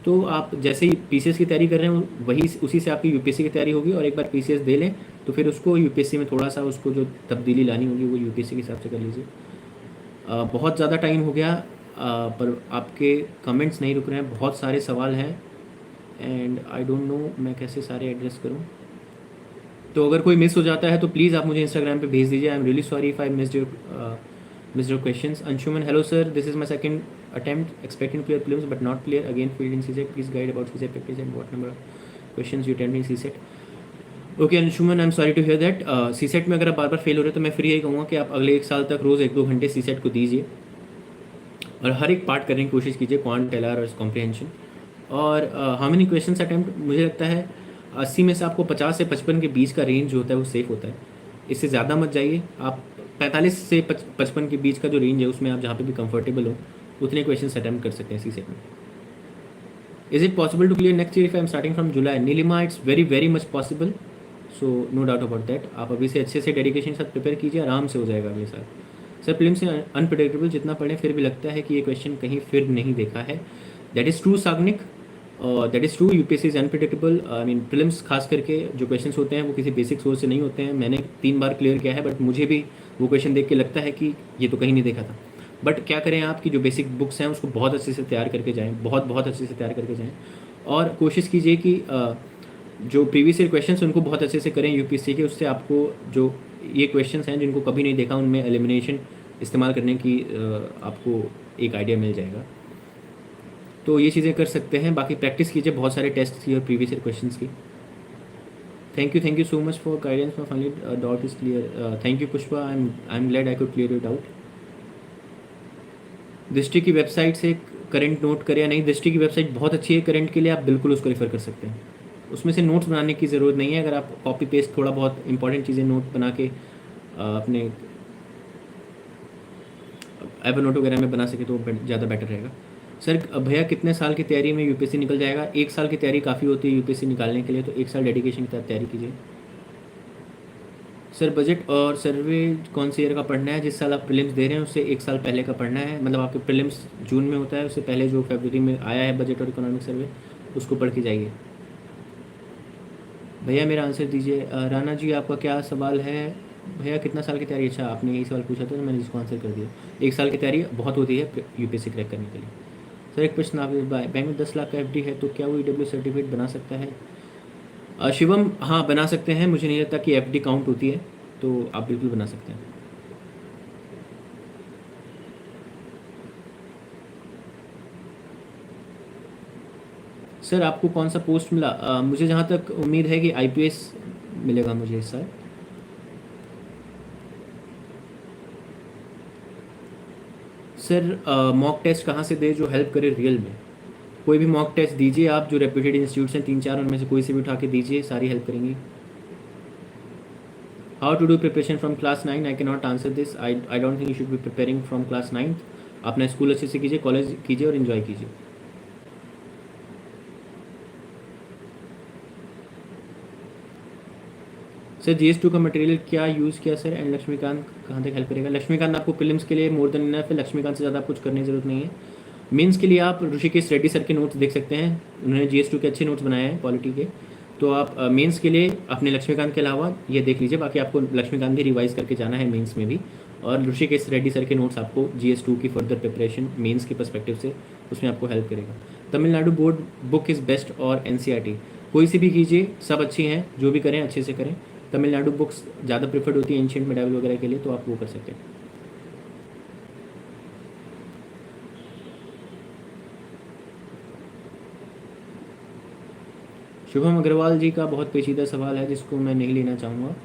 तो आप जैसे ही पीसीएस की तैयारी कर रहे हैं वही उसी से आपकी यूपीएससी की तैयारी होगी, और एक बार पीसीएस दे लें तो फिर उसको यूपीएससी में थोड़ा सा उसको जो तब्दीली लानी होगी वो यूपीएससी के हिसाब से कर लीजिए। बहुत ज़्यादा टाइम हो गया, पर आपके कमेंट्स नहीं रुक रहे हैं, बहुत सारे सवाल हैं एंड आई डोंट नो मैं कैसे सारे एड्रेस करूं। तो अगर कोई मिस हो जाता है तो प्लीज़ आप मुझे इंस्टाग्राम पे भेज दीजिए। I am really sorry if I missed your questions. Anshuman, hello sir, this is my second attempt expecting clear prelims but not clear again failed in CSAT, please guide about CSAT practice and what number of questions you attempt in CSAT. Okay Anshuman, I am sorry to hear that. CSAT में अगर आप बार बार fail हो रहे हैं तो मैं फिर यही कहूँगा कि आप अगले 1 साल तक रोज़ 1-2 घंटे सी सेट को दीजिए और हर एक पार्ट करने की कोशिश कीजिए, क्वांट, एलआर और कॉम्प्रिहेंशन। और हाउ मेनी क्वेश्चन अटैम्प्ट, मुझे लगता है 80 में से आपको 50 से 55 के बीच का रेंज जो होता है वो सेफ होता है, इससे ज़्यादा मत जाइए। आप 45 से 55 के बीच का जो रेंज है उसमें आप जहाँ पे भी कंफर्टेबल हो उतने क्वेश्चन अटैम्प्ट कर सकते हैं सी सेट में। Is it possible to clear next year if I am starting from July? Neelima, it's very very much possible, so no doubt about that. आप अभी से अच्छे से डेडिकेशन के साथ प्रिपेयर कीजिए, आराम से हो जाएगा अगले साल। सर प्रीलिम्स से अनप्रिडिक्टेबल जितना पढ़ें फिर भी लगता है कि ये क्वेश्चन कहीं फिर नहीं देखा है। That is true Sagnik, that is true, UPSC is unpredictable. I mean prelims खास करके जो क्वेश्चंस होते हैं वो किसी बेसिक सोर्स से नहीं होते हैं। मैंने 3 बार क्लियर किया है बट मुझे भी वो क्वेश्चन देख के लगता है कि ये तो कहीं नहीं देखा था। बट क्या करें, आपकी जो बेसिक बुक्स हैं उसको बहुत अच्छे से तैयार करके जाएँ, बहुत बहुत अच्छे से तैयार करके जाएँ और कोशिश कीजिए कि जो प्रीवियस ईयर क्वेश्चंस हैं उनको बहुत अच्छे से करें यूपीएससी के, उससे आपको जो ये क्वेश्चंस हैं जिनको कभी नहीं देखा उनमें एलिमिनेशन इस्तेमाल करने की आपको एक आइडिया मिल जाएगा। तो ये चीज़ें कर सकते हैं, बाकी प्रैक्टिस कीजिए बहुत सारे टेस्ट की और प्रीवियस ईयर क्वेश्चंस की। Thank you so much for guidance, my finally doubt is clear. Thank you Pushpa, I am glad I could clear your doubt. दृष्टि की वेबसाइट से करंट नोट करें या नहीं? दृष्टि की वेबसाइट बहुत अच्छी है करंट के लिए, आप बिल्कुल उसको रेफर कर सकते हैं। उसमें से नोट्स बनाने की ज़रूरत नहीं है, अगर आप कॉपी पेस्ट थोड़ा बहुत इंपॉर्टेंट चीज़ें नोट बना के अपने एवर नोट वगैरह में बना सके तो ज़्यादा बेटर रहेगा। सर भैया कितने साल की तैयारी में यूपीएससी निकल जाएगा? 1 साल की तैयारी काफ़ी होती है यूपीएससी निकालने के लिए, तो 1 साल डेडिकेशन के साथ तैयारी कीजिए। सर बजट और सर्वे कौन से ईयर का पढ़ना है? जिस साल आप प्रीलिम्स दे रहे हैं उससे 1 साल पहले का पढ़ना है, मतलब आपके प्रीलिम्स जून में होता है उससे पहले जो फरवरी में आया है बजट और इकोनॉमिक सर्वे उसको पढ़ के जाइए। भैया मेरा आंसर दीजिए। राना जी आपका क्या सवाल है? भैया कितना साल की तैयारी? अच्छा आपने यही सवाल पूछा था तो मैंने इसको आंसर कर दिया। 1 साल की तैयारी बहुत होती है यूपीएससी क्रैक करने के लिए। सर एक प्रश्न, आप बैंक में 10 लाख का एफडी है तो क्या वो ईडब्ल्यू सर्टिफिकेट बना सकता है? शिवम हाँ बना सकते हैं, मुझे नहीं लगता कि एफडी काउंट होती है, तो आप बिल्कुल बना सकते हैं। सर आपको कौन सा पोस्ट मिला? मुझे जहाँ तक उम्मीद है कि आईपीएस मिलेगा मुझे इस साल। सर मॉक टेस्ट कहाँ से दे जो हेल्प करे रियल में? कोई भी मॉक टेस्ट दीजिए आप, जो रेप्यूटेड इंस्टीट्यूट्स हैं 3-4 उनमें से कोई से भी उठा के दीजिए, सारी हेल्प करेंगी। How to do preparation from class 9? I can not answer this, I don't think you should be preparing from class 9। अपना स्कूल अच्छे से कीजिए, कॉलेज कीजिए और इन्जॉय कीजिए। सर GS2 का मटेरियल क्या यूज़ किया सर, एंड लक्ष्मीकांत कहाँ तक हेल्प करेगा? लक्ष्मीकांत आपको प्रीलिम्स के लिए मोर देन इनफ है, लक्ष्मीकांत से ज़्यादा कुछ करने की ज़रूरत नहीं है। मेंस के लिए आप ऋषिकेश रेड्डी सर के नोट्स देख सकते हैं, उन्होंने GS2 के अच्छे नोट्स बनाए हैं क्वालिटी के, तो आप मेंस के लिए अपने लक्ष्मीकांत के अलावा ये देख लीजिए, बाकी आपको लक्ष्मीकांत भी रिवाइज करके जाना है मेंस में भी। और ऋषिकेश रेड्डी सर के नोट्स आपको GS2 की फर्दर प्रिपरेशन मेंस के पर्सपेक्टिव से उसमें आपको हेल्प करेगा। Tamil Nadu board book is best और NCERT कोई सी भी कीजिए, सब अच्छी हैं, जो भी करें अच्छे से करें। तमिलनाडु बुक्स ज़्यादा प्रेफर्ड होती है एंशियंट मेडावल वगैरह के लिए, तो आप वो कर सकते हैं। शुभम अग्रवाल जी का बहुत पेचीदा सवाल है जिसको मैं नहीं लेना चाहूँगा।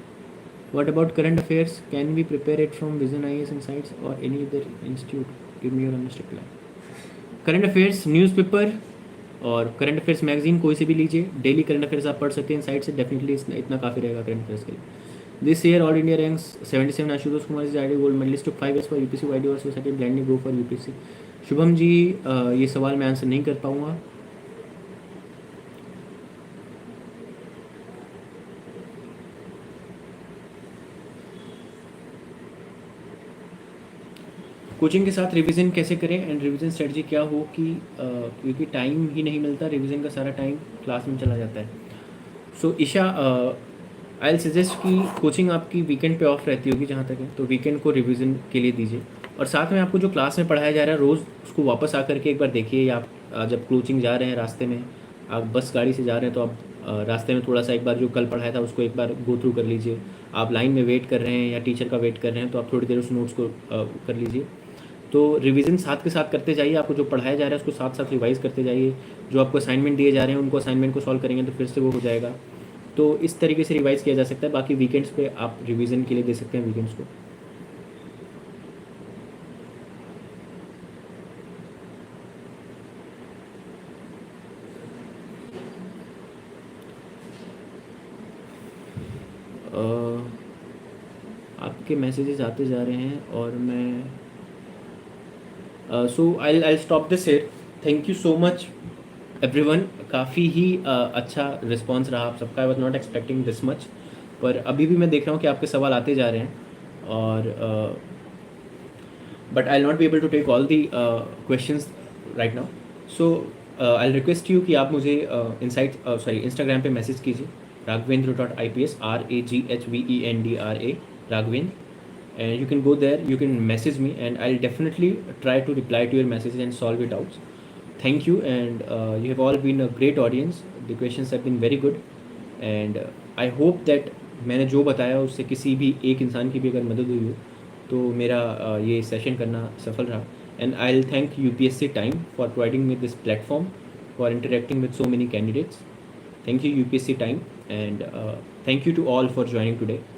What about current affairs, can we prepare it from Vision IAS Insights or any other institute, give me your honest reply. Current affairs newspaper और करंट अफेयर्स मैगजीन कोई से भी लीजिए, डेली करंट अफेयर्स आप पढ़ सकते हैं इनसाइट से, डेफिनेटली इतना काफ़ी रहेगा करंट अफेयर्स के लिए। This year all India ranks 77, Ashutosh Kumar is ID gold medalist, took 5 years for UPSC, why our society blindly go for UPSC। Shubham ji ये सवाल मैं आंसर नहीं कर पाऊँगा। कोचिंग के साथ रिवीजन कैसे करें एंड रिवीजन स्ट्रेटजी क्या हो कि क्योंकि टाइम ही नहीं मिलता, रिवीजन का सारा टाइम क्लास में चला जाता है। सो ईशा आई विल सजेस्ट कि कोचिंग आपकी वीकेंड पे ऑफ रहती होगी जहाँ तक है, तो वीकेंड को रिवीजन के लिए दीजिए। और साथ में आपको जो क्लास में पढ़ाया जा रहा है रोज़ उसको वापस आकर के एक बार देखिए, या आप जब कोचिंग जा रहे हैं रास्ते में, आप बस गाड़ी से जा रहे हैं तो आप रास्ते में थोड़ा सा एक बार जो कल पढ़ाया था उसको एक बार गो थ्रू कर लीजिए। आप लाइन में वेट कर रहे हैं या टीचर का वेट कर रहे हैं तो आप थोड़ी देर उस नोट्स को कर लीजिए। तो रिवीजन साथ के साथ करते जाइए, आपको जो पढ़ाया जा रहा है उसको साथ साथ रिवाइज़ करते जाइए। जो आपको असाइनमेंट दिए जा रहे हैं उनको असाइनमेंट को सॉल्व करेंगे तो फिर से वो हो जाएगा। तो इस तरीके से रिवाइज़ किया जा सकता है। बाकी वीकेंड्स पे आप रिवीजन के लिए दे सकते हैं वीकेंड्स को। आपके मैसेजेस आते जा रहे हैं और मैं so I stop this here. Thank you so much everyone. काफ़ी ही अच्छा रिस्पॉन्स रहा आप सबका। I was not expecting this much, पर अभी भी मैं देख रहा हूँ कि आपके सवाल आते जा रहे हैं और but I not be able to take all the questions right now. So I request you कि आप मुझे इंस्टाग्राम पे मैसेज कीजिए, raghvendra.ips, RAGHVENDRA, Raghvendra, and you can go there, you can message me and I'll definitely try to reply to your messages and solve it out. Thank you, and you have all been a great audience. The questions have been very good and I hope that मैंने जो बताया उससे किसी भी एक इंसान की भी अगर मदद हुई हो तो मेरा ये सेशन करना सफल रहा। And I will thank UPSC time for providing me this platform for interacting with so many candidates. Thank you UPSC time, and thank you to all for joining today.